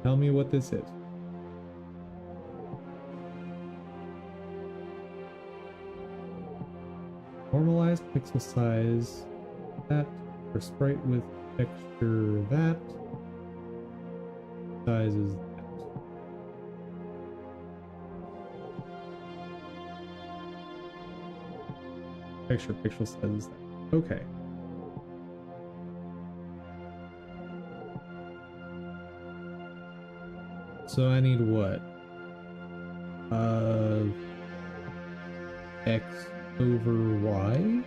Tell me what this is. Normalized pixel size, that, for sprite with texture, that, size is that. Texture pixel size is that. Okay. So I need what? X over Y?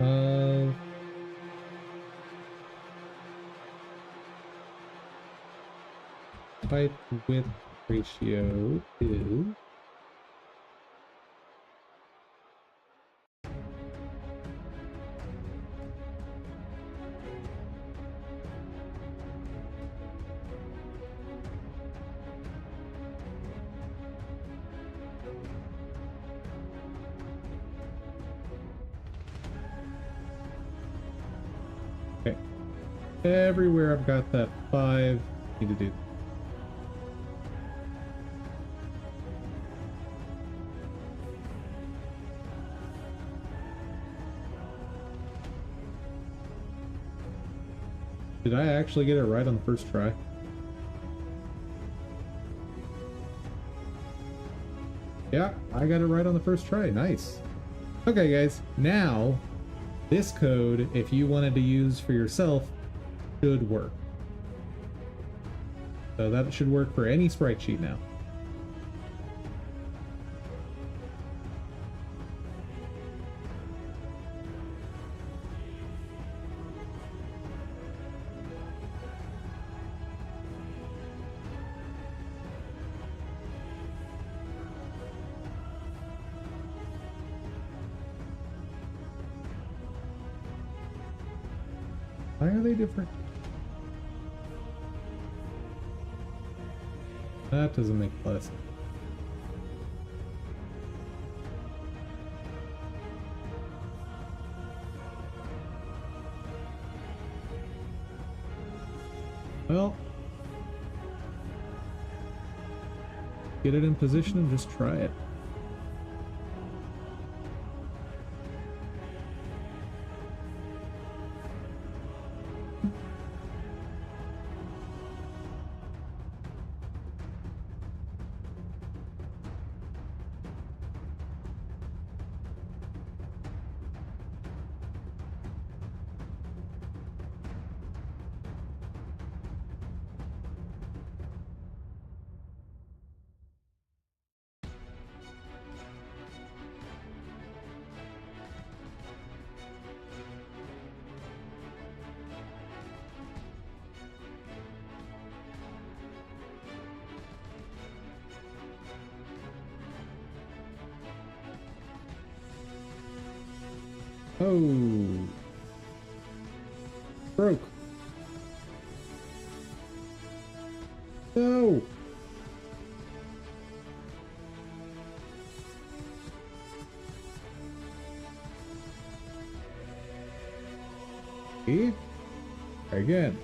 of height width ratio is okay. Everywhere I've got that 5, need to do. Did I actually get it right on the first try? Yeah, I got it right on the first try. Nice. Okay, guys. Now, this code, if you wanted to use for yourself, should work. So that should work for any sprite sheet now. Why are they different? That doesn't make a lot of sense. Well, get it in position and just try it. Oh. Broke. No. See? Again.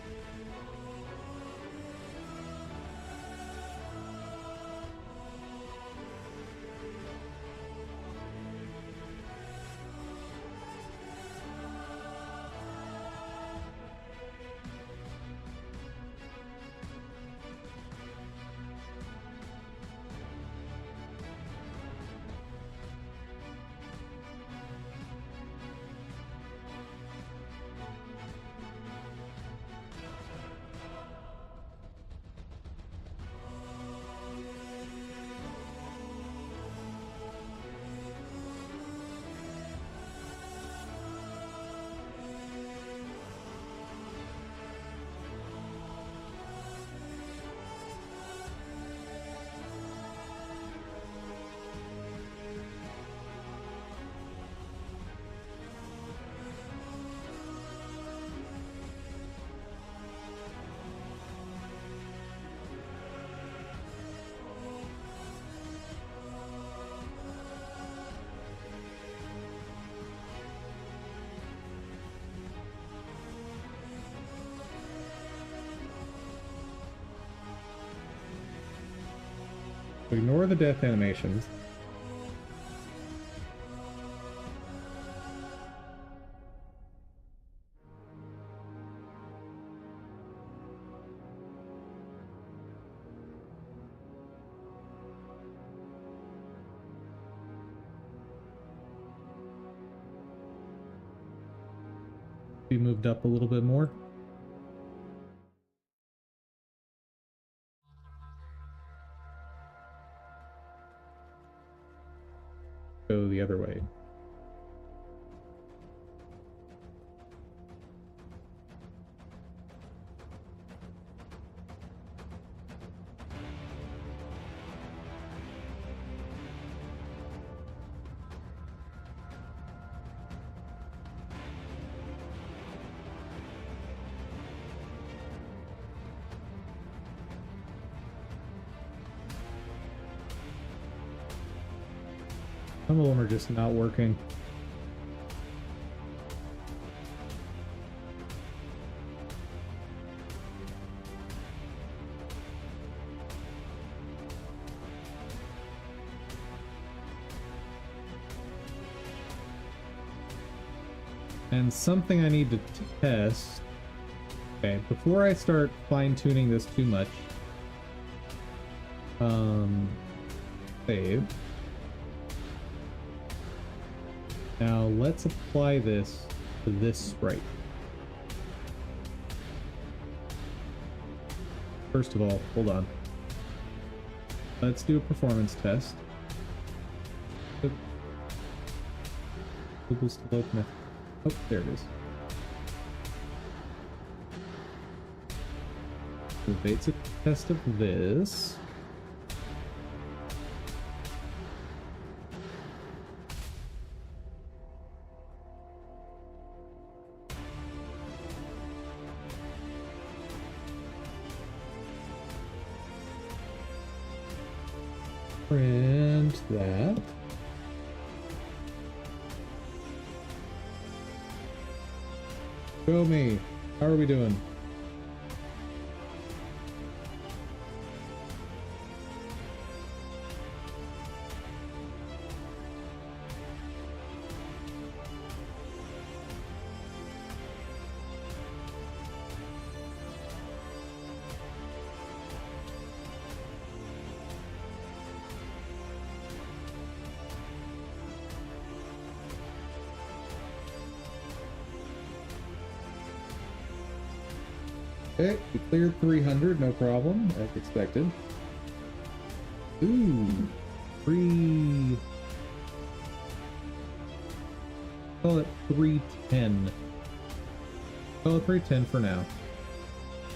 Ignore the death animations. Be moved up a little bit more. Go the other way. Some of them are just not working. And something I need to test. Okay, before I start fine-tuning this too much, save. Now let's apply this to this sprite. First of all, hold on. Let's do a performance test. Google's still open. Oh, there it is. The basic test of this. Print that. Show me. How are we doing? Okay, we cleared 300, no problem, as expected. Ooh, call it 310. Call it 310 for now.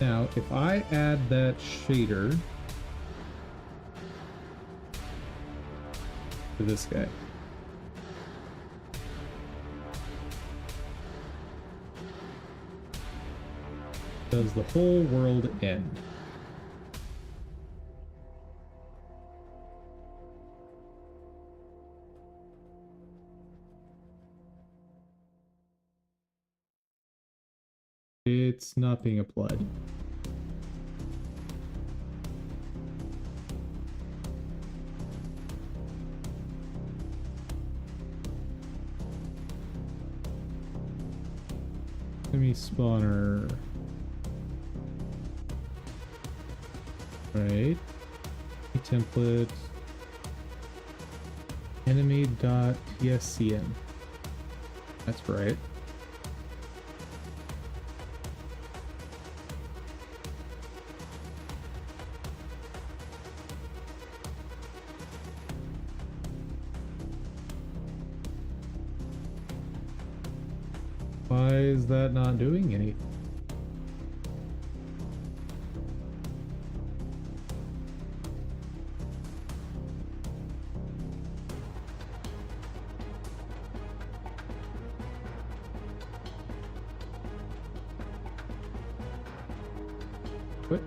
Now, if I add that shader to this guy. Does the whole world end? It's not being applied. Enemy spawner. Right. Template. Enemy.tscn. That's right. Why is that not doing anything? What?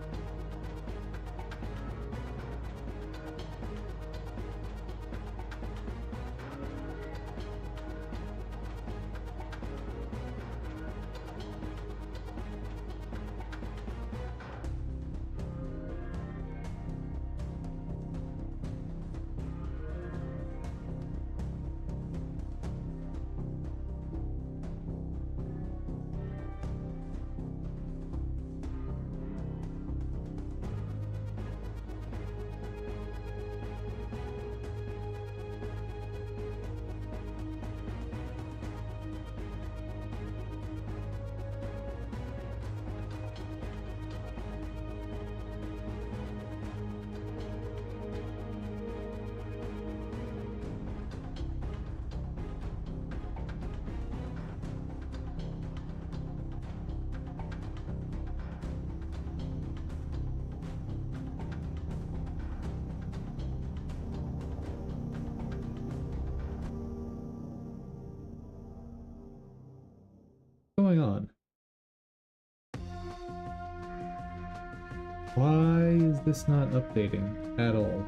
Going on? Why is this not updating at all?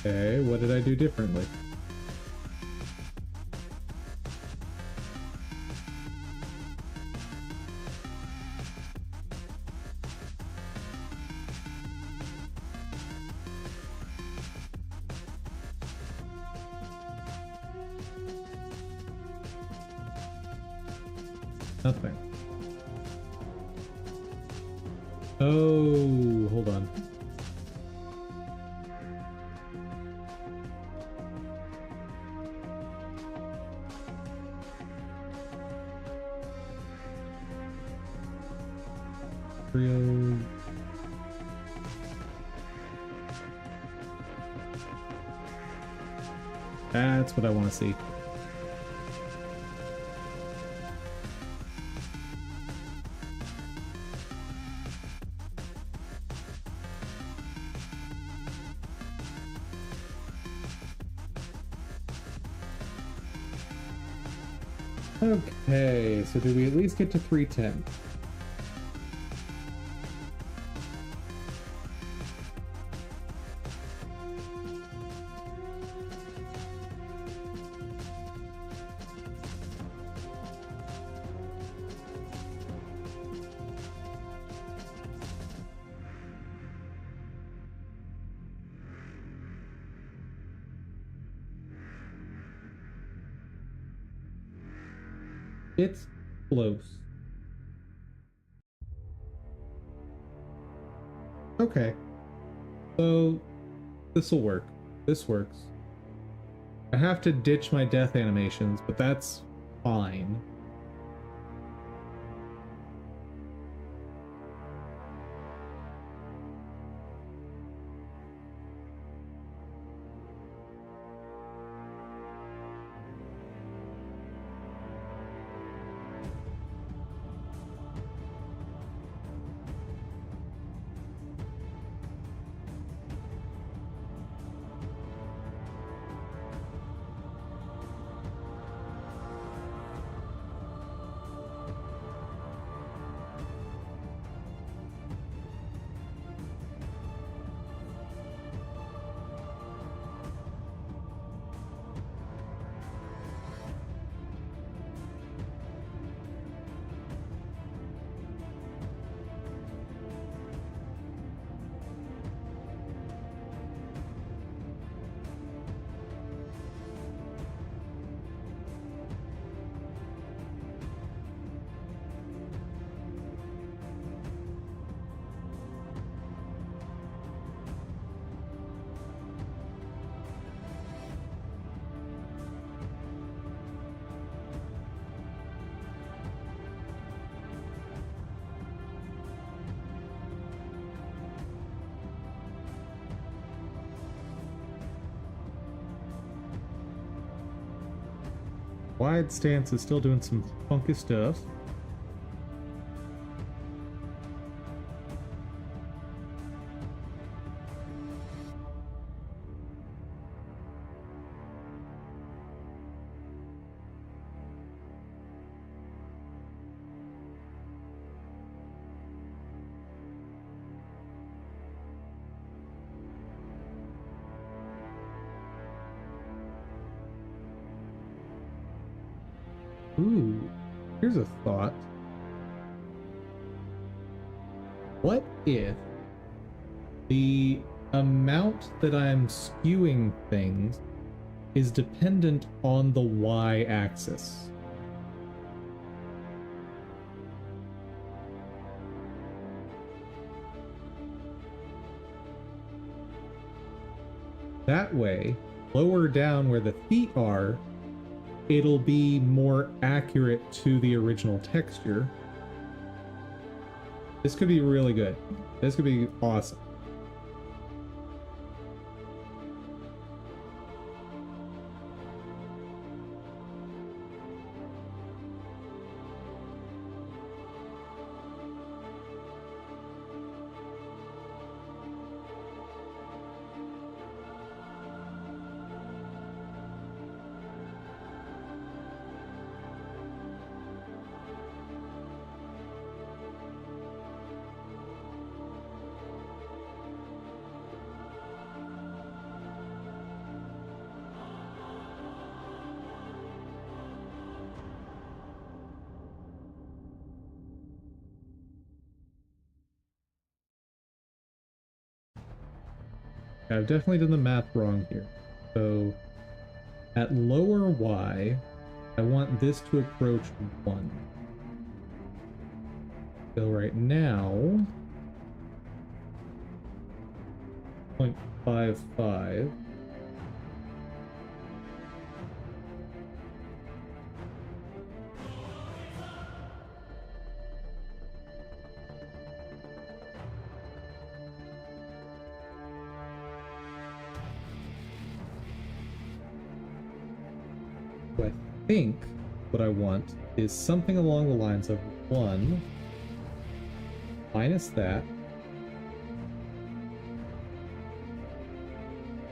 Okay, what did I do differently? Nothing. Oh, hold on. Real. That's what I want to see. Okay, so do we at least get to 310? It's close. Okay. So this will work. This works. I have to ditch my death animations, but that's fine. Wide stance is still doing some funky stuff. Ooh, here's a thought. What if the amount that I'm skewing things is dependent on the y-axis? That way, lower down where the feet are, it'll be more accurate to the original texture. This could be really good. This could be awesome. I've definitely done the math wrong here. So at lower y, I want this to approach 1. So right now, 0.55. So I think what I want is something along the lines of 1 minus that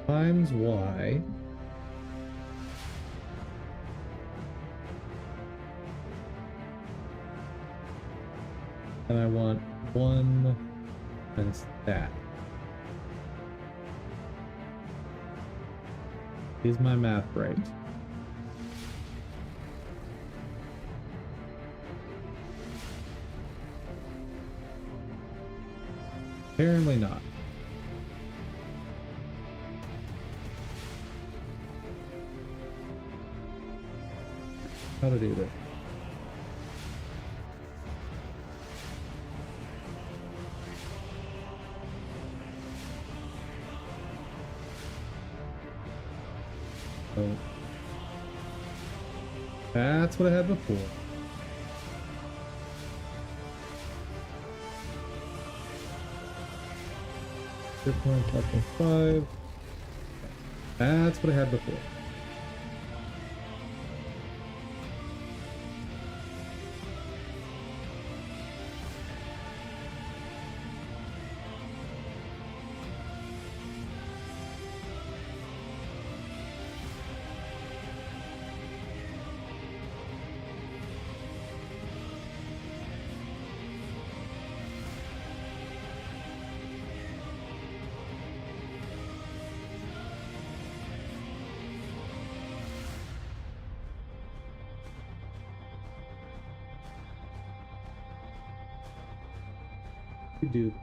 times y and I want 1 minus that. Is my math right? Apparently not. How to do this? Oh. That's what I had before. .5. That's what I had before. You do.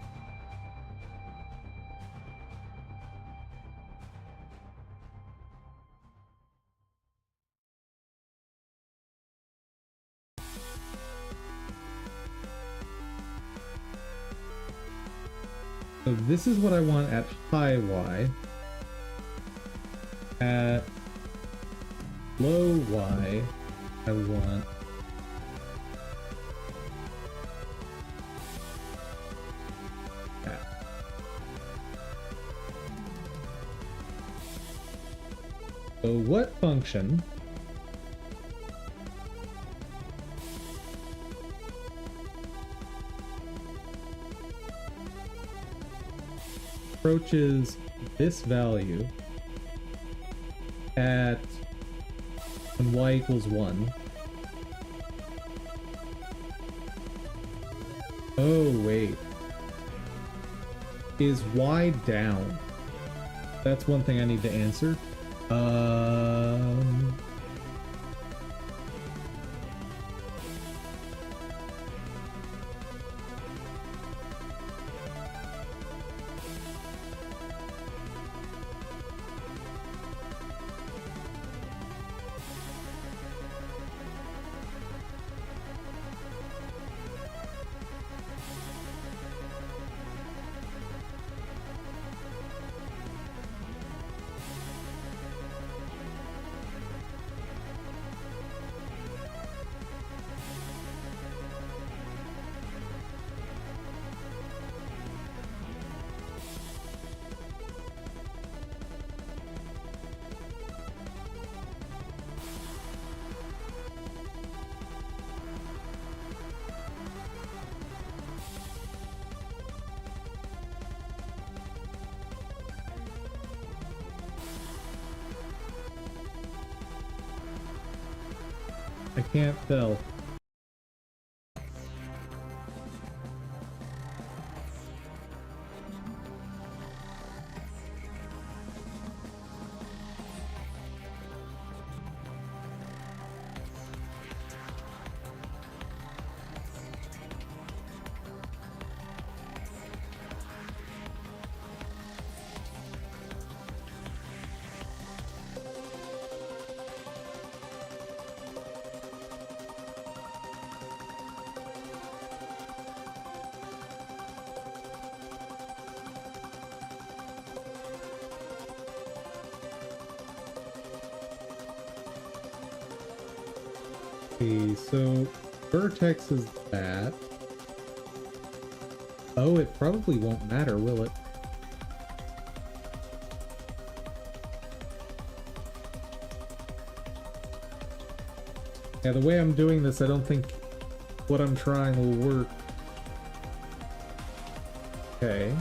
So this is what I want at high Y. At low Y, I want that. So what function approaches this value at when y equals 1? Oh, wait. Is y down? That's one thing I need to answer. I can't tell. Okay, so vertex is that. Oh, it probably won't matter, will it? Yeah, the way I'm doing this, I don't think what I'm trying will work. Okay.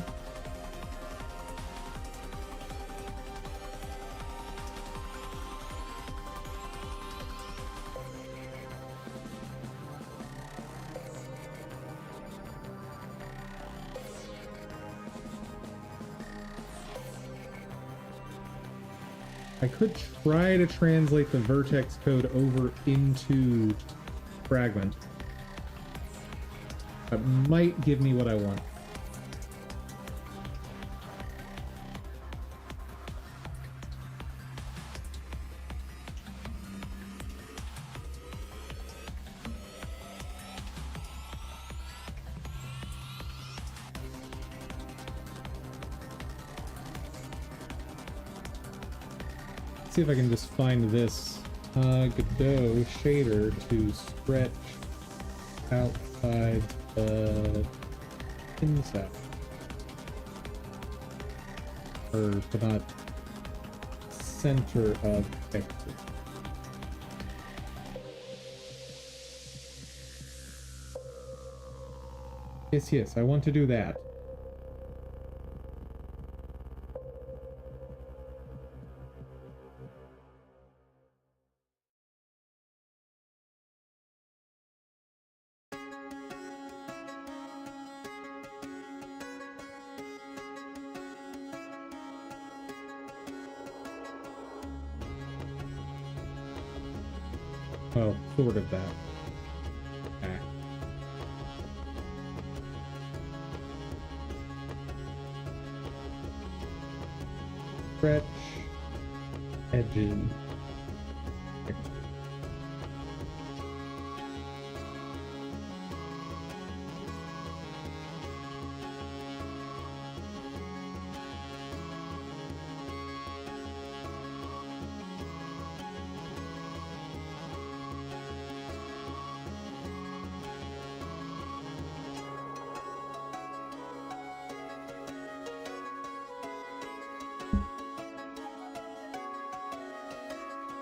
I could try to translate the vertex code over into fragment. That might give me what I want. See if I can just find this Godot shader to stretch outside the inside. Or to not center of texture. Yes, I want to do that. Well, sort of that. Ah. Stretch edges.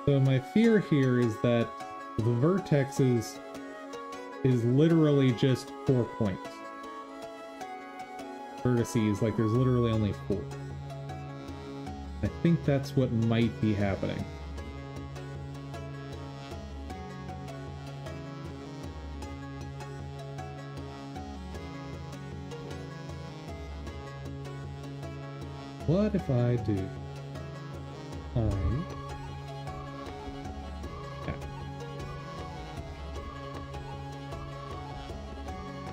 So my fear here is that the vertex is literally just 4 points. Vertices, like there's literally only 4. I think that's what might be happening. What if I do?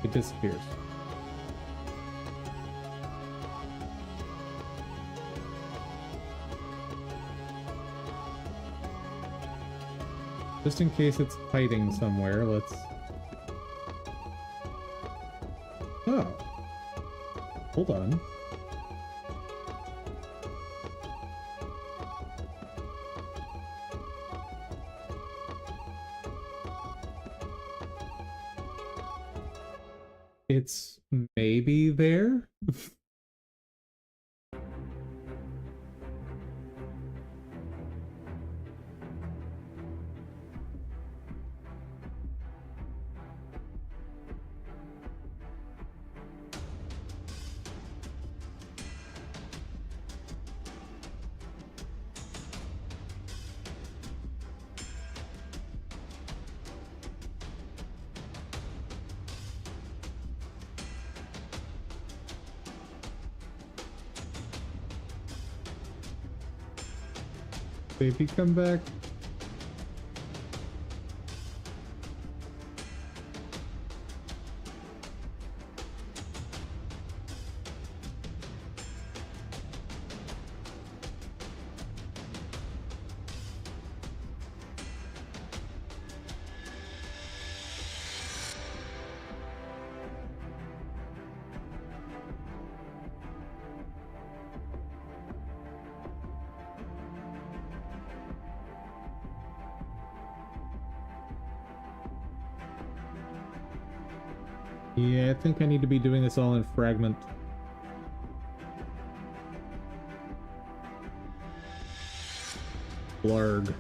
It disappears. Just in case it's hiding somewhere, let's... Oh. Hold on. It's maybe there? Baby, come back. Yeah, I think I need to be doing this all in fragment. Blarg.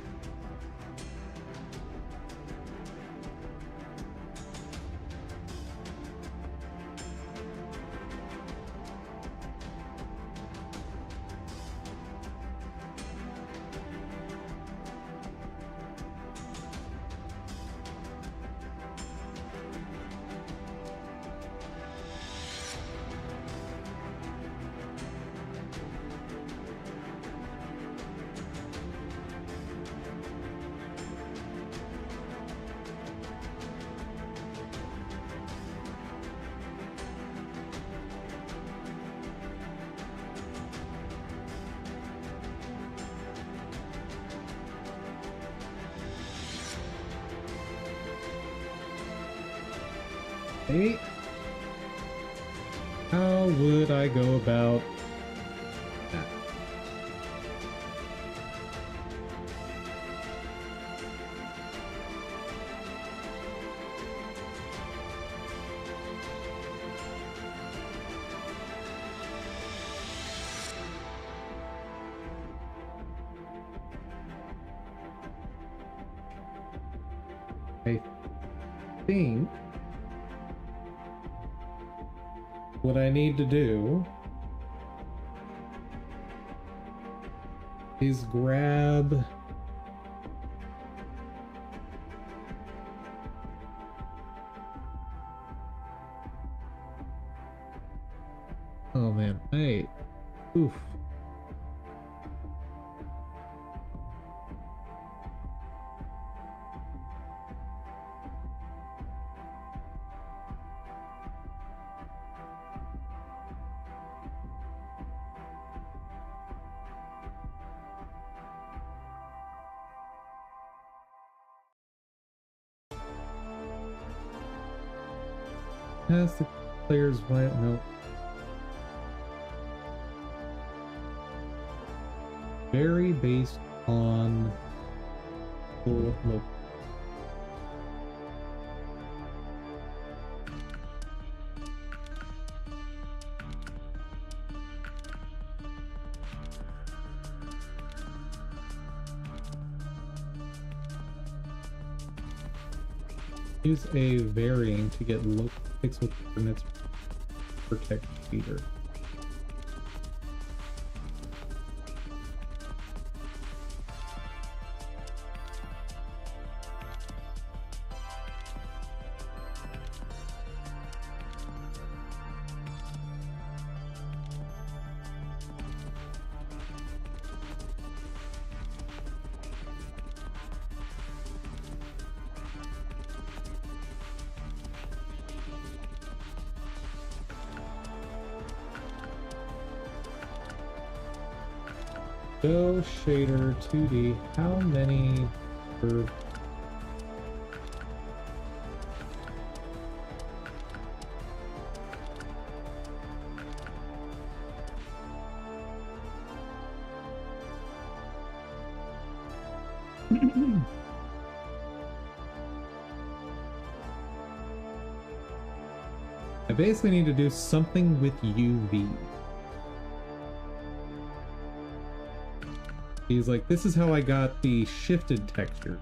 Hey, how would I go about that? I think what I need to do is grab oh man, hey, oof. Has the players right? No. Vary based on full look. Use a varying to get low pixel coordinates for text feeder. Go shader 2D. How many per I basically need to do something with UV. He's like, this is how I got the shifted texture.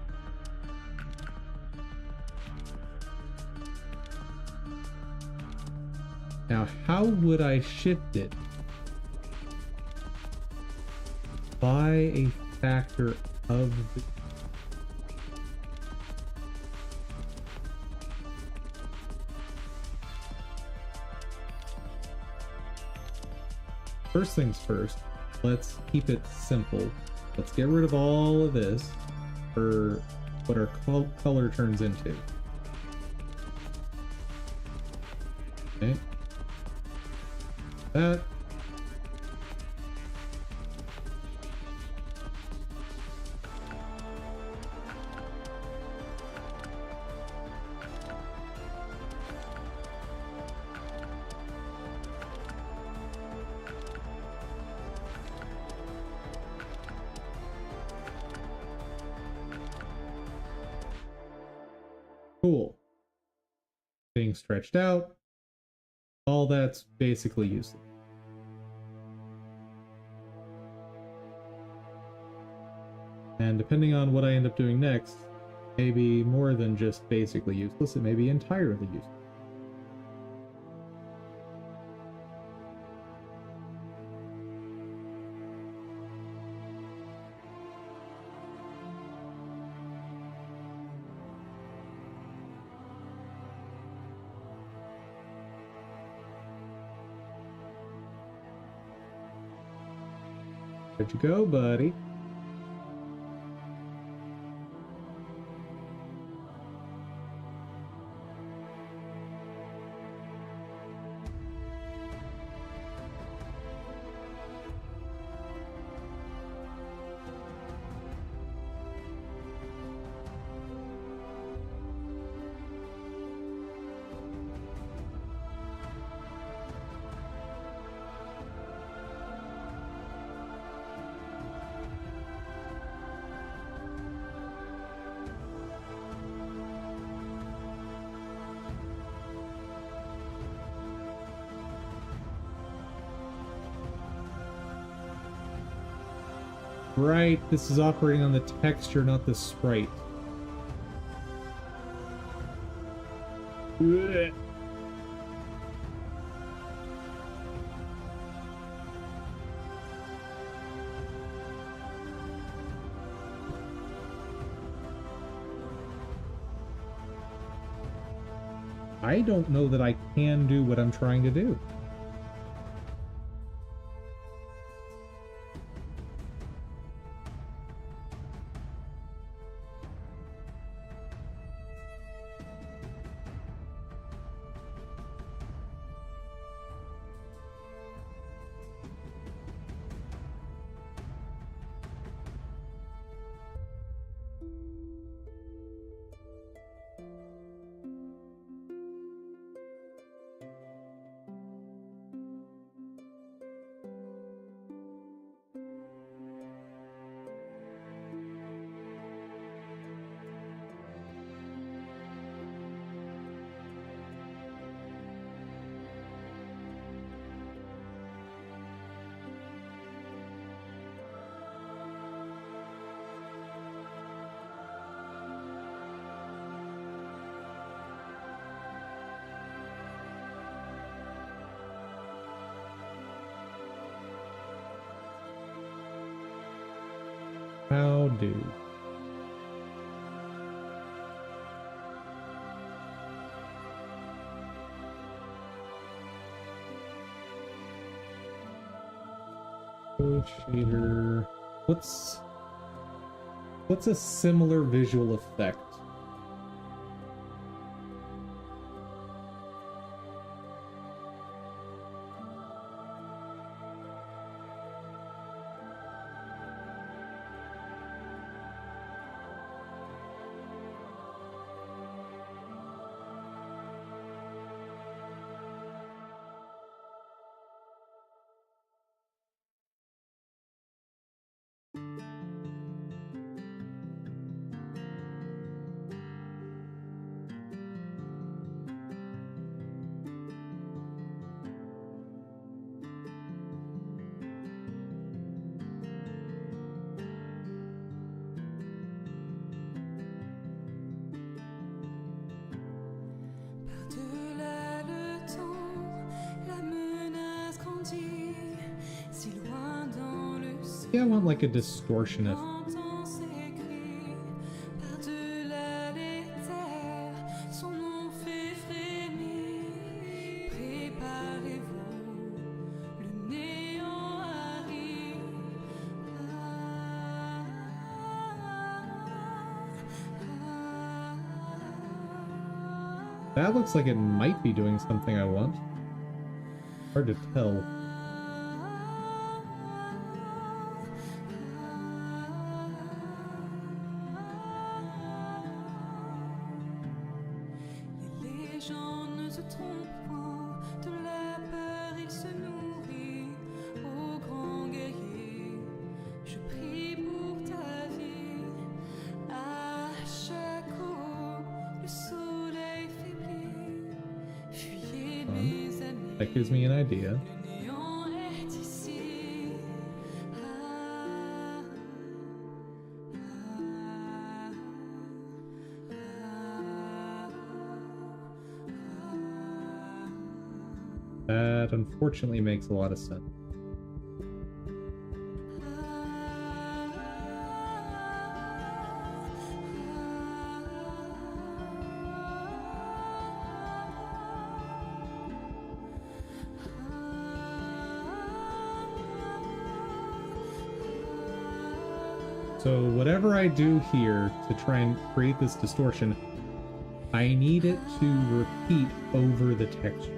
Now, how would I shift it? By a factor of the... First things first, let's keep it simple. Let's get rid of all of this for what our color turns into. Okay. That. Cool. Being stretched out. all that's basically useless. And depending on what I end up doing next, maybe more than just basically useless, it may be entirely useless. Where'd you go, buddy? Right, this is operating on the texture, not the sprite. Ugh. I don't know that I can do what I'm trying to do. How do? Shader. What's a similar visual effect? Par-delà le temps, la menace grandit, si loin dans le ciel. Yeah, I want like a distortion effect. J'entends ses cris, par-delà les terres, son nom fait frémir. Préparez-vous, le néant arrive. That looks like it might be doing something I want. Hard to tell. Les légendes ne se trompent point, de la peur il se nourrit. Ô grand guerrier, je prie pour ta vie. À chaque eau, le soleil faiblit. Fuyez mes amis. That gives me an idea. Le néant est ici. Ah, That unfortunately makes a lot of sense. So whatever I do here to try and create this distortion, I need it to repeat over the texture.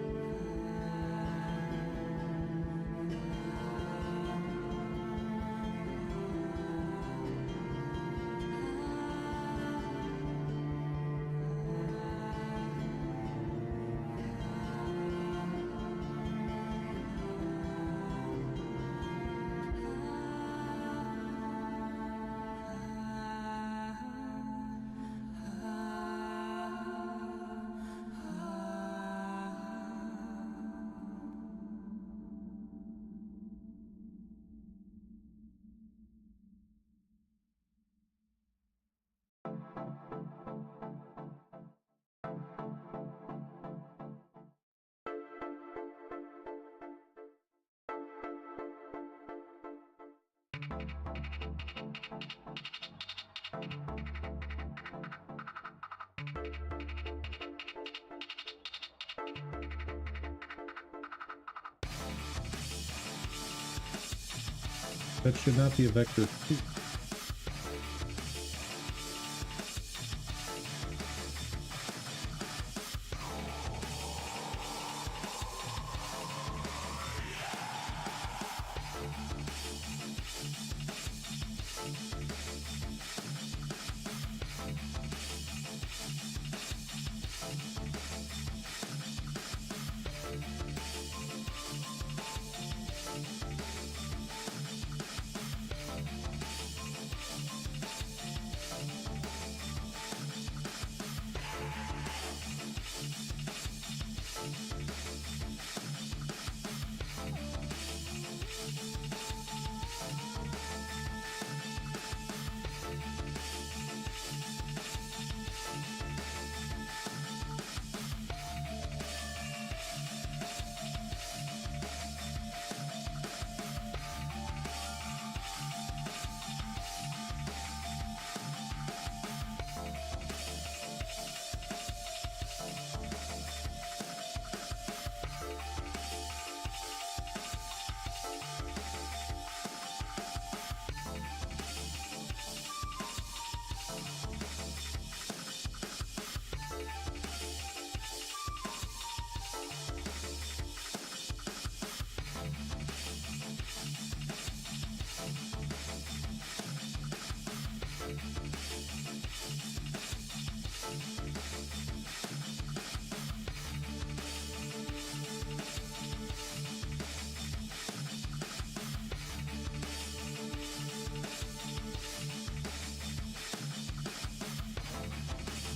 That should not be a vector 2.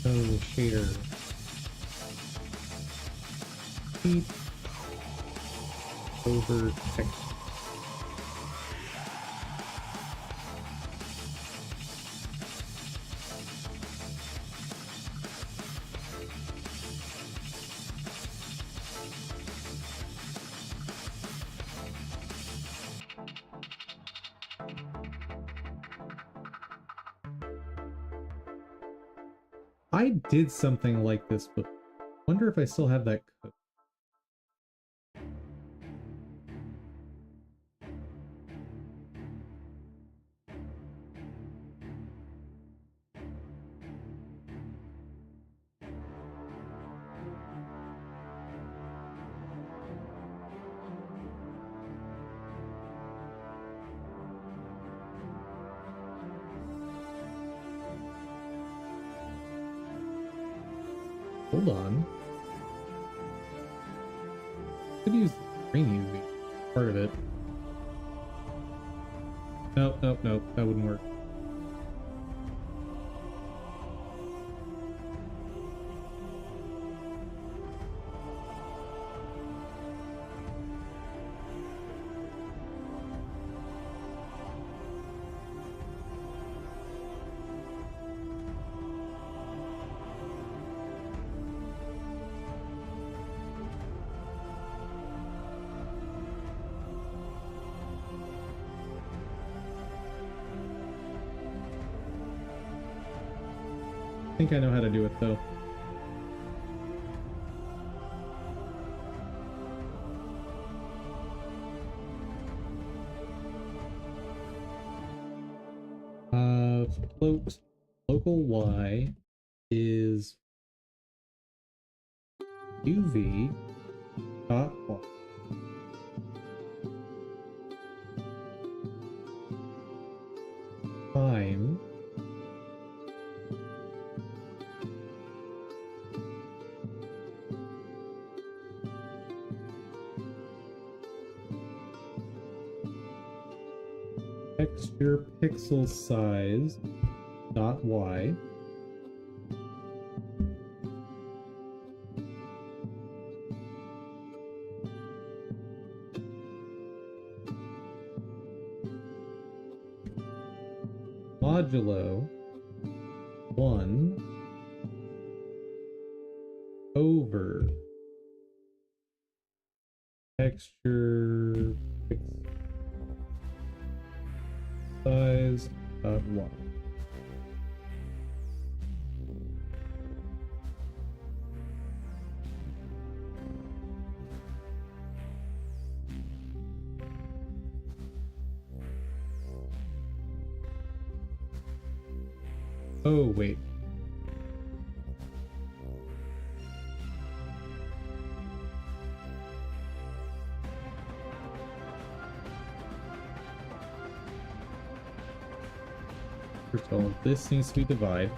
Oh, shader. Repeat over text. I did something like this, but wonder if I still have that code. Hold on. Could use the green UV part of it. Nope, nope, nope. That wouldn't work. I think I know how to do it though. Float local y is uv dot y. Time texture pixel size dot y modulo 1 over texture pixel size dot y. Oh, wait. First of all, this needs to be divide.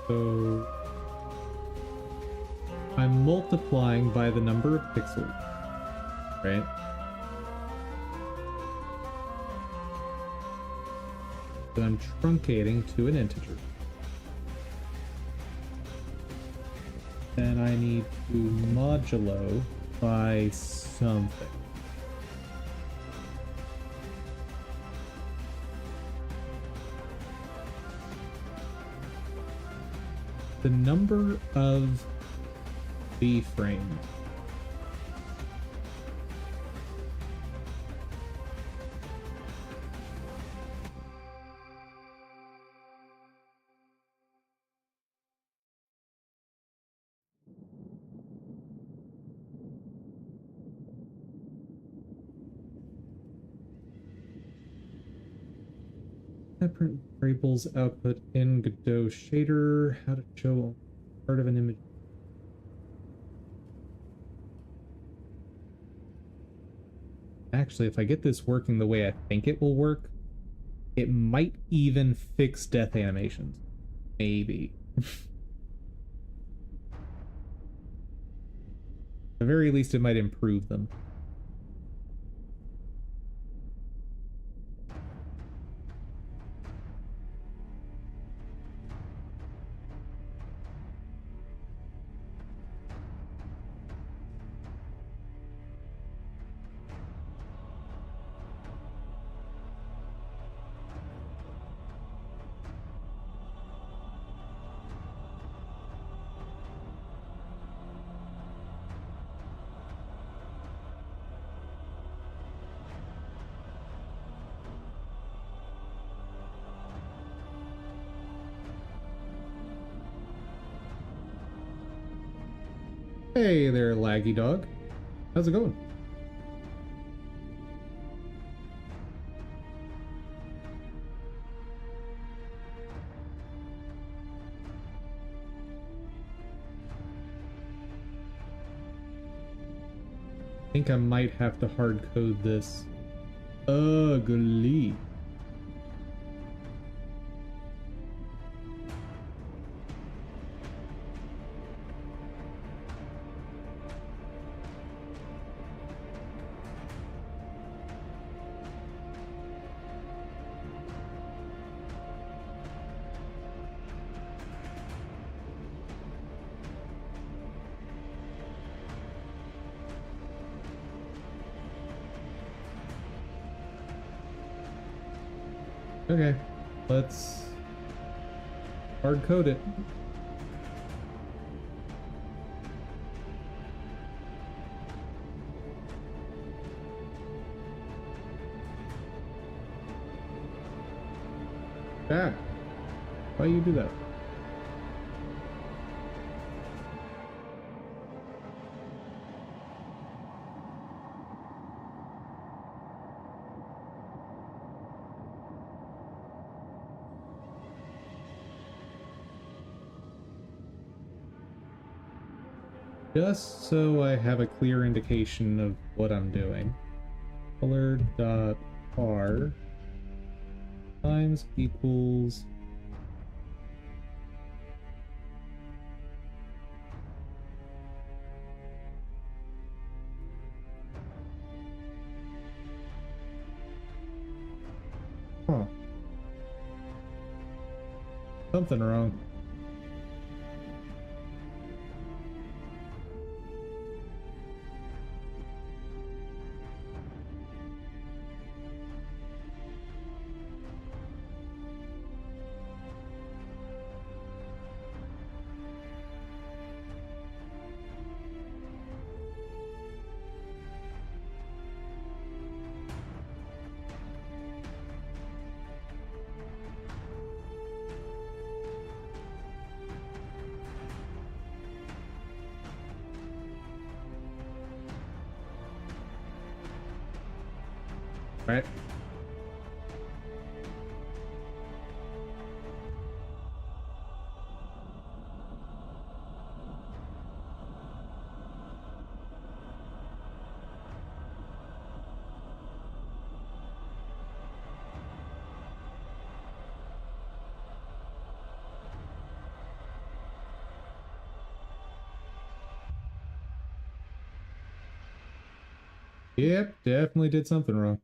So I'm multiplying by the number of pixels, right? Then I'm truncating to an integer. Then I need to modulo by something. The number of V frames. Different variables output in Godot shader. How to show part of an image. Actually, if I get this working the way I think it will work, it might even fix death animations. Maybe. At the very least, it might improve them. Hey there, laggy dog. How's it going? think I might have to hard code this. Ugly. Okay, let's hard code it. Ah, why you do that? Just so I have a clear indication of what I'm doing. Color dot R times equals something wrong. Right? Yep, definitely did something wrong.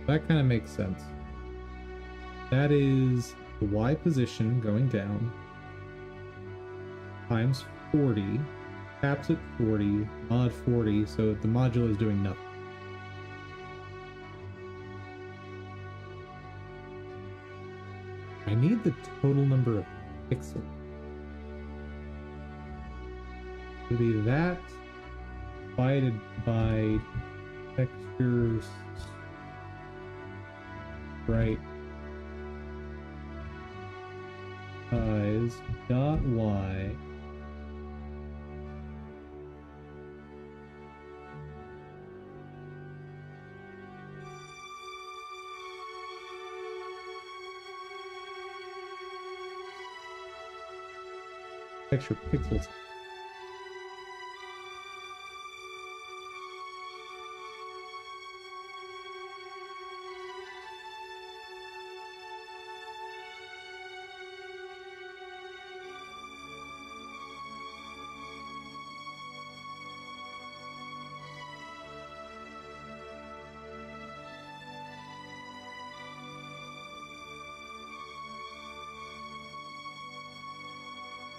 That kind of makes sense. That is the Y position going down times 40, caps at 40, mod 40, so the module is doing nothing. I need the total number of pixels. To be that divided by textures right size dot y texture pixels.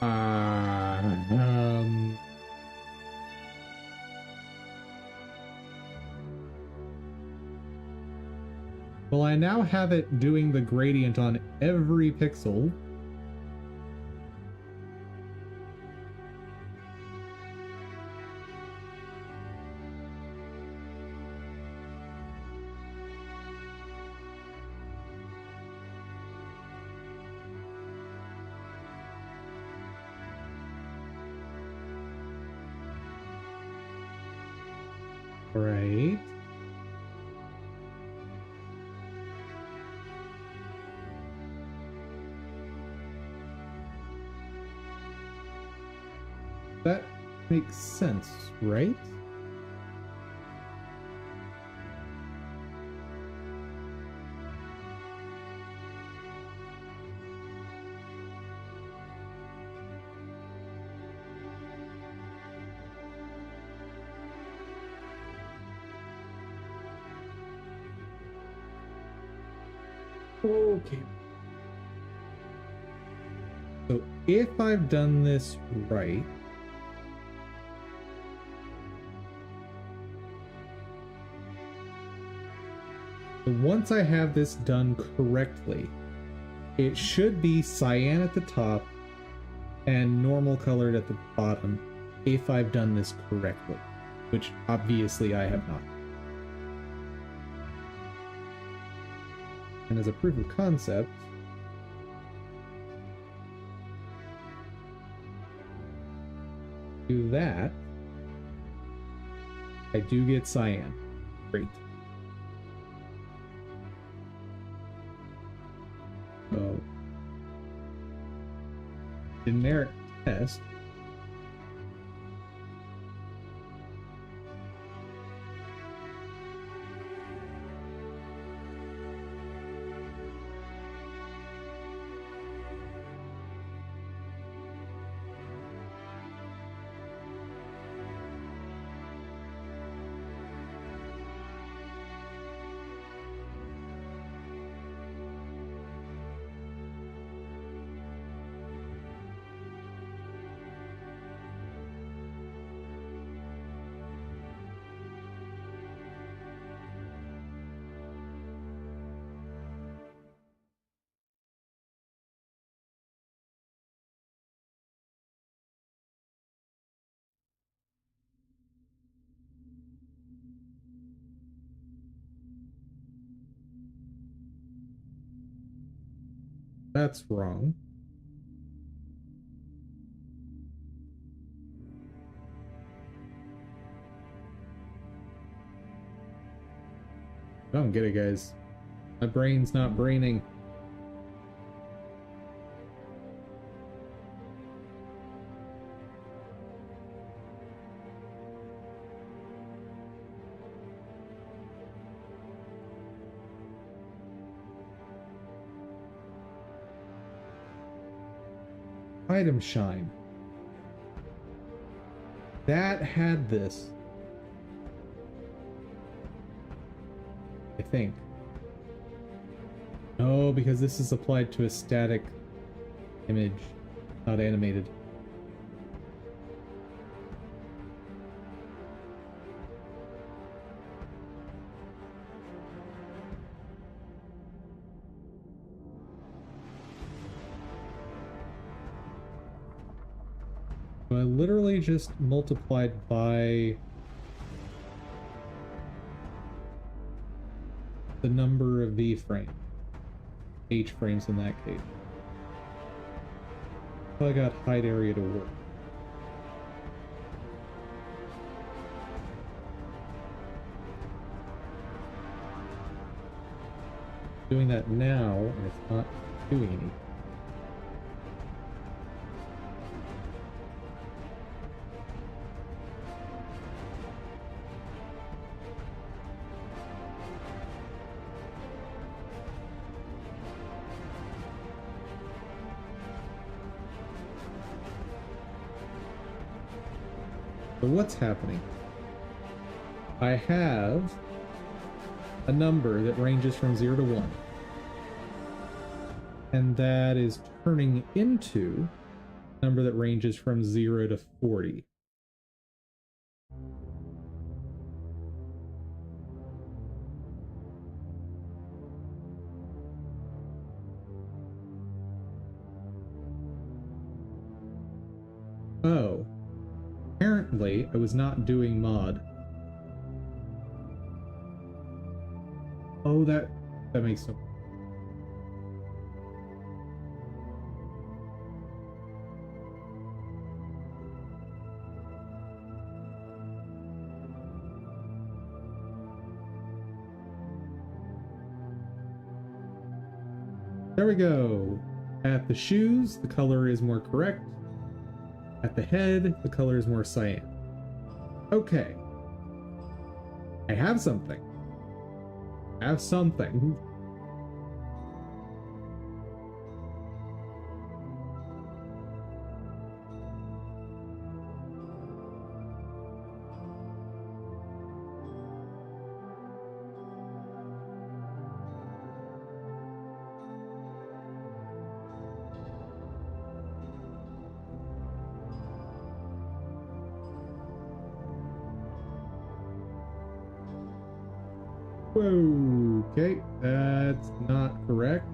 Um, well, I now have it doing the gradient on every pixel. Right. That makes sense, right? Okay. So if I've done this right, so once I have this done correctly, it should be cyan at the top and normal colored at the bottom if I've done this correctly, which obviously I have not. And as a proof of concept, do that, I do get cyan. Great. So, generic test. That's wrong. I don't get it, guys. My brain's not braining. Item shine. That had this. I think. No, because this is applied to a static image, not animated. So I literally just multiplied by the number of V frames. H frames in that case. So I got hide area to work. Doing that now, and it's not doing anything. So what's happening? I have a number that ranges from 0 to 1. And that is turning into number that ranges from 0 to 40. Oh. Apparently, I was not doing mod. Oh, that makes sense. There we go. At the shoes, the color is more correct. At the head, the color is more cyan. Okay. I have something. I have something. Whoa, okay, that's not correct.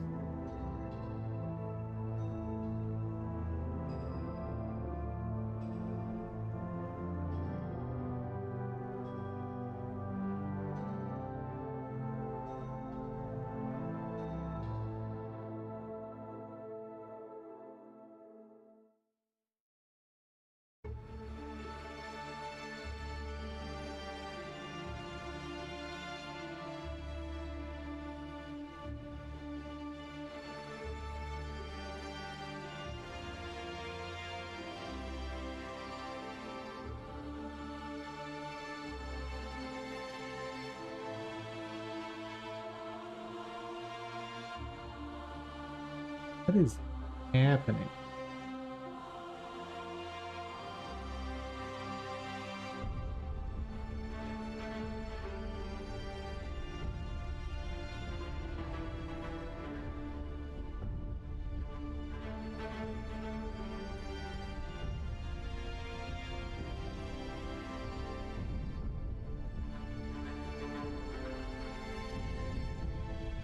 What is happening?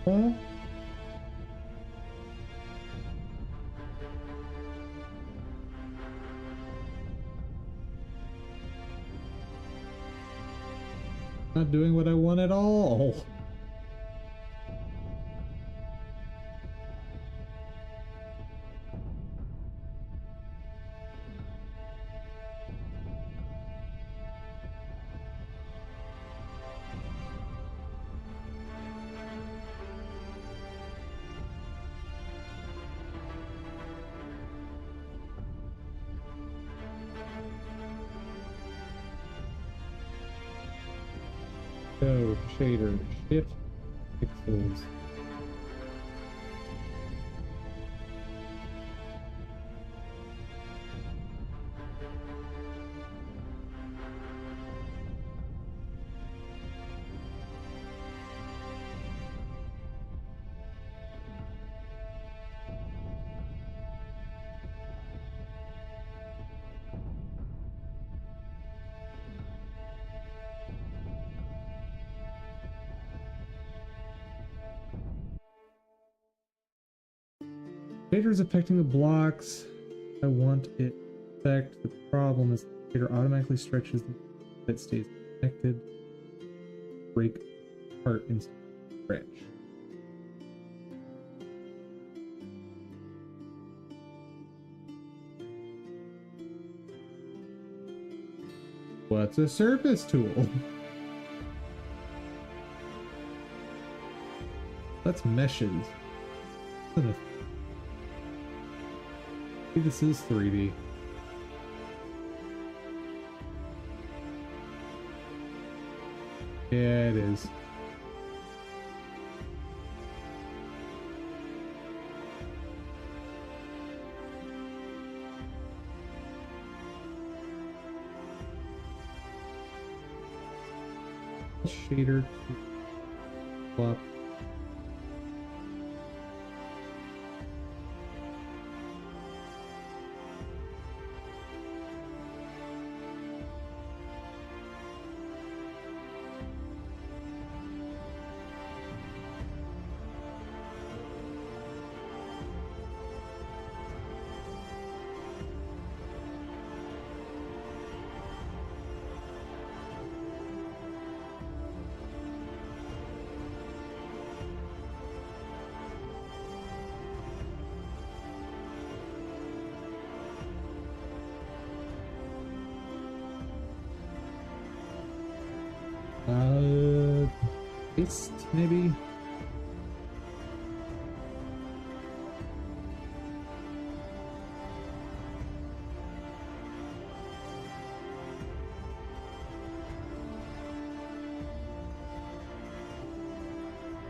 Huh? Not doing what I want at all. So, shader, shift, pixels. Shader is affecting the blocks. I want it to affect. The problem is the shader automatically stretches the that stays connected. Break apart instead of stretch. What's a surface tool? That's meshes. Maybe this is 3D. Yeah, it is. Shader to flop. Haste, maybe?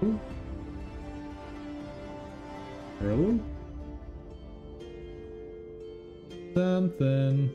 Ooh. Really? Something.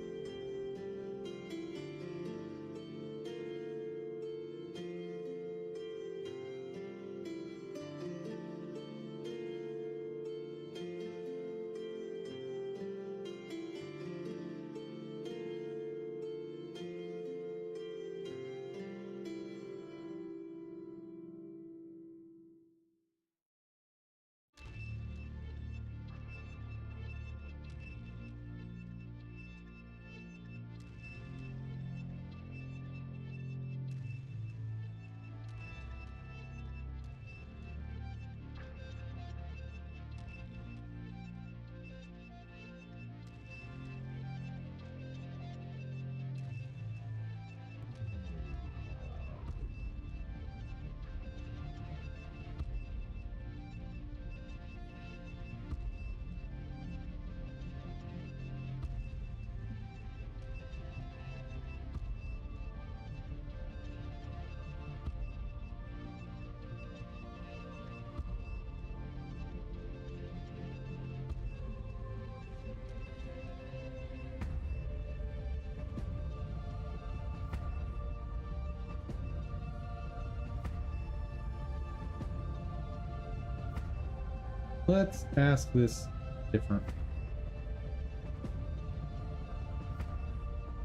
Let's ask this different.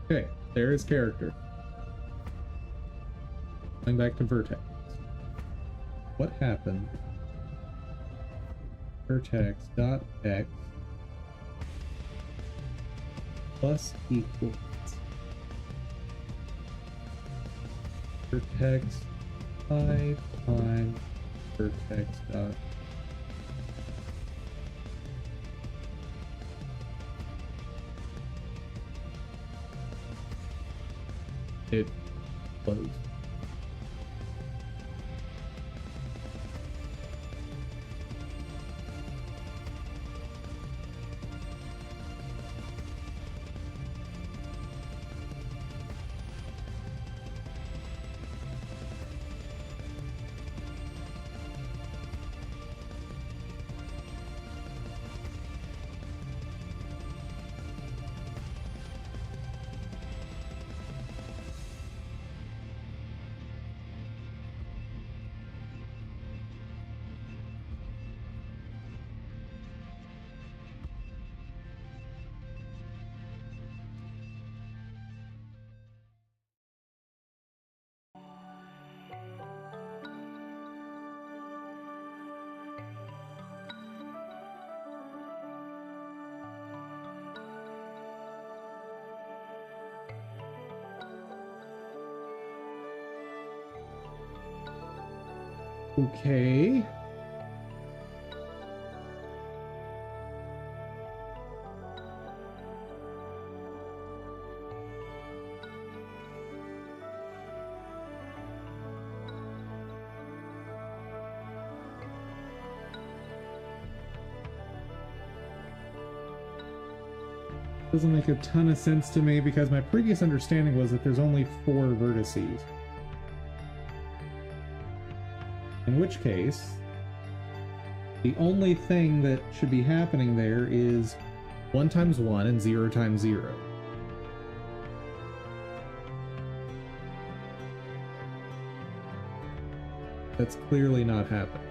Okay, there is character. Going back to Vertex. What happened? Vertex.x plus equals Vertex 5 times Vertex dot it closed. Okay. Doesn't make a ton of sense to me because my previous understanding was that there's only 4 vertices. In which case, the only thing that should be happening there is 1 times 1 and 0 times 0. That's clearly not happening.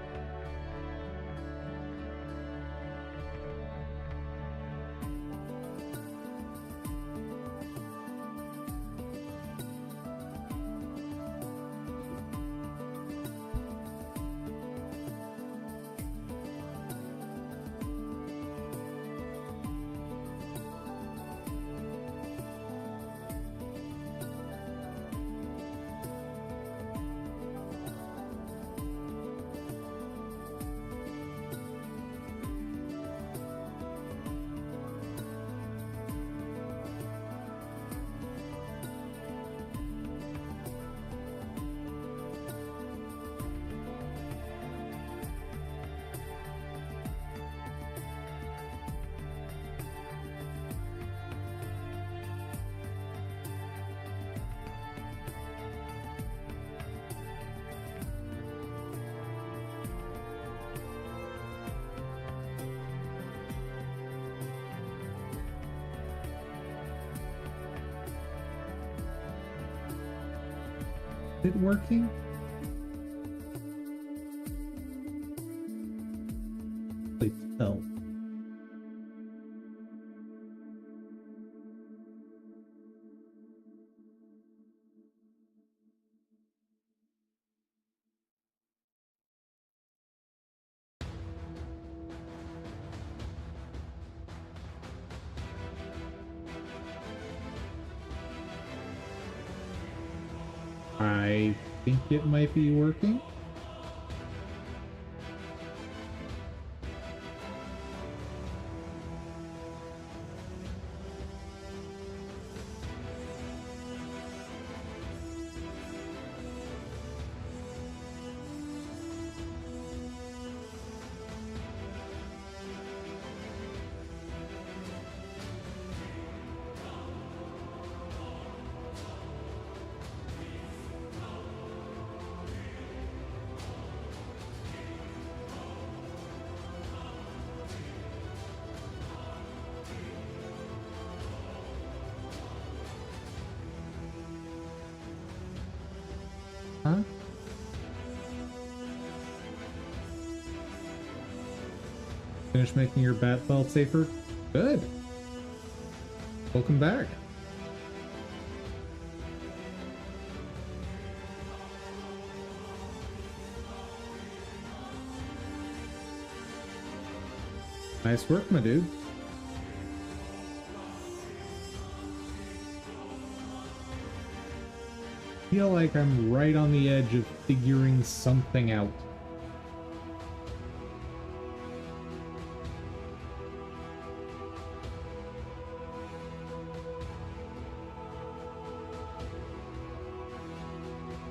it working? Please tell. I think it might be working. Huh? Finish making your bat file safer? Good. Welcome back. Nice work, my dude. I feel like I'm right on the edge of figuring something out.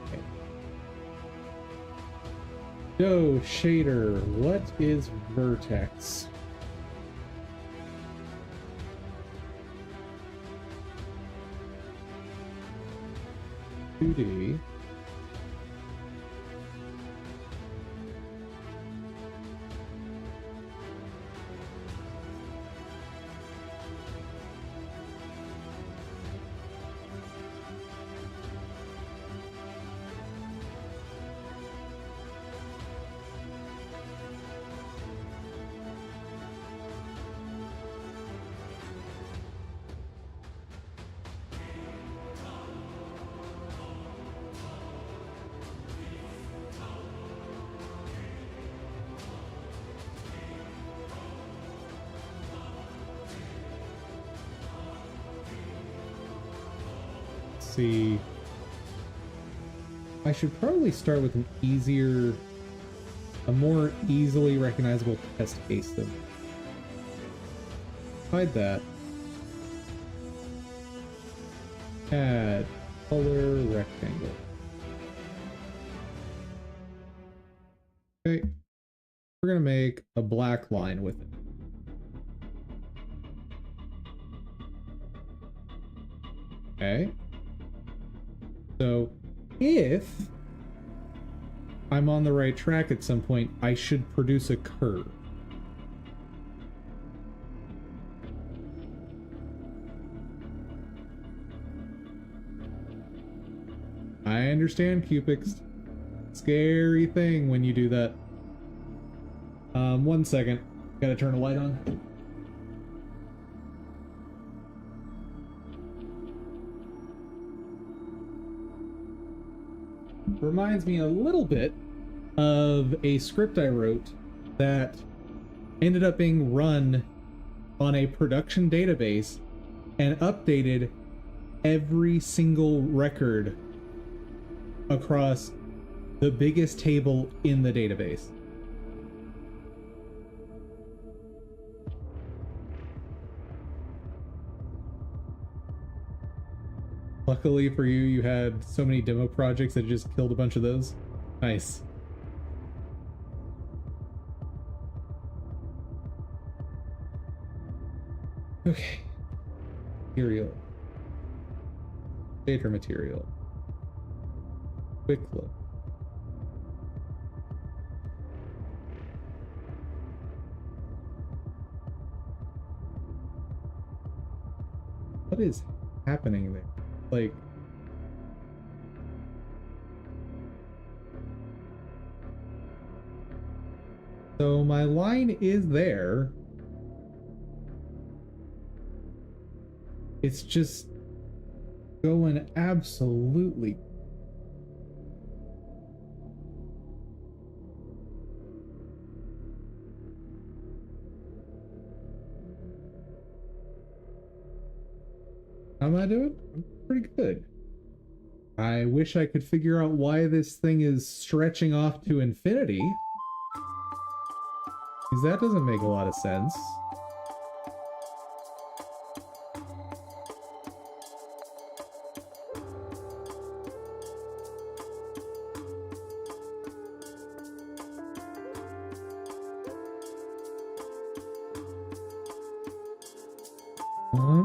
Okay. Go, shader. What is vertex? D. See, I should probably start with a more easily recognizable test case then. Hide that. Add color rectangle. Okay, we're gonna make a black line with it. Okay. So, if I'm on the right track at some point, I should produce a curve. I understand, Cupix. Scary thing when you do that. 1 second. Gotta turn a light on. Reminds me a little bit of a script I wrote that ended up being run on a production database and updated every single record across the biggest table in the database. Luckily for you, you had so many demo projects that just killed a bunch of those. Nice. Okay. Material. Shader material. Quick look. What is happening there? Like, So my line is there. It's just going absolutely. How am I doing? I'm pretty good. I wish I could figure out why this thing is stretching off to infinity. Because that doesn't make a lot of sense. Huh?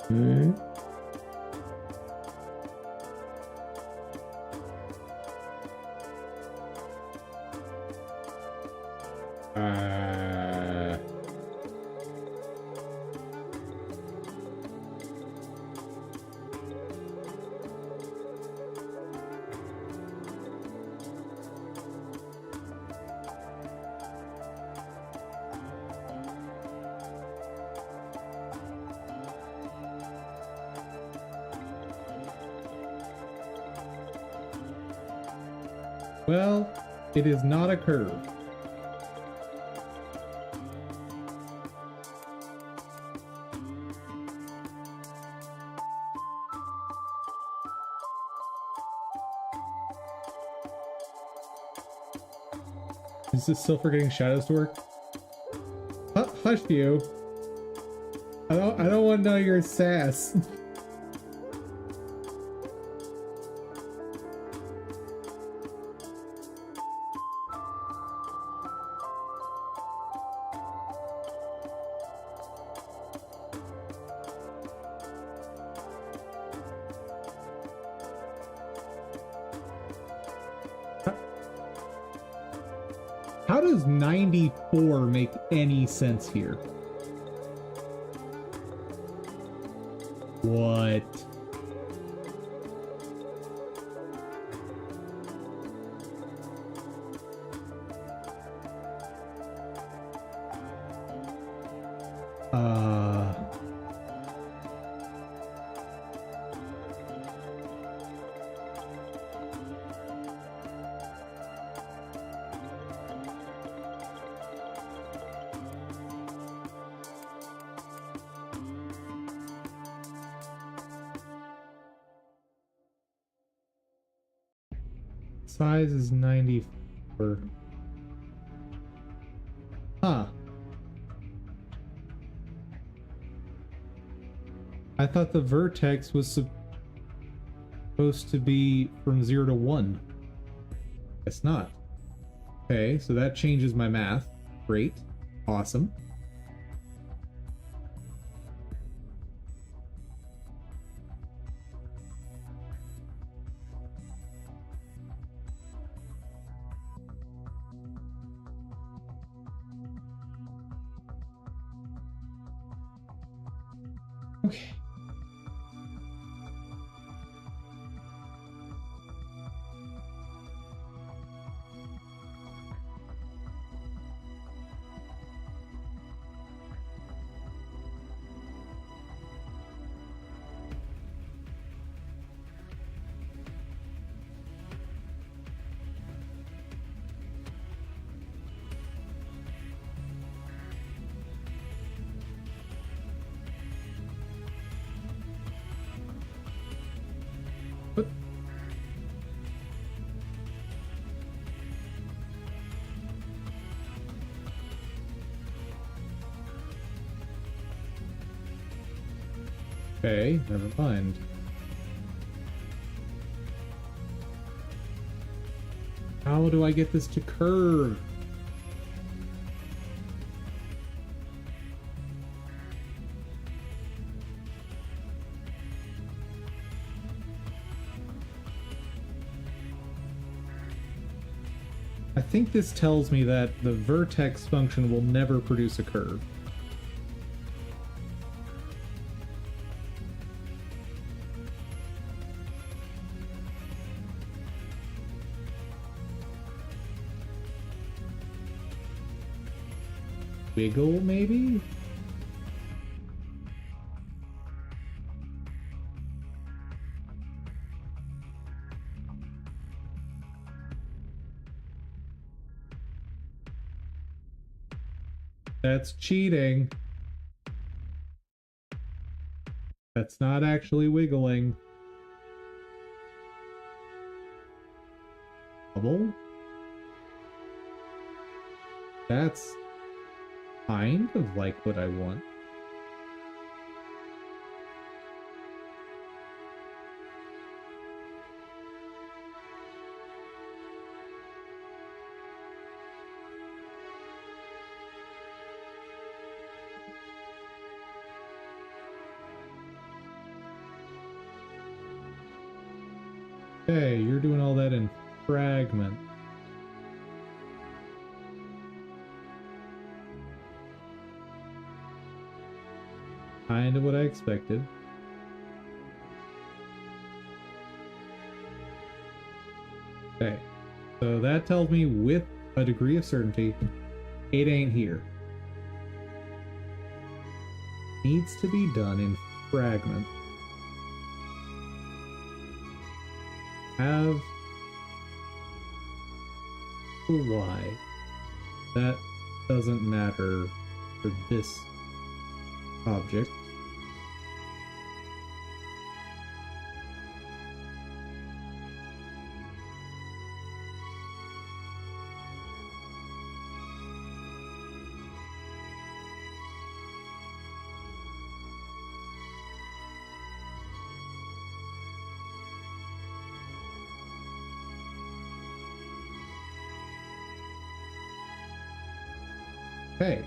Hmm? Uh... Well, it is not a curve. Is this still forgetting shadows to work? Hush you. I don't want to know your sass. How does 94 make any sense here? What? Size is 94. Huh. I thought the vertex was supposed to be from 0 to 1. Guess not. Okay, so that changes my math. Great. Awesome. Okay. But okay, never mind. How do I get this to curve? I think this tells me that the vertex function will never produce a curve. wiggle, maybe? That's cheating. That's not actually wiggling. Bubble? That's kind of like what I want. Okay, you're doing all that in fragment. Kind of what I expected. Okay, so that tells me with a degree of certainty, it ain't here. Needs to be done in fragment. Have why that doesn't matter for this object. Okay,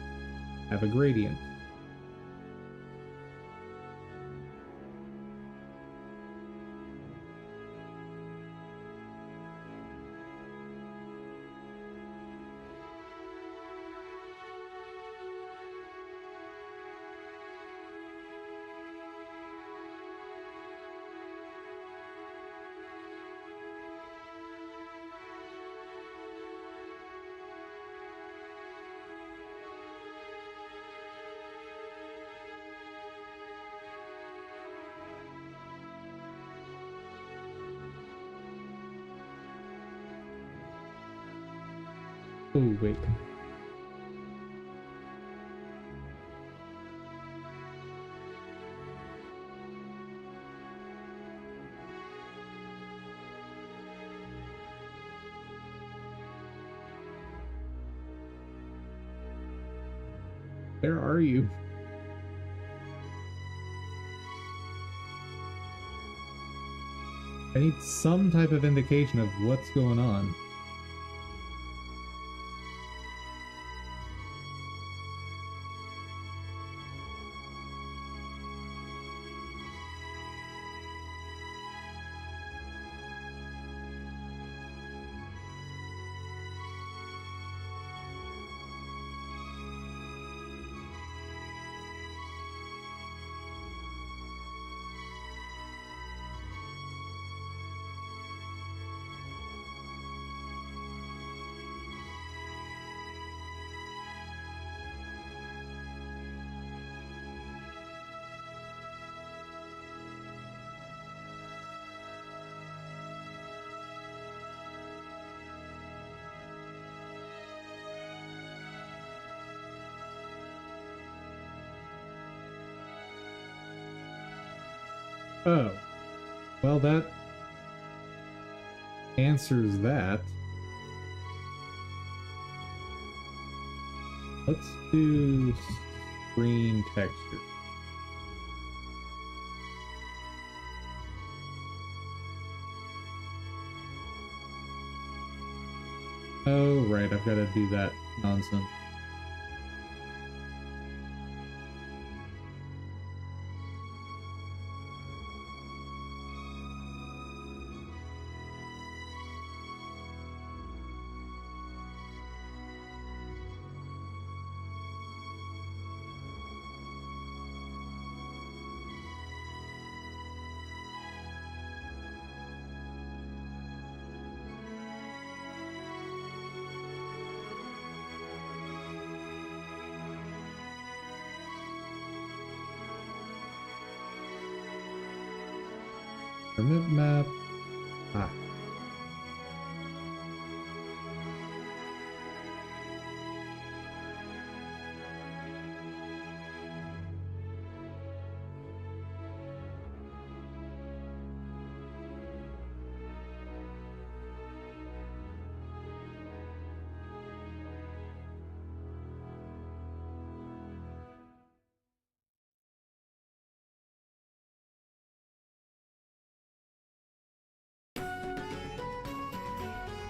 have a gradient. Oh, wait. Where are you? I need some type of indication of what's going on. Oh, well, that answers that. Let's do screen texture. Oh, right, I've got to do that nonsense. Permit map. Ah.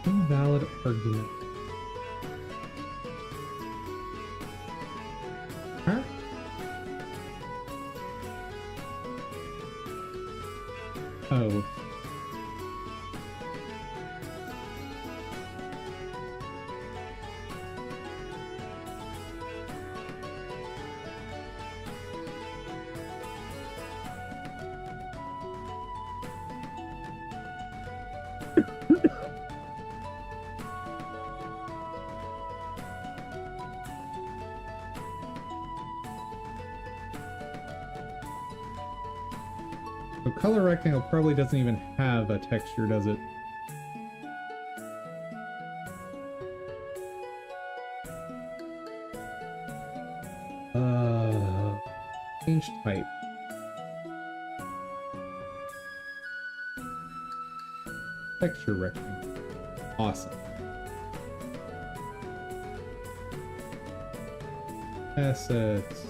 Invalid argument. Huh? Oh. So color rectangle probably doesn't even have a texture, does it? Change type. Texture rectangle. Awesome. Assets.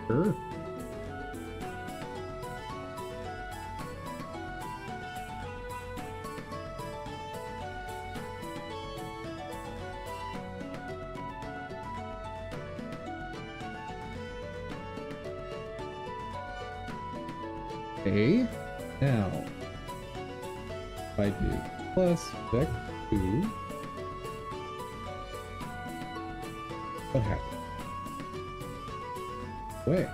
Sure. Okay. Now, if I do plus vec2, what happens? Wait.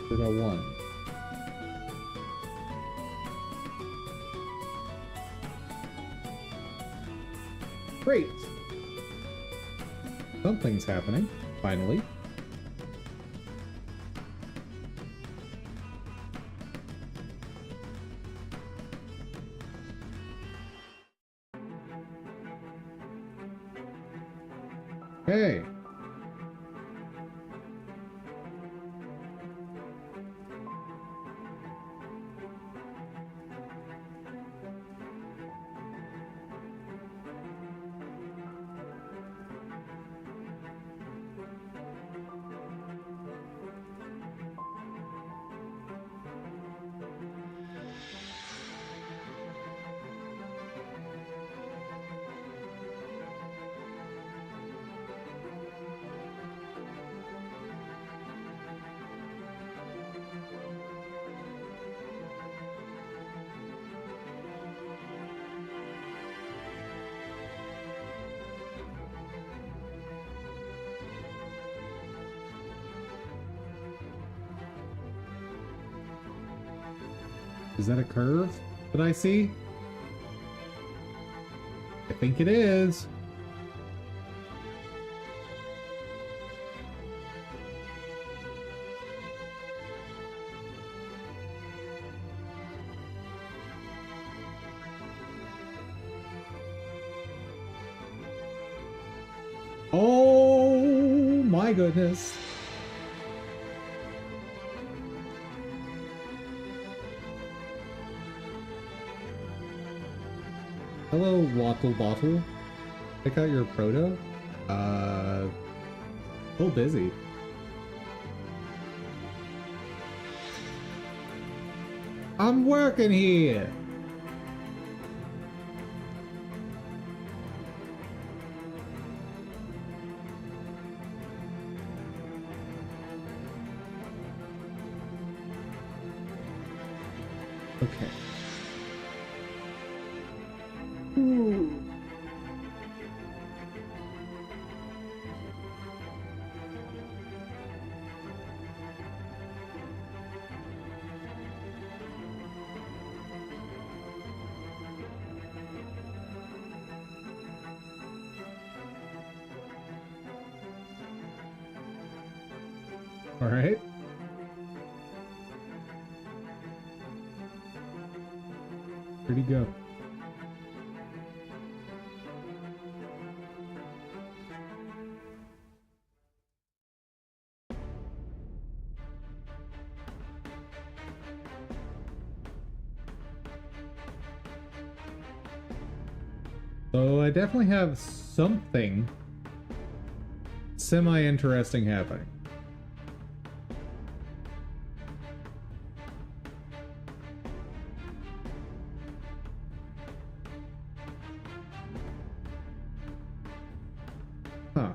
1. Great. Something's happening, finally. Hey. Is that a curve that I see? I think it is. Oh my goodness. Hello, Wattle Bottle. Check out your proto. Still busy. I'm working here. Okay. All right. Where'd he go? So I definitely have something semi-interesting happening. Huh.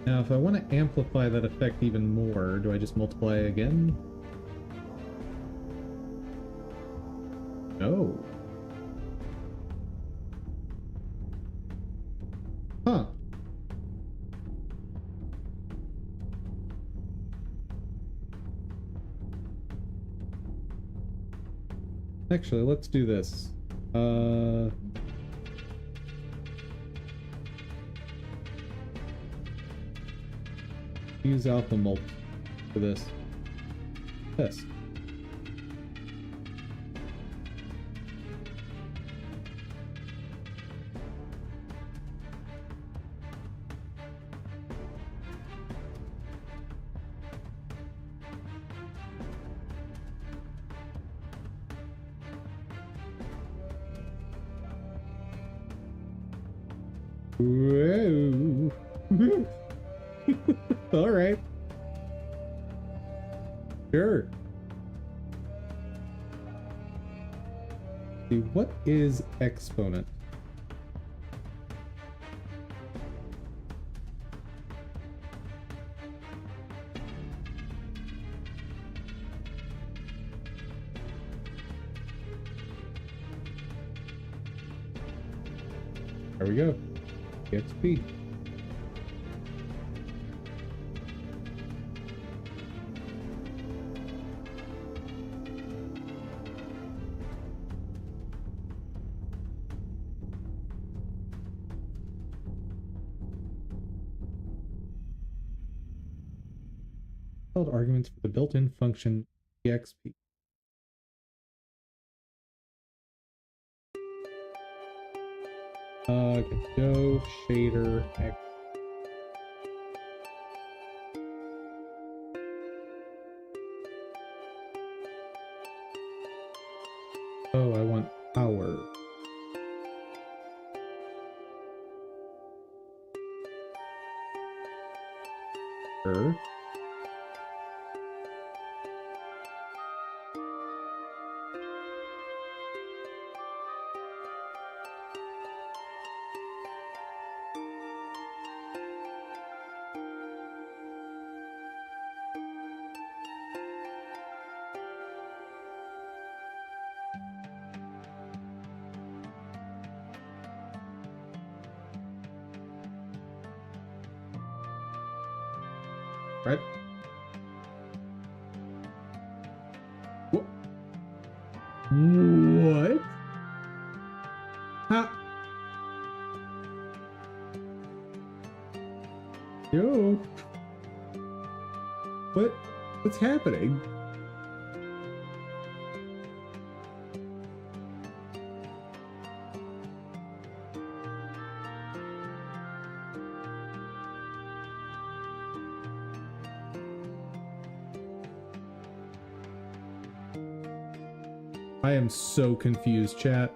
Now, if I want to amplify that effect even more, do I just multiply again? No. Huh. Actually, let's do this. Use alpha mult for this. Test. Whoa. All right. Sure. See, what is exponent? There we go. XP. Held arguments for the built-in function exp. Go shader x. Oh, I want power. Sure. Right? What? What? Huh? Yo. What? What's happening? I am so confused, chat.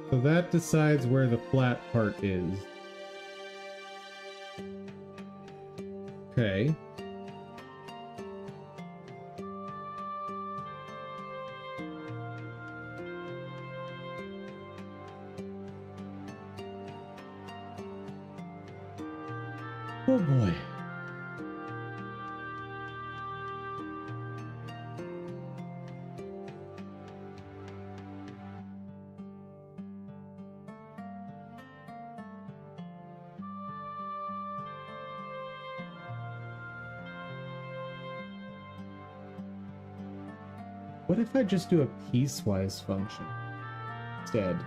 So that decides where the flat part is. Okay. Oh boy. What if I just do a piecewise function instead?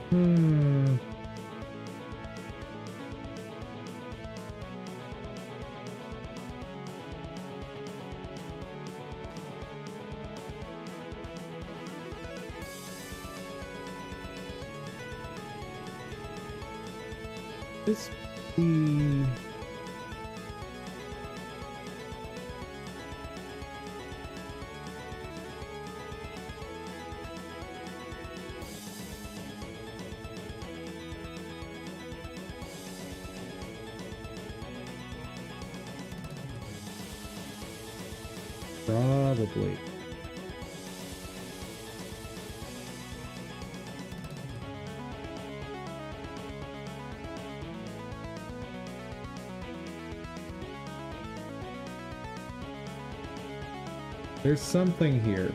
Hmm. This be probably. There's something here.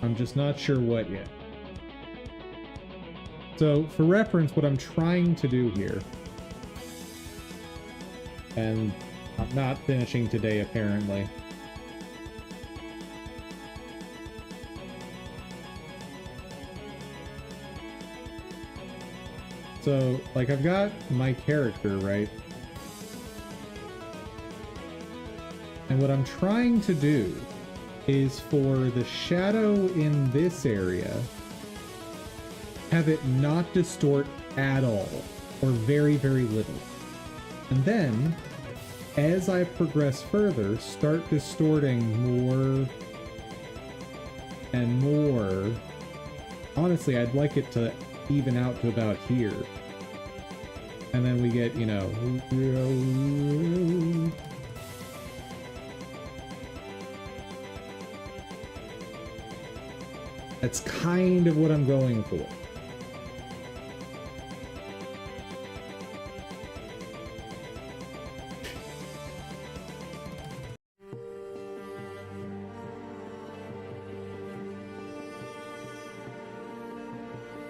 I'm just not sure what yet. So, for reference, what I'm trying to do here, and I'm not finishing today apparently, so, like, I've got my character, right? And what I'm trying to do is for the shadow in this area, have it not distort at all, or very, very little. And then, as I progress further, start distorting more and more. Honestly, I'd like it to even out to about here. And then we get, you know... That's kind of what I'm going for.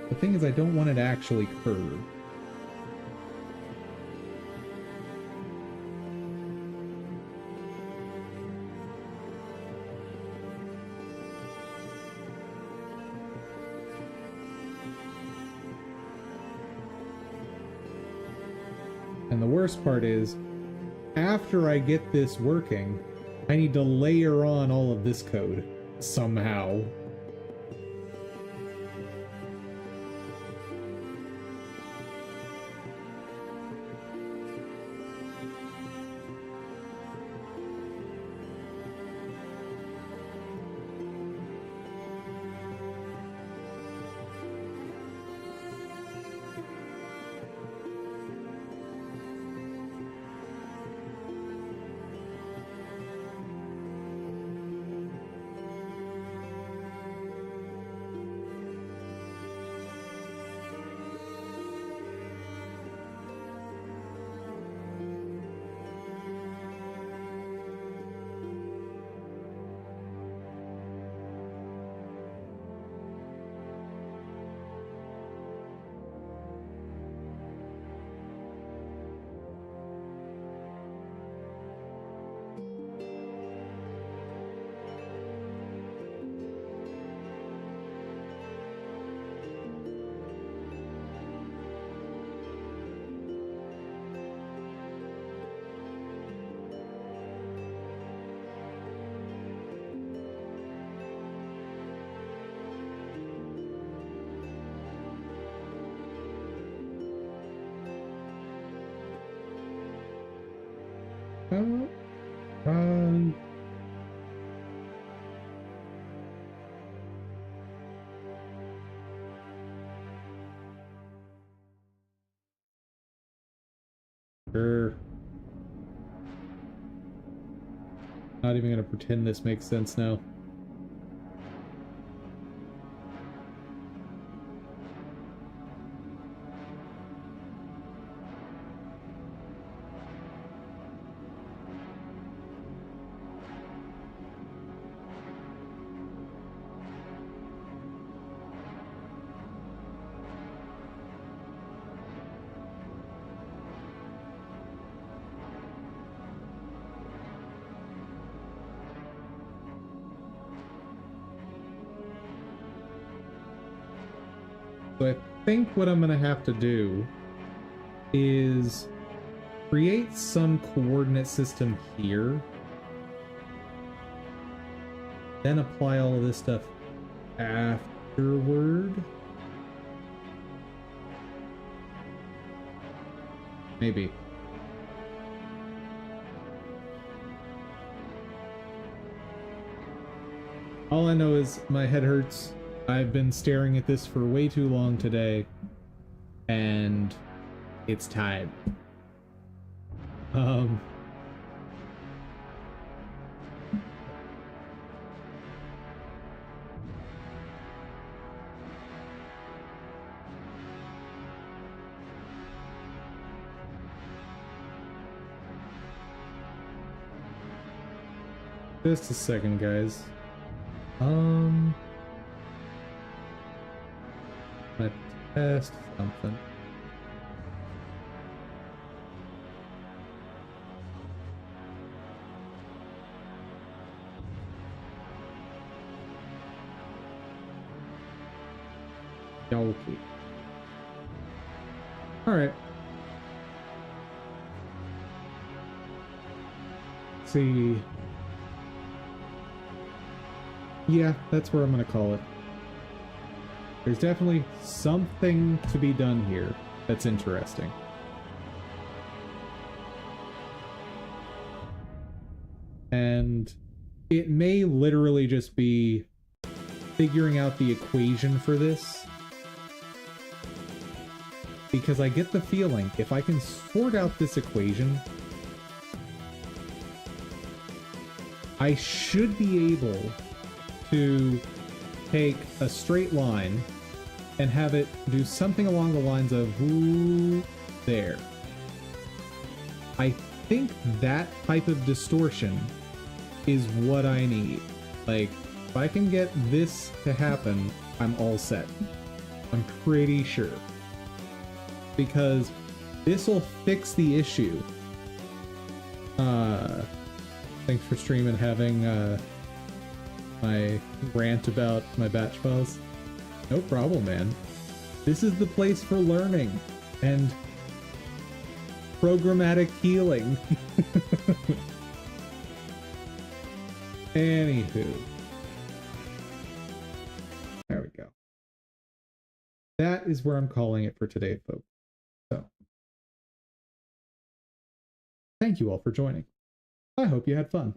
The thing is, I don't want it to actually curve. And the worst part is, after I get this working, I need to layer on all of this code somehow. Run. Sure. Not even gonna pretend this makes sense now. So I think what I'm gonna have to do is create some coordinate system here, then apply all of this stuff afterward. Maybe. All I know is my head hurts. I've been staring at this for way too long today, and it's time. Just a second, guys. Let's test something. Okay. All right. Let's see. Yeah, that's where I'm gonna call it. There's definitely something to be done here that's interesting. And it may literally just be figuring out the equation for this. Because I get the feeling if I can sort out this equation, I should be able to take a straight line and have it do something along the lines of ooh, there. I think that type of distortion is what I need. Like, if I can get this to happen, I'm all set. I'm pretty sure. Because this will fix the issue. Thanks for streaming, having my rant about my batch files. No problem, man. This is the place for learning and programmatic healing. Anywho. There we go. That is where I'm calling it for today, folks. So, thank you all for joining. I hope you had fun.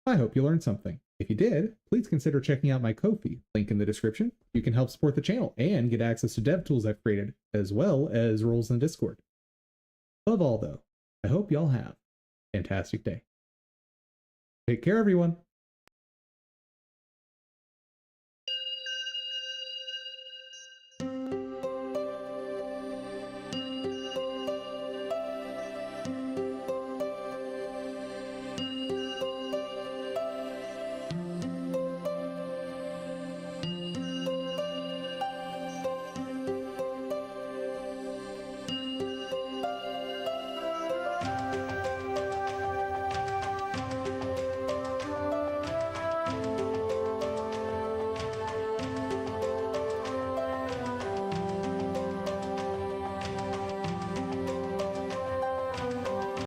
I hope you learned something. If you did, please consider checking out my Ko-fi, link in the description. You can help support the channel and get access to dev tools I've created, as well as roles in Discord. Above all, though, I hope y'all have a fantastic day. Take care, everyone.